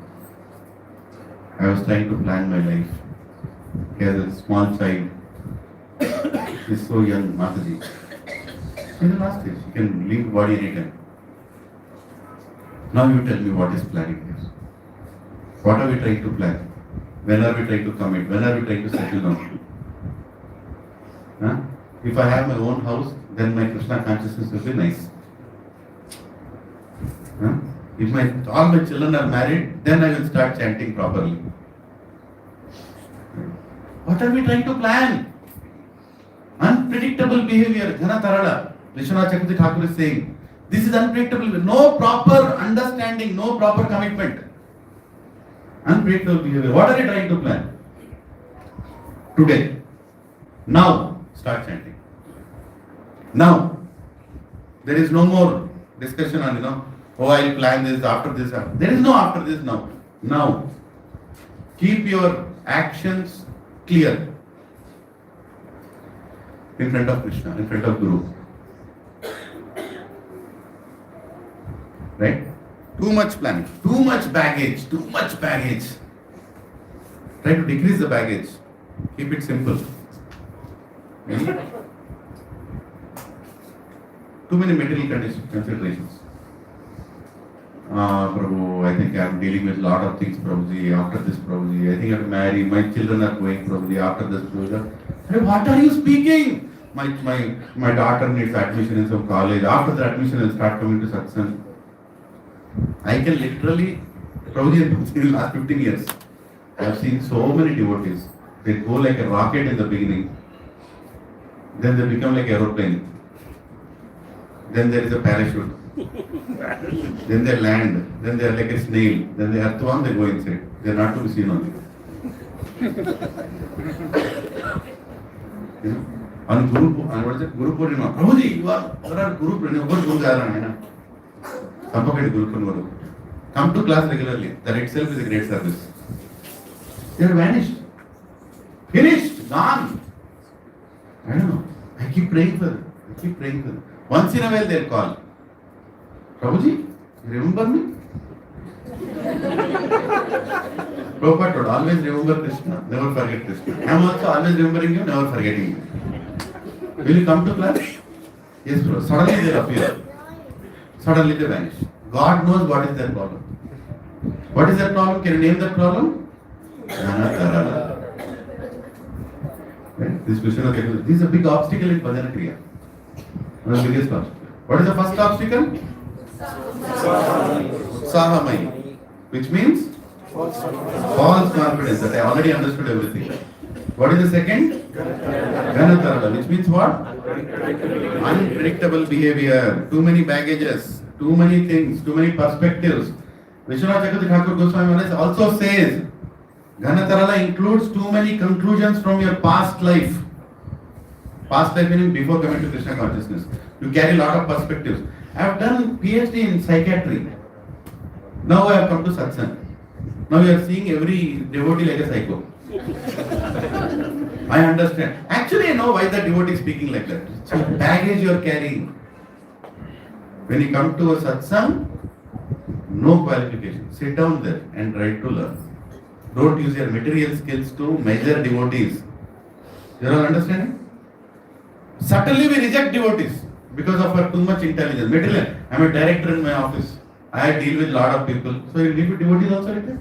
I was trying to plan my life. He has a small child. He's so young, Mataji. She's in the last stage. She can leave the body anytime. Now you tell me what is planning here. What are we trying to plan? When are we trying to commit? When are we trying to settle down? Huh? If I have my own house, then my Krishna consciousness will be nice. Huh? If all my children are married, then I will start chanting properly. What are we trying to plan? Unpredictable behavior. Jana Tarada. Vishnawatha Thakur is saying, this is unpredictable. No proper understanding, no proper commitment. Unpredictable behavior. What are you trying to plan? Today. Now, start chanting. Now. There is no more discussion on, oh, I'll plan this, after this. There is no after this now. Now. Keep your actions clear. In front of Krishna, in front of Guru. Right? Too much planning, too much baggage. Try to decrease the baggage. Keep it simple. Too many material considerations. Prabhu, I think I am dealing with a lot of things, Prabhuji. After this, Prabhuji, I think I have to marry. My children are going, Prabhuji. After this, Prabhuji. Hey, what are you speaking? My daughter needs admission in some college. After the admission, I will start coming to satsang. I can literally, Prabhuji, in the last 15 years, I have seen so many devotees. They go like a rocket in the beginning. Then they become like aeroplane. Then there is a parachute. Then they land. Then they are like a snail. Then they are thrown, they go inside. They are not to be seen only. On Guru Purnima, Prabhuji, you are Guru Purnima. Come to class regularly. That itself is a great service. They are vanished. Finished. Gone. I don't know. I keep praying for them. Once in a while they will call. Prabhuji, remember me? Prabhupada told, always remember Krishna, never forget Krishna. I am also always remembering you, never forgetting you. Will you come to class? Yes, bro. Suddenly they appear. Suddenly they vanish. God knows what is their problem. What is their problem? Can you name that problem? Right? This is a big obstacle in Bhajana Kriya. One of the biggest obstacles. What is the first obstacle? Sahamai. Which means? False confidence that I already understood everything. What is the second? Ganatarala. Which means what? Unpredictable behavior. Too many baggages. Too many things. Too many perspectives. Vishnawatha Thakur Goswami Maharaj also says Ganatarala includes too many conclusions from your past life. Past life meaning before coming to Krishna consciousness. You carry a lot of perspectives. I have done PhD in psychiatry. Now I have come to satsang. Now you are seeing every devotee like a psycho. I understand. Actually, I know why the devotee is speaking like that. It's a baggage you are carrying. When you come to a satsang, no qualification. Sit down there and try to learn. Don't use your material skills to measure devotees. You all understanding? Subtly we reject devotees because of our too much intelligence. Material. I am a director in my office. I deal with a lot of people. So you deal with devotees also like that?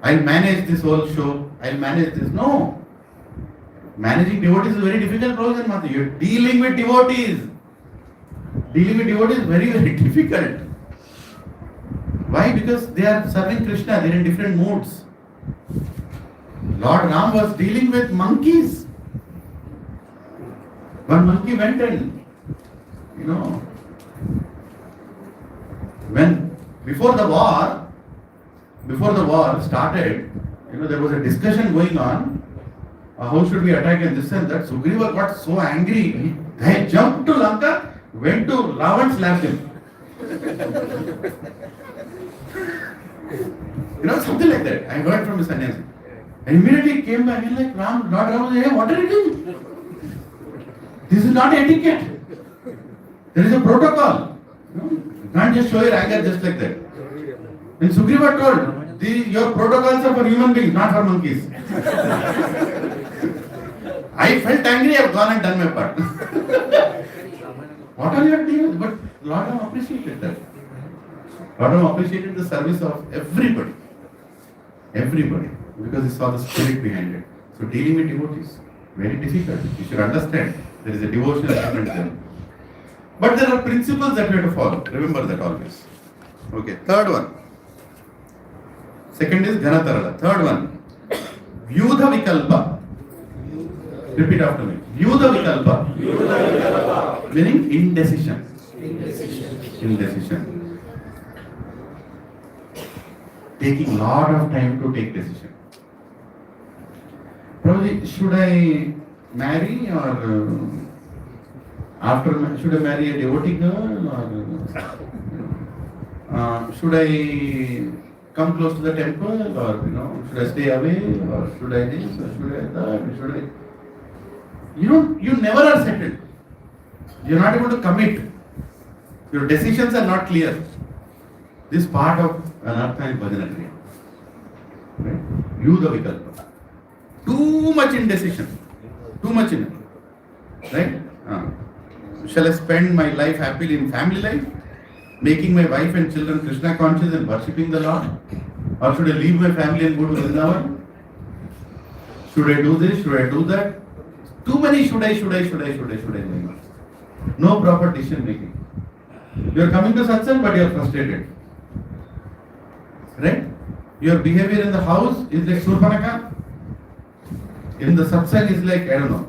I'll manage this whole show. I'll manage this. No. Managing devotees is a very difficult process, Madhurya. You're dealing with devotees. Dealing with devotees is very, very difficult. Why? Because they are serving Krishna. They're in different moods. Lord Ram was dealing with monkeys. One monkey went and, when before the war started, there was a discussion going on. How should we attack and this and that? Sugriva got so angry. He jumped to Lanka, went to Ravan, slapped him. Something like that. I heard from a sannyasi. And immediately came back and like, Lord Ram said, hey, what are you doing? This is not etiquette. There is a protocol. You can't just show your anger just like that. And Sugriva told, your protocols are for human beings, not for monkeys. I felt angry, I have gone and done my part. What are you doing? But Lord Ram appreciated that. Lord Ram appreciated the service of everybody. Everybody. Because he saw the spirit behind it. So dealing with devotees, very difficult. You should understand. There is a devotional element there. But there are principles that we have to follow. Remember that always. Okay. Third one. Second is Ghanatarala. Third one. Vyudha Vikalpa. Repeat after me. Vyudha Vikalpa. Meaning indecision. Indecision. Taking lot of time to take decision. Probably, should I marry or should I marry a devotee girl or should I come close to the temple or should I stay away or should I this or should I that or should I? You never are settled. You are not able to commit. Your decisions are not clear. This part of Anartha and Bhajana Kriya. Right? Vyudha Vikalpa. Too much indecision. Too much in it. Right? Shall I spend my life happily in family life? Making my wife and children Krishna conscious and worshipping the Lord? Or should I leave my family and go to Vrindavan? Should I do this? Should I do that? Too many should I going on. No proper decision making. You are coming to satsang but you are frustrated. Right? Your behavior in the house is like Surpanaka. In the satsang is like, I don't know,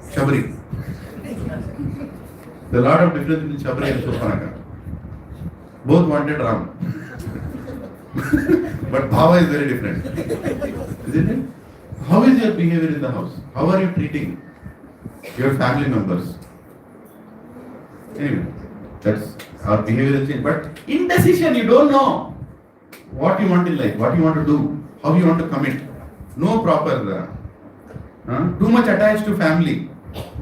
Shabri. There are a lot of difference between Shabri and Surpanaka. Both wanted Ram. But Bhava is very different. Isn't it? How is your behavior in the house? How are you treating your family members? Anyway, that's our behavior change. But indecision, you don't know what you want in life, what you want to do, how you want to commit. No proper, too much attached to family.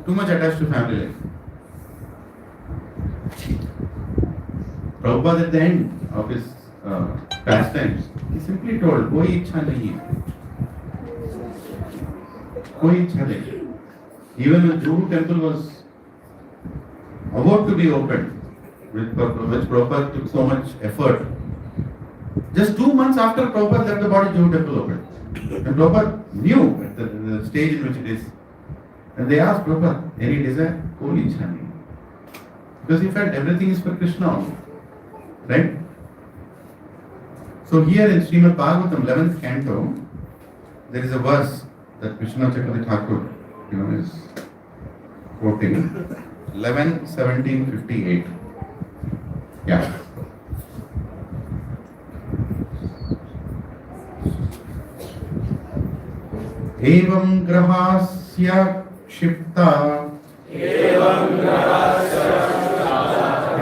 Too much attached to family life. Prabhupada at the end of his pastimes, he simply told, koi ichha nahi hai. Koi ichha nahi. Even when Juhu temple was about to be opened, which Prabhupada took so much effort, just 2 months after Prabhupada left the body, Juhu temple opened. And Prabhupada knew at the stage in which it is. And they asked Prabhupada, any desire? Koi ichha nahi. Because he felt everything is for Krishna only. Right? So here in Srimad Bhagavatam, 11th canto, there is a verse that Vishnawatha Thakur, is quoting. 11:17:58. Yeah. Evam grahasya क्षिप्ता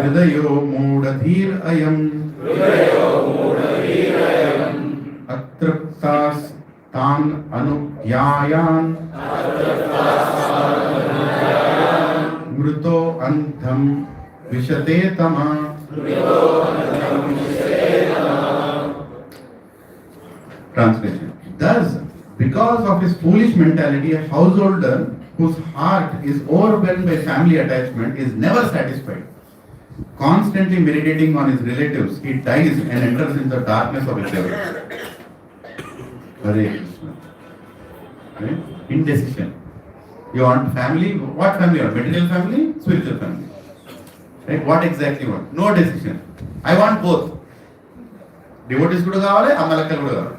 हृदयो मूढधीर अयम् अतृप्तास्तान् अनुज्ञायान् मृतो अन्धं विशते तमा. Translation. Thus, because of his foolish mentality, a householder whose heart is overwhelmed by family attachment is never satisfied. Constantly meditating on his relatives, he dies and enters into the darkness of his devil. Hare Krishna. Right? Indecision. You want family? What family you want? Material family? Spiritual family? Right? What exactly you want? No decision. I want both. Devotees kuda kavale, amalakkalu kuda kavale.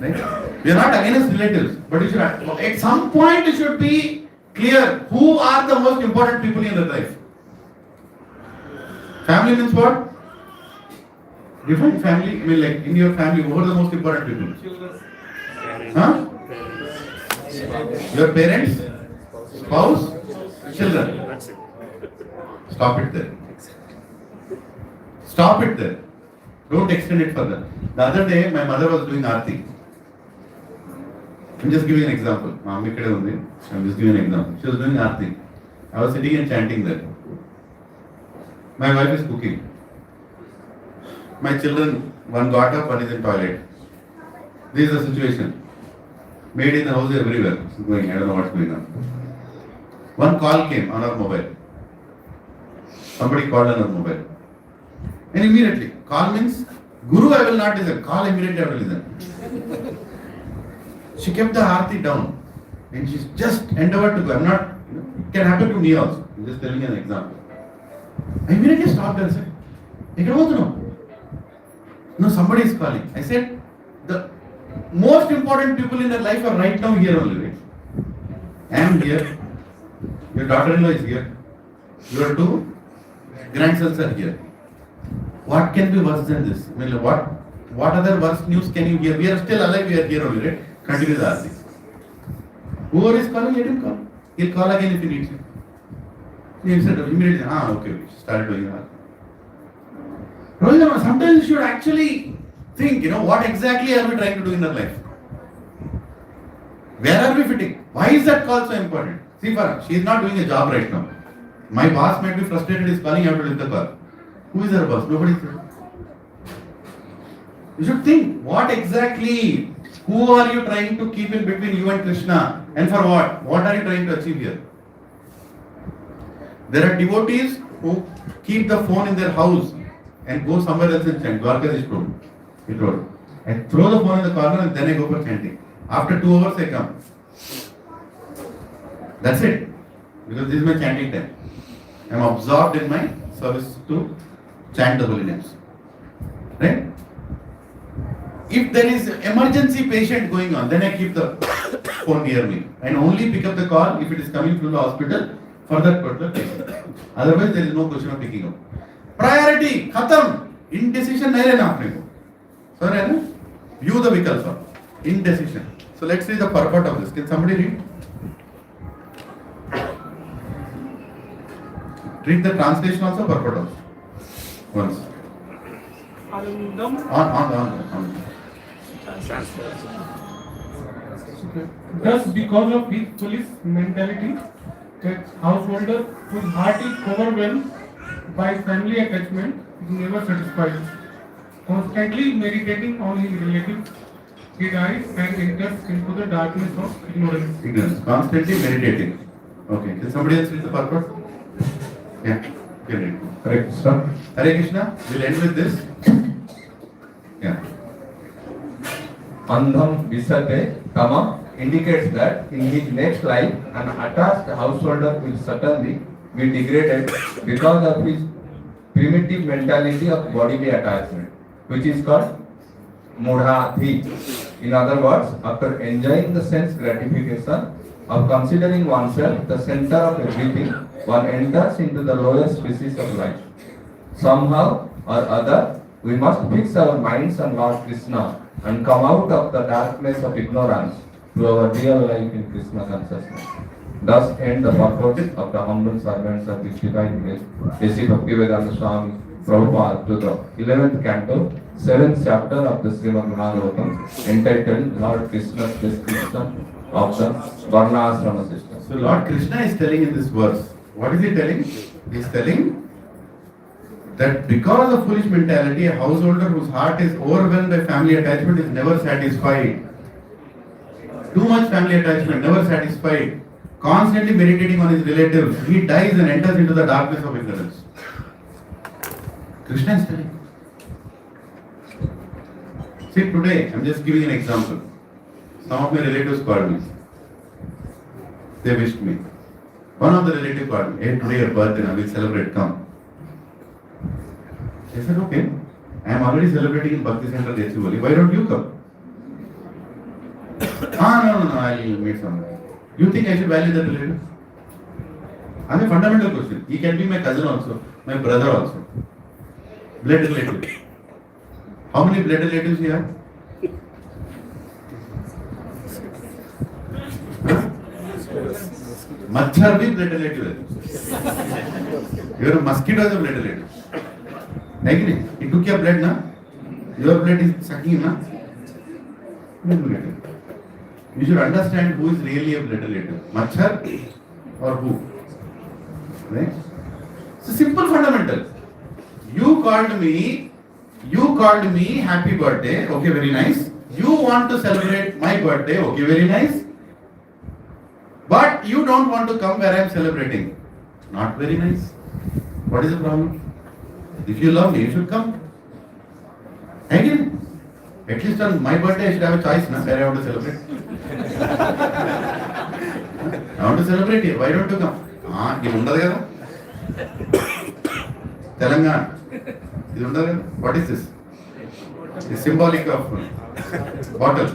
Right? We are not against relatives, but you should, at some point it should be clear who are the most important people in your life. Family means what? Define family. I mean, like in your family, who are the most important people? Huh? Your parents, spouse, children. That's it. Stop it there. Stop it there. Don't extend it further. The other day, my mother was doing Aarti. I'm just giving an example. I'm just giving an example. She was doing Aarti. I was sitting and chanting there. My wife is cooking. My children, one got up, one is in toilet. This is the situation. Maid in the house everywhere. It's going, I don't know what's going on. One call came on our mobile. Somebody called on our mobile. And immediately, call means, Guru, I will not listen. Call immediately, I will listen. She kept the Aarti down. And she just endeavored to go. I'm not, it can happen to me also. I'm just telling you an example. I immediately stopped and said, I don't want to know. No, somebody is calling. I said, the most important people in their life are right now here only. Right? I am here. Your daughter-in-law is here. Your two grandsons are here. What can be worse than this? I mean, what other worse news can you hear? We are still alive, we are here only, right? Continue the Aarti. Whoever is calling, let him call. He'll call again if he needs you. He said immediately, okay, start doing that. Sometimes you should actually think, what exactly are we trying to do in our life? Where are we fitting? Why is that call so important? See, she is not doing a job right now. My boss might be frustrated, he's calling, I have to lift the call. Who is our boss? Nobody is there. You should think, what exactly, who are you trying to keep in between you and Krishna? And for what? What are you trying to achieve here? There are devotees who keep the phone in their house and go somewhere else and chant. Dwarkadish told. He told. I throw the phone in the corner and then I go for chanting. After 2 hours I come. That's it. Because this is my chanting time. I am absorbed in my service to chant the holy names. Right? If there is emergency patient going on, then I keep the phone near me and only pick up the call if it is coming from the hospital for that particular patient. Otherwise, there is no question of picking up. Priority, khatam, indecision nahi rehna apne ko. Sorry, na? View the vikalpa, indecision. So let's see the purport of this. Can somebody read? Read the translation also, purport also. Once. On. Thus, because of his foolish mentality, a householder whose heart is overwhelmed by family attachment is never satisfied. Constantly meditating on his relatives, he dies and enters into the darkness of ignorance. Constantly meditating. Okay. Can somebody else read the purport? Yeah. Can read. Hare Krishna. Hare Krishna. We'll end with this. Yeah. Andham Visate Tama indicates that in his next life, an attached householder will certainly be degraded because of his primitive mentality of bodily attachment, which is called mudhati. In other words, after enjoying the sense gratification of considering oneself the center of everything, one enters into the lowest species of life. Somehow or other, we must fix our minds on Lord Krishna and come out of the darkness of ignorance to our real life in Krishna consciousness. Thus end the purpose of the humble servants of this divine grace. A.C. Bhaktivedanta Swami Prabhupada to the 11th canto, 7th chapter of the Srimad Bhagavatam, entitled Lord Krishna's description of the Varnasrama system. So Lord Krishna is telling in this verse, what is he telling? He is telling that because of foolish mentality, a householder whose heart is overwhelmed by family attachment is never satisfied. Too much family attachment, never satisfied. Constantly meditating on his relatives, he dies and enters into the darkness of ignorance. Krishna is telling. See, today, I'm just giving an example. Some of my relatives called me. They wished me. One of the relatives called me, hey, today your birthday, I will celebrate, come. I said, okay, I am already celebrating in Bhakti Center, Dechivoli. Why don't you come? No, I will meet someone. You think I should value that relative? I have a fundamental question. He can be my cousin also, my brother also. Blood relative. How many blood relatives you have? Machhar bhi blood relative. Your mosquito is a blood relative. Agree? He took your blood, na? Your blood is sucking, na? Blood relative. You should understand who is really a blood relative. Machhar or who? Right? So simple fundamental. You called me, happy birthday, okay, very nice. You want to celebrate my birthday, okay, very nice. But you don't want to come where I am celebrating. Not very nice. What is the problem? If you love me, you should come. Again, at least on my birthday I should have a choice, na, where I want to celebrate. I want to celebrate here. Why don't you come? This ఉండదు కదా తెలంగాణ ఇది ఉండదు కదా. What is this? The symbolic of bottle,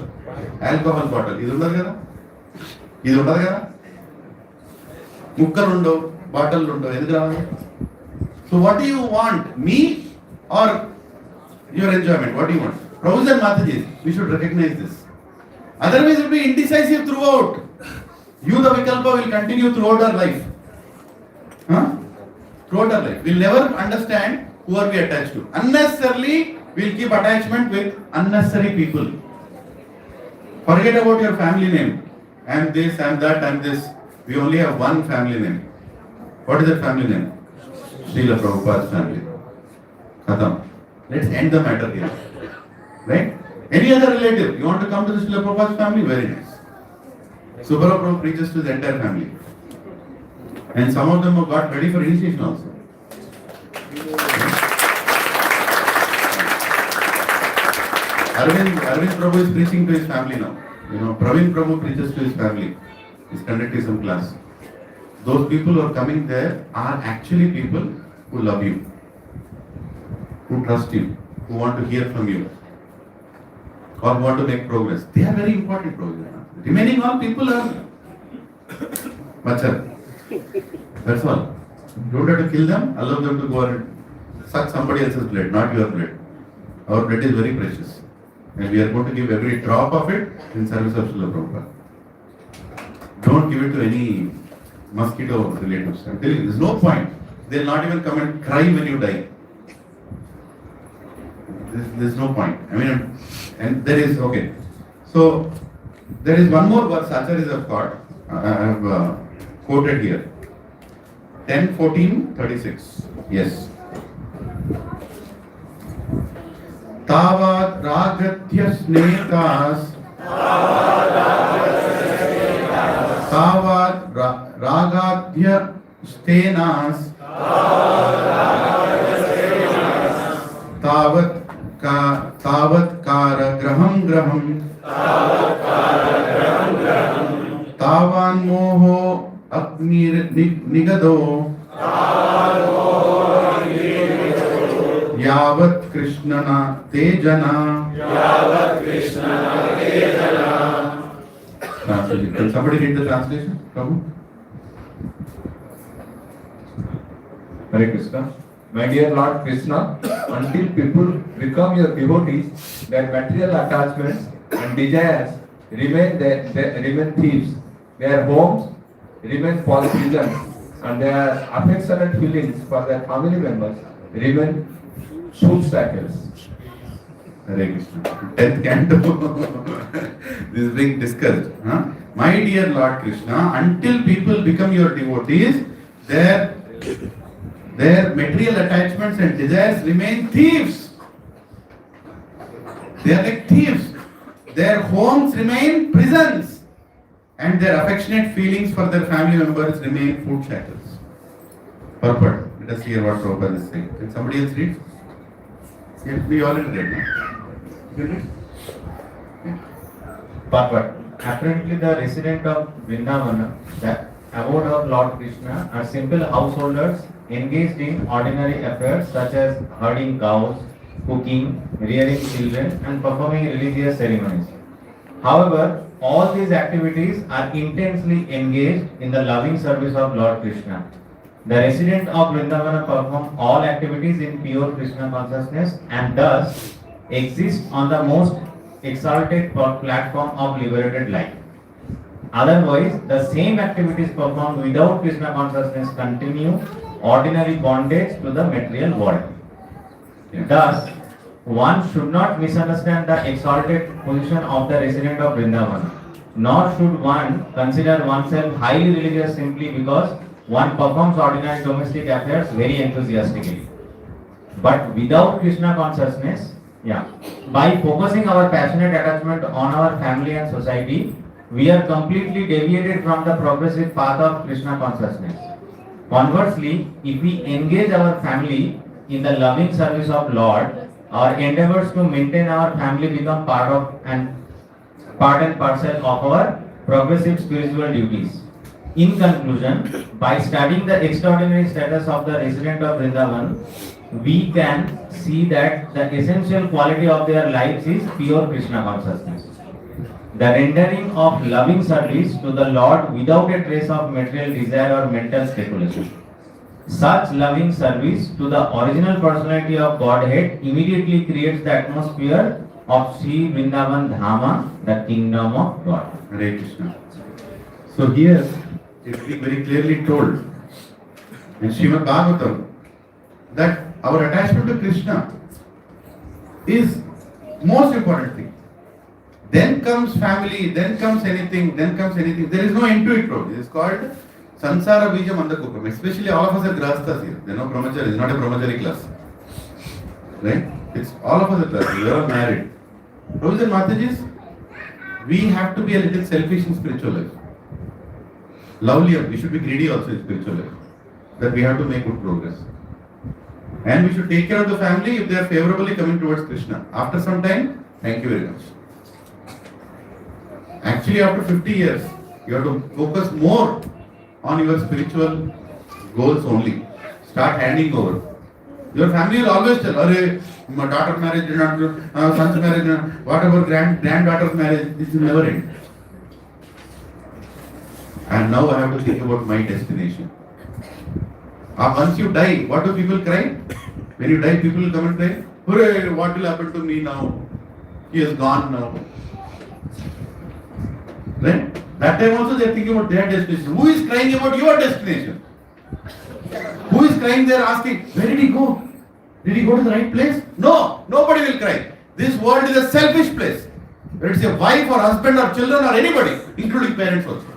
alcohol bottle. ఇది ఉండదు కదా. ఇది ఉండదు కదా. ముక్కలు ఉండవు, బాటిల్ ఉండవు. ఎందుకు రావాలి? So what do you want? Me or your enjoyment? What do you want? Prabhu's and Mataji's, we should recognize this. Otherwise it will be indecisive throughout. You, the Vikalpa, will continue throughout our life. Throughout our life. We'll never understand who are we attached to. Unnecessarily, we'll keep attachment with unnecessary people. Forget about your family name. I am this, I am that, I am this. We only have one family name. What is that family name? Srila Prabhupada's family. Khatam. Let's end the matter here. Right? Any other relative, you want to come to the Srila Prabhupada's family? Very nice. Subhara Prabhu preaches to his entire family. And some of them have got ready for initiation also. Arvind Prabhu is preaching to his family now. Praveen Prabhu preaches to his family. He's conducting some class. Those people who are coming there are actually people who love you, who trust you, who want to hear from you, or want to make progress. They are very important progress. Remaining all people are machhar. That's all. You don't have to kill them, allow them to go and suck somebody else's blood, not your blood. Our blood is very precious. And we are going to give every drop of it in service of Srila Prabhupada. Don't give it to any mosquito relatives. I'm telling you, there's no point. They'll not even come and cry when you die. There's no point. And there is, okay. So, there is one more verse Acharyas have got. I have quoted here. 10:14:36. Yes. Tavat ragatya snetas. Tavat ragatya stenas. Tavat kara graham graham. Tavan moho Agnir Nigado Yavat Krishnana Tejana. Translation. Can somebody read the translation? Prabhu? Hare Krishna. My dear Lord Krishna, until people become your devotees, their material attachments and desires remain thieves. Their homes, remain pleasant, and their affectionate feelings for their family members remain obstacles. Hare Krishna. 10th canto. This is being discussed. Huh? My dear Lord Krishna, until people become your devotees, their material attachments and desires remain thieves. They are like thieves. Their homes remain prisons. And their affectionate feelings for their family members remain food shackles. Purport. Let us hear what Prabhupada is saying. Can somebody else read? Yes, we already read. No? You read? Purport. Apparently, the resident of Vrindavana, the abode of Lord Krishna, are simple householders engaged in ordinary affairs such as herding cows, cooking, rearing children, and performing religious ceremonies. However, all these activities are intensely engaged in the loving service of Lord Krishna. The resident of Vrindavana perform all activities in pure Krishna consciousness and thus exist on the most exalted platform of liberated life. Otherwise, the same activities performed without Krishna consciousness continue ordinary bondage to the material world. Thus, one should not misunderstand the exalted position of the resident of Vrindavana, nor should one consider oneself highly religious simply because one performs ordinary domestic affairs very enthusiastically. But without Krishna consciousness, by focusing our passionate attachment on our family and society, we are completely deviated from the progressive path of Krishna consciousness. Conversely, if we engage our family in the loving service of Lord, our endeavors to maintain our family become part and parcel of our progressive spiritual duties. In conclusion, by studying the extraordinary status of the resident of Vrindavan, we can see that the essential quality of their lives is pure Krishna consciousness. The rendering of loving service to the Lord without a trace of material desire or mental speculation. Such loving service to the original personality of Godhead immediately creates the atmosphere of Sri Vrindavan Dhama, the kingdom of God. Hare Krishna. So here it is very clearly told in Srimad Bhagavatam that our attachment to Krishna is most important thing. Then comes family, then comes anything. There is no end to it, bro. It is called Sansara Bija Mandakupam. Especially all of us are grahasthas here. There are no brahmachari. It's not a brahmachari class. Right? It's all of us are class. We are all married. Brothers and Matajis, we have to be a little selfish in spiritual life. Lovely, we should be greedy also in spiritual life. That we have to make good progress. And we should take care of the family if they are favorably coming towards Krishna. After some time, thank you very much. Actually, after 50 years, you have to focus more on your spiritual goals only. Start handing over. Your family will always tell, "Arey, my daughter's marriage did not do, son's marriage, what about granddaughter's marriage?" This will never end. And now I have to think about my destination. Once you die, what do people cry? When you die, people will come and cry, "Hooray, what will happen to me now? He is gone now." Right? That time also they are thinking about their destination. Who is crying about your destination? Who is crying there asking, "Where did he go? Did he go to the right place?" No, nobody will cry. This world is a selfish place. Whether it's a wife or husband or children or anybody, including parents also.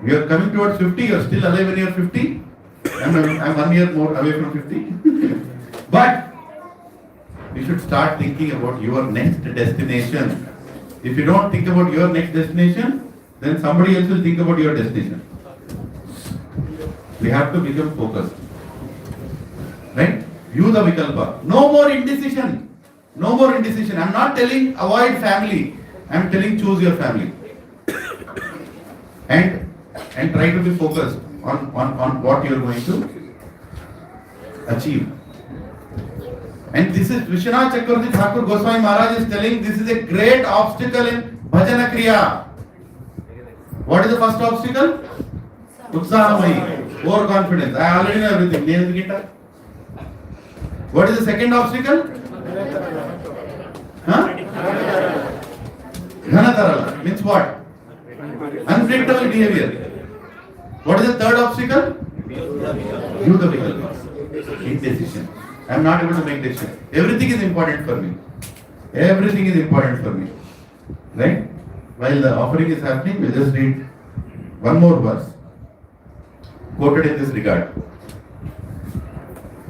You are coming towards 50, you are still alive when you are 50. I'm 1 year more away from 50. But you should start thinking about your next destination. If you don't think about your next destination, then somebody else will think about your destination. We have to become focused. Right? View the vikalpa. No more indecision. No more indecision. I'm not telling avoid family. I'm telling choose your family. And try to be focused on what you're going to achieve. And this is Vishnawatha Chakravarti Thakur Goswami Maharaj is telling this is a great obstacle in Bhajana Kriya. What is the first obstacle? Utsahamai, overconfidence. I already know everything. What is the second obstacle? Dhanatarala. Means what? Unpredictable behavior. What is the third obstacle? You the vikalpa. Indecision. I am not able to make decision. Everything is important for me. Everything is important for me. Right? While the offering is happening, we just read one more verse quoted in this regard.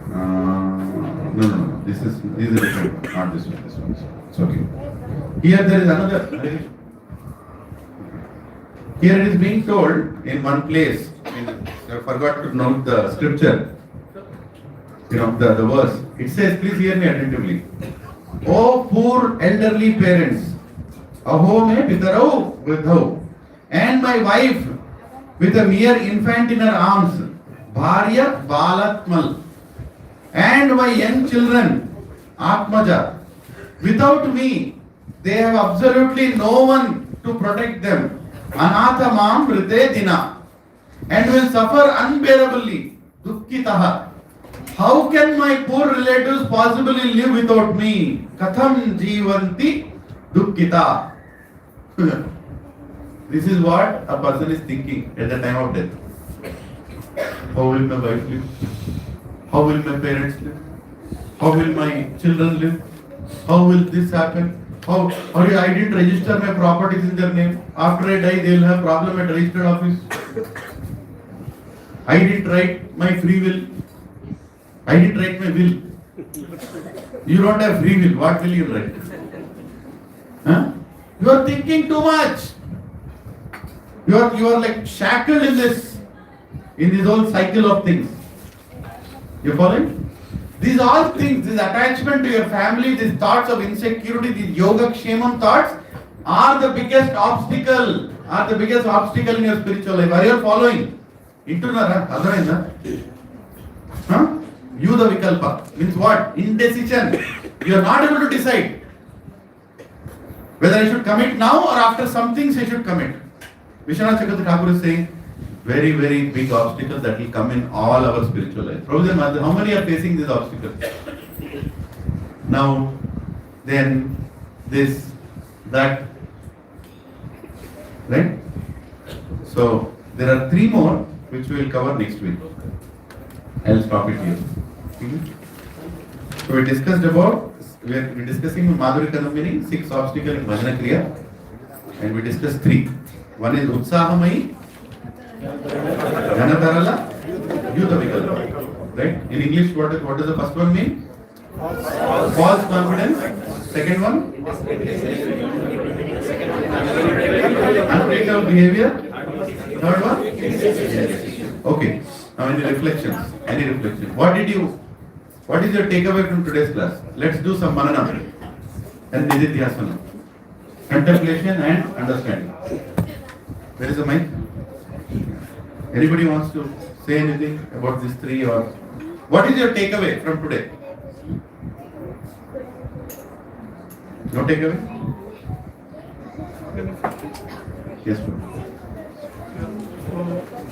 No. This is a different one, not this one. This one. It's okay. Here there is another. Here it is being told in one place. I forgot to note the scripture. The verse. It says, please hear me attentively. Oh poor elderly parents, aho me pitarau vridhau, and my wife with a mere infant in her arms, bharya balatmal, and my young children, atmaja. Without me, they have absolutely no one to protect them. Anathamam vrite dina, and will suffer unbearably. Dukkitaha. How can my poor relatives possibly live without me? Katham jivanti dukkita. This is what a person is thinking at the time of death. How will my wife live? How will my parents live? How will my children live? How will this happen? I didn't register my properties in their name. After I die, they will have problem at registered office. I didn't write my free will. I didn't write my will. You don't have free will. What will you write? Huh? You are thinking too much. You are like shackled in this whole cycle of things. You following? These all things, this attachment to your family, these thoughts of insecurity, these yoga kshemam thoughts are the biggest obstacle. In your spiritual life. Are you following? Huh? You the vikalpa means what? Indecision. You are not able to decide whether I should commit now or after some things I should commit. Vishnawatha Thakura is saying very, very big obstacles that will come in all our spiritual life. Prabhupada, how many are facing these obstacles? Now, then, this, that, right? So, there are 3 more which we will cover next week. I will stop it here. So, we are discussing Madhurya Kadambini, 6 obstacles in Bhajana Kriya, and we discussed 3. One is Utsahamai, Dhanatarala, Yudha Vikalpa. Right? In English, what does the first one mean? False confidence. Second one? Unpredictable behavior. Third one? Okay. Now any reflections? What is your takeaway from today's class? Let's do some manana and nididhyasana. Contemplation and understanding. Where is the mic? Anybody wants to say anything about these 3 or what is your takeaway from today? No takeaway? Yes, sir.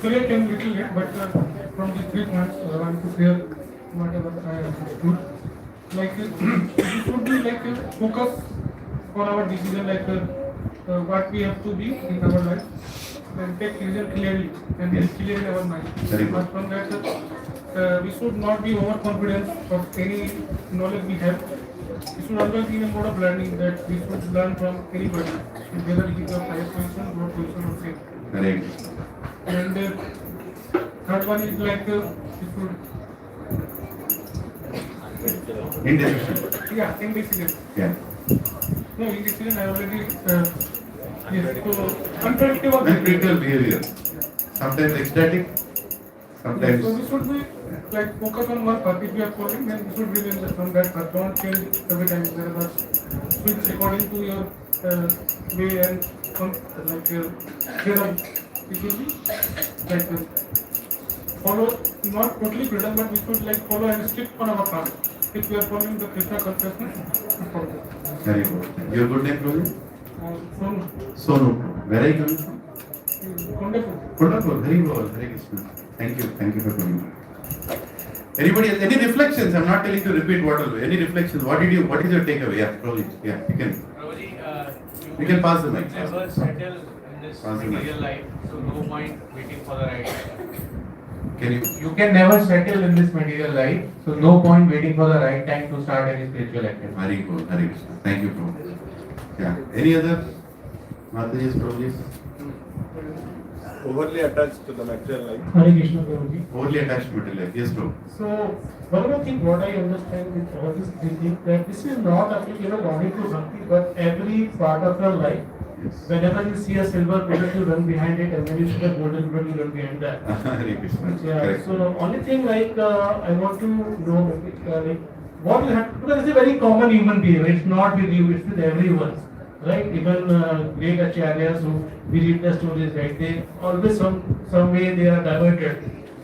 Surya came little late, but from these 3 points, I want to clear whatever I understood. Like, it should be like a focus on our decision, like what we have to be in our life, and take decision clearly and then clear in our mind. But from that, we should not be overconfident of any knowledge we have. We should always be in a mode of learning that we should learn from anybody, whether it is a higher position, lower position, or same. Correct. And third one is like we should Indecision. Yeah, indecision. Yeah. No, indecision I already yes. So unpredictable Behavior. Sometimes ecstatic. Sometimes. So we should be like focus on one path. If we are following, then we should remain on that path. Don't change every time. There are switch according to your way and like it will be like follow, not totally freedom, but we should like follow and stick on our path. If we are following the Krishna consciousness, we follow. Very good. Your good name, Prabhu? Sonu. Sonu. Where are you coming from? Kondapur. Kondapur. Very good. Very good. Thank you. Thank you for coming. Anybody else? Any reflections? I'm not telling you to repeat what all. Any reflections? What is your takeaway? Yeah, probably. Yeah, you can. Prabhuji, You can pass the mic. never settle in this Answer material nice. life, so no point waiting for the right time. Can you? You can never settle in this material life, so no point waiting for the right time to start any spiritual activity. Hari Bol, Hari Krishna. Thank you, Prabhu. Yeah. Any other Mataji's, Prabhuji's? Overly attached to the material life. Hare Krishna Prabhuji. Overly attached to material life. Yes, Prabhu. So, one more thing what I understand with all this thinking, that this is not applicable only to bhakti, but every part of your life. Yes. Whenever you see a silver bullet, you run behind it, and when you see a golden bullet, you run behind that. Hari Krishna. Yeah, Correct. so only thing I want to know like what you have, because it's a very common human behavior. It's not with you, it's with everyone, right? Even great acharyas who we read the stories, right? They always some way they are diverted.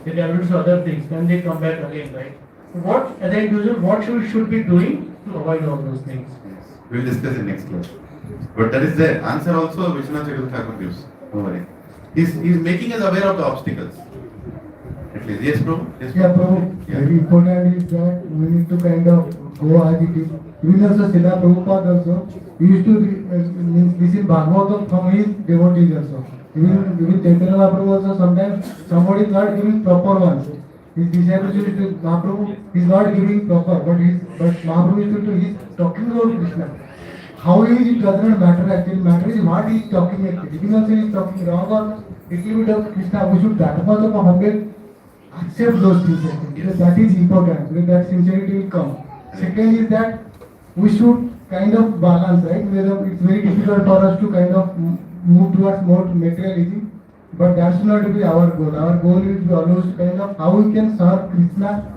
They divert to other things, then they come back again, right? So what as an individual, what should be doing to avoid all those things? Yes. We'll discuss in next class. But that is the answer also Vishnawatha Thakur gives. Don't worry. He's making us aware of the obstacles. At least. Yes, Prabhu? Yes, Yeah, Prabhu. Yeah. Very important is that we need to kind of go as it is. Even also Srila Prabhupada also, he used to means this is Bhagavatam from his devotees also. Even Chaitanya Mahaprabhu also sometimes somebody is not giving proper ones. His disciples used to Mahaprabhu is not giving proper, but Mahaprabhu used to he's talking about Krishna. How he is, it does not matter actually. Matter is what he is talking actually. Even also he is talking wrong or little bit of Krishna. We should that much of a humble accept those things actually. Because that is important. Because that sincerity will come. Second is that we should kind of balance, right? Whether it's very difficult for us to kind of move towards more materialism, but that should not be our goal. Our goal is to allow kind of how we can serve Krishna.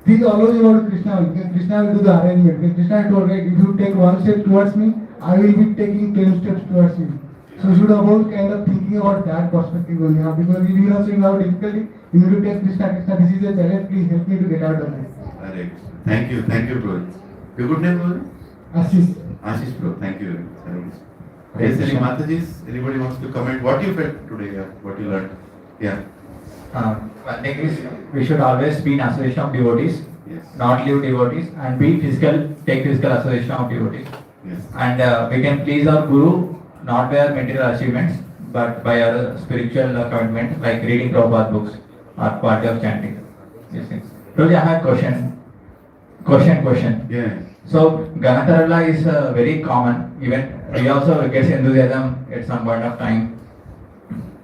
This allows about Krishna. Krishna will do the arrangement. Because Krishna told, right, if you take one step towards me, I will be taking 10 steps towards you. So you should about kind of thinking about that perspective only. Because if you also have difficulty, you need to take Krishna. Krishna, this is a challenge. Please help me to get out of it. Hare Krishna. Thank you, Prabhu. Your good name, Prabhu? Ashish. Ashish, Prabhu. Thank you very much. Hare Krishna. Yes, any Mataji's? Anybody wants to comment? What you felt today? Yeah. What you learned? Yeah. One thing is, we should always be in association of devotees, Yes. not leave devotees, and take physical association of devotees. Yes. And we can please our Guru not by our material achievements, but by our spiritual commitment, like reading Prabhupada books or quality of chanting. These things. Roji, I have a question. Yeah. So Ganatarala is very common. Even we also get enthusiasm at some point of time.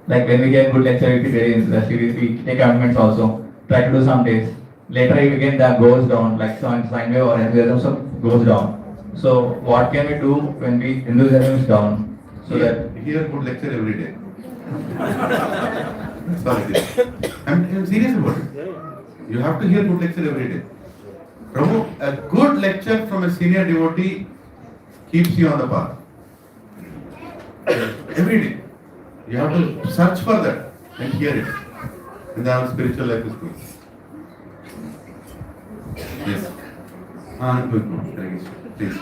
Like when we get good lecture, we feel very enthusiastic. We take commitments also. Try to do some days. Later again that goes down. Like sine wave or enthusiasm goes down. So what can we do when we enthusiasm is down? So that Hear good lecture every day. Sorry. I'm serious about it. You have to hear good lecture every day. Prabhu, a good lecture from a senior devotee keeps you on the path. Every day. You have to search for that and hear it. And then our spiritual life is good. Yes. Please.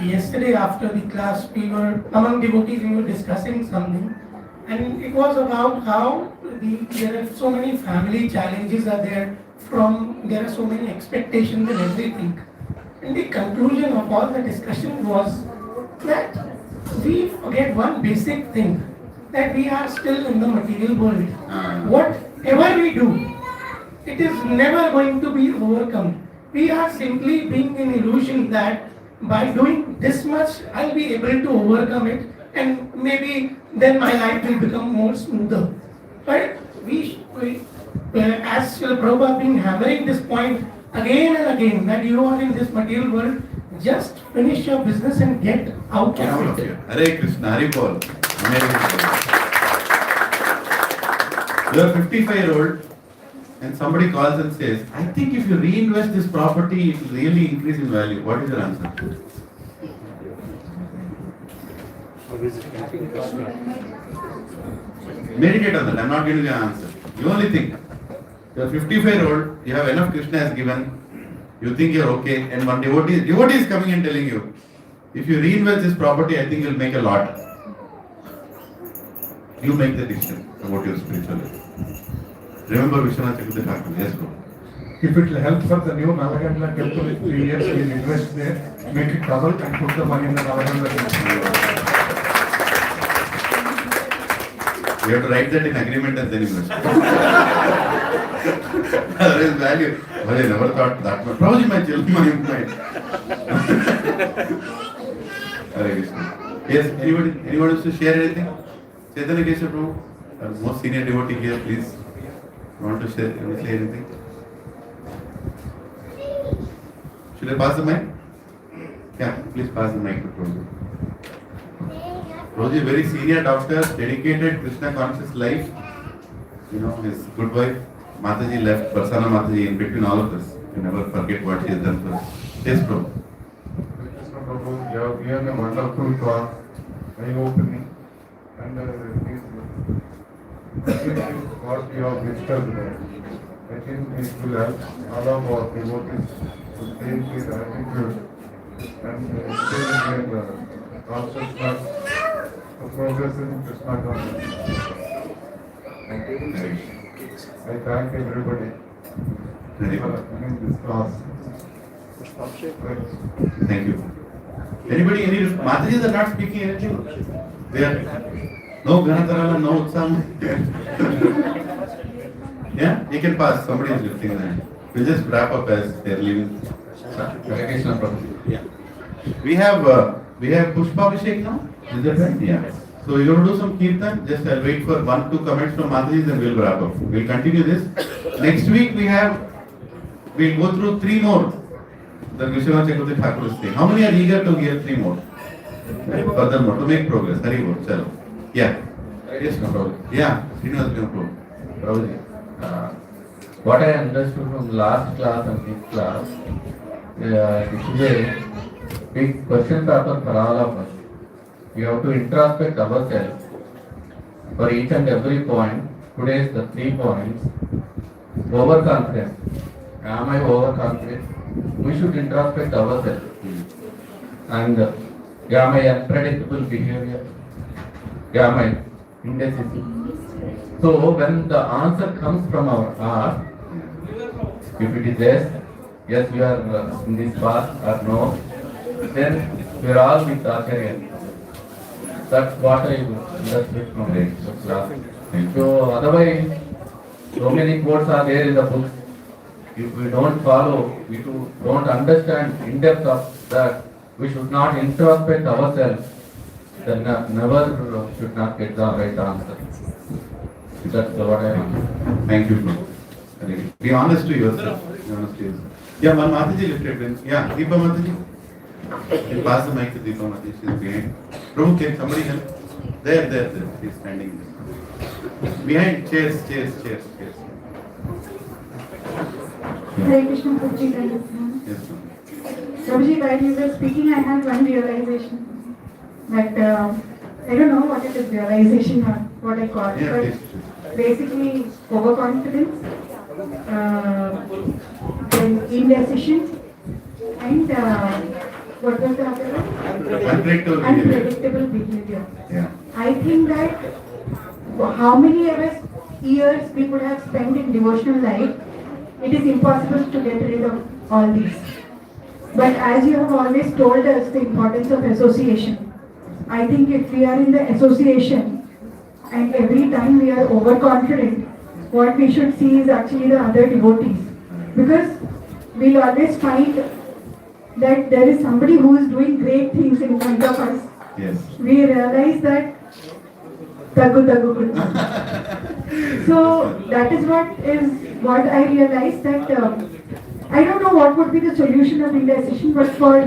Yesterday after the class, we were among devotees, we were discussing something, and it was about how there are so many family challenges are there. There are so many expectations and everything. And the conclusion of all the discussion was that we forget one basic thing, that we are still in the material world. Whatever we do, it is never going to be overcome. We are simply being in illusion that by doing this much, I'll be able to overcome it, and maybe then my life will become more smoother. But as Srila Prabhupada been hammering this point again and again, that you are in this material world, just finish your business and get out of it. Hare Krishna, Hare Bol. You are 55-year-old and somebody calls and says, I think if you reinvest this property, it will really increase in value. What is your answer? Meditate on that. I'm not giving you an answer. You only think. You are 55-year-old, you have enough Krishna has given, you think you're okay, and one devotee is coming and telling you, if you reinvest this property, I think you'll make a lot. You make the decision about your spiritual life. Remember Vishnawatha Thakur, yes, bro. If it will help for the new Nalagandla temple in 3 years, we will invest there, make it double and put the money in the Nalagandla temple. You have to write that in agreement and then invest. There is value. But I never thought that much. Probably my children, my mind. Hare Krishna. Yes, anybody wants to share anything? Chaitanya Keshav Prabhu, most senior devotee here, please. Want to say anything? Should I pass the mic? Yeah, please pass the mic to Prabhu. Prabhuji, very senior doctor, dedicated Krishna conscious life. You know, his good wife, Mataji left, Prasanna Mataji, in between all of us. You never forget what she has done for us. Yes, Prabhu. Krishna Prabhu, you have given a wonderful talk, very opening, and this is what you have discussed there. I think it will help all of our devotees to change his attitude and change their consciousness to progress in Krishna consciousness. I thank everybody for attending this class. Thank you. Anybody, any Matajis are not speaking anything? They are no Ganatarala, no Utsam. Yeah, you can pass. Somebody is lifting the hand. We'll just wrap up as they're leaving. Hare Krishna Prabhu. Yeah. We have Pushpa Abhishek now. Is that right? Yeah. So we're going to do some kirtan. Just I'll wait for 1-2 comments from Matajis and we'll wrap up. We'll continue this. Next week we'll go through 3 more. The Vishnawatha Thakura's thing. How many are eager to hear 3 more? Furthermore, to make progress. Hari Bol. Chalo. Yeah. Yes, no problem. Yeah. Srila, Prabhuji, what I understood from last class and this class, this is a big question paper for all of us. We have to introspect ourselves for each and every point. Today is the 3 points. Overconfidence. Am I overconfident? We should introspect ourselves. And am I unpredictable behavior? Am I indecisive? So when the answer comes from our heart, if it is yes, we are in this path, or no, then we are all with Acharya. That's what I understood from the class. So otherwise, so many quotes are there in the book. If we don't follow, we don't understand in depth of that, we should not introspect ourselves, then never should not get the right answer. That's what I want. Thank you, Prabhu. Be honest to yourself. Be honest to yourself. Yeah, one Mataji lifted in. Yeah, Deepa Mataji. You pass the mic to Deepa Mataji. She's behind. Prabhu, can somebody help? There. She's standing there. Behind. Chairs. Hare Krishna Prabhuji. Yes, ma'am. Prabhuji, while you were speaking, I had one realization. That I don't know what it is, realization or what I call it, but basically overconfidence, then indecision, and what was the other one? Unpredictable behavior. Yeah. I think that how many years we could have spent in devotional life, it is impossible to get rid of all these. But as you have always told us the importance of association, I think if we are in the association and every time we are overconfident, what we should see is actually the other devotees. Because we'll always find that there is somebody who is doing great things in front of us. Yes. We realize that tagu. So that is what I realized, that I don't know what would be the solution of indecision, but for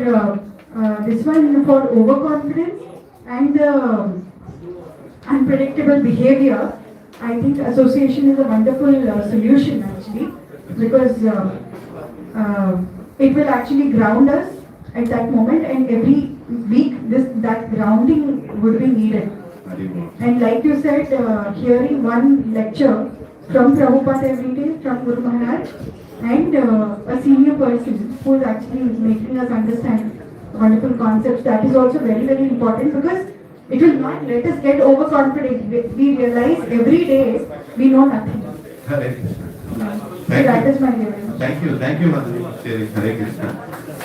this one, for overconfidence and unpredictable behavior, I think association is a wonderful solution actually, because it will actually ground us at that moment, and every week that grounding would be needed. And like you said, hearing one lecture from Prabhupada every day, from Guru Maharaj, and a senior person who is actually making us understand wonderful concepts, that is also very, very important, because it will not let us get overconfident. We realize every day we know nothing. So that is my given. Thank you, Madhurya, for sharing. Hare Krishna.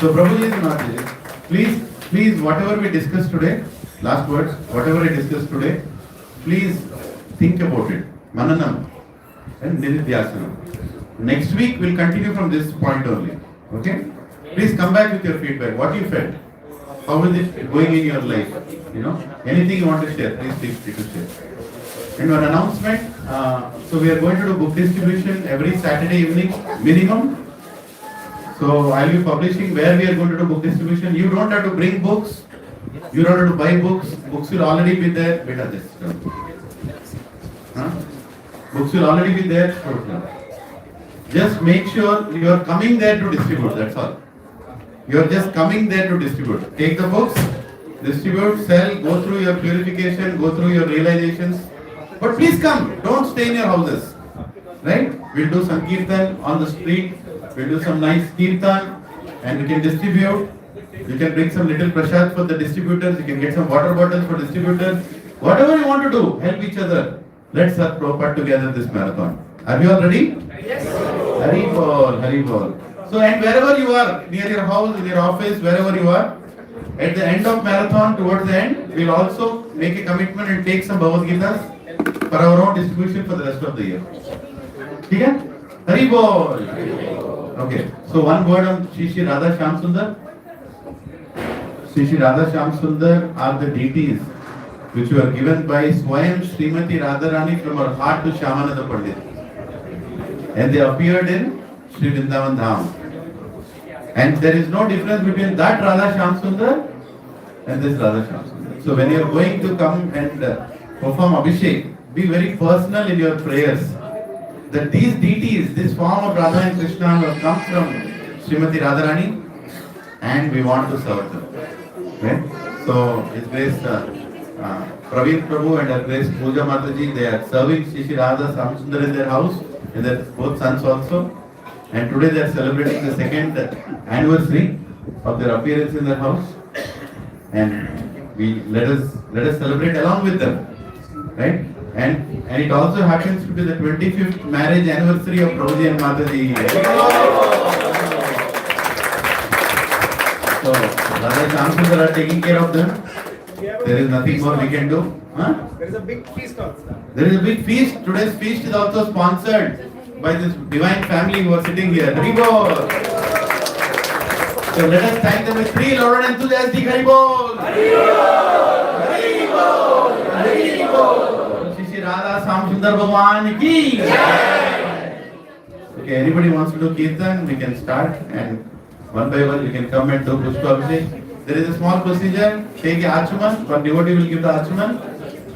So, Prabhuji and Mataji, please, whatever we discussed today, last words, whatever we discussed today, please think about it. Mananam and Nididhyasanam. Next week, we'll continue from this point only. Okay? Please come back with your feedback. What you felt? How is it going in your life? Anything you want to share, please feel free to share. And one announcement, so we are going to do book distribution every Saturday evening, minimum. So I'll be publishing where we are going to do book distribution. You don't have to bring books. You don't have to buy books. Books will already be there. Beta, just books will already be there. Just make sure you are coming there to distribute. That's all. You are just coming there to distribute. Take the books, distribute, sell, go through your purification, go through your realizations. But please come. Don't stay in your houses. Right? We'll do some kirtan on the street. We'll do some nice kirtan and we can distribute. You can bring some little prasad for the distributors. You can get some water bottles for distributors. Whatever you want to do, help each other. Let's have Prabhupada together this marathon. Are you all ready? Yes. Hari Bol, Hari Bol. So, and wherever you are, near your house, in your office, wherever you are, at the end of marathon, towards the end, we'll also make a commitment and take some Bhagavad Gitas for our own distribution for the rest of the year. Okay? Hari Bol. Okay. So one word on Shri Radha Shyam Sundar. Shri Radha Shyam Sundar are the deities which were given by Swayam Srimati Radharani from her heart to Shyamananda Pandit. And they appeared in Sri Vrindavan Dham. And there is no difference between that Radha Shyam Sundar and this Radha Shyam Sundar. So when you are going to come and perform Abhishek, be very personal in your prayers. That these deities, this form of Radha and Krishna have come from Srimati Radharani and we want to serve them. Okay? So His Grace Praveen Prabhu and Her Grace Puja Mataji, they are serving Shri Radha Shyam Sundar in their house and their both sons also. And today they are celebrating the second anniversary of their appearance in their house. And let us celebrate along with them. Right? And it also happens to be the 25th marriage anniversary of Prabhuji and Mataji. So, Radha Shyam Sundar are taking care of them. There is nothing more we can do. There is a big feast also. There is a big feast. Today's feast is also sponsored by this divine family who are sitting here. Hari Bol. So let us thank them with three loud and enthusiastic Hari Bol. Hari Bol. Hari Bol. Hari Bol. Shri Radha Shyam Sundar Bhagwan ki. Okay, anybody wants to do kirtan, we can start and one by one we can come and do Pushpa Abhishek. There is a small procedure. Take the Achuman. One devotee will give the Achuman.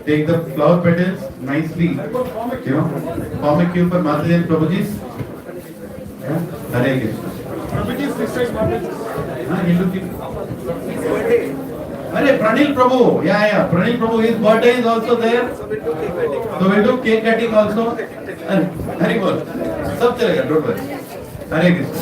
Take the flower petals nicely, form a queue for Mataji and Prabhuji's. Yeah? Hare Krishna. Prabhuji's this side, Mataji. Hare Pranil Prabhu. Yeah. Pranil Prabhu, his birthday is also there. So we'll do cake cutting also. Hare Bol. Sab chalega, don't worry. Hare Krishna.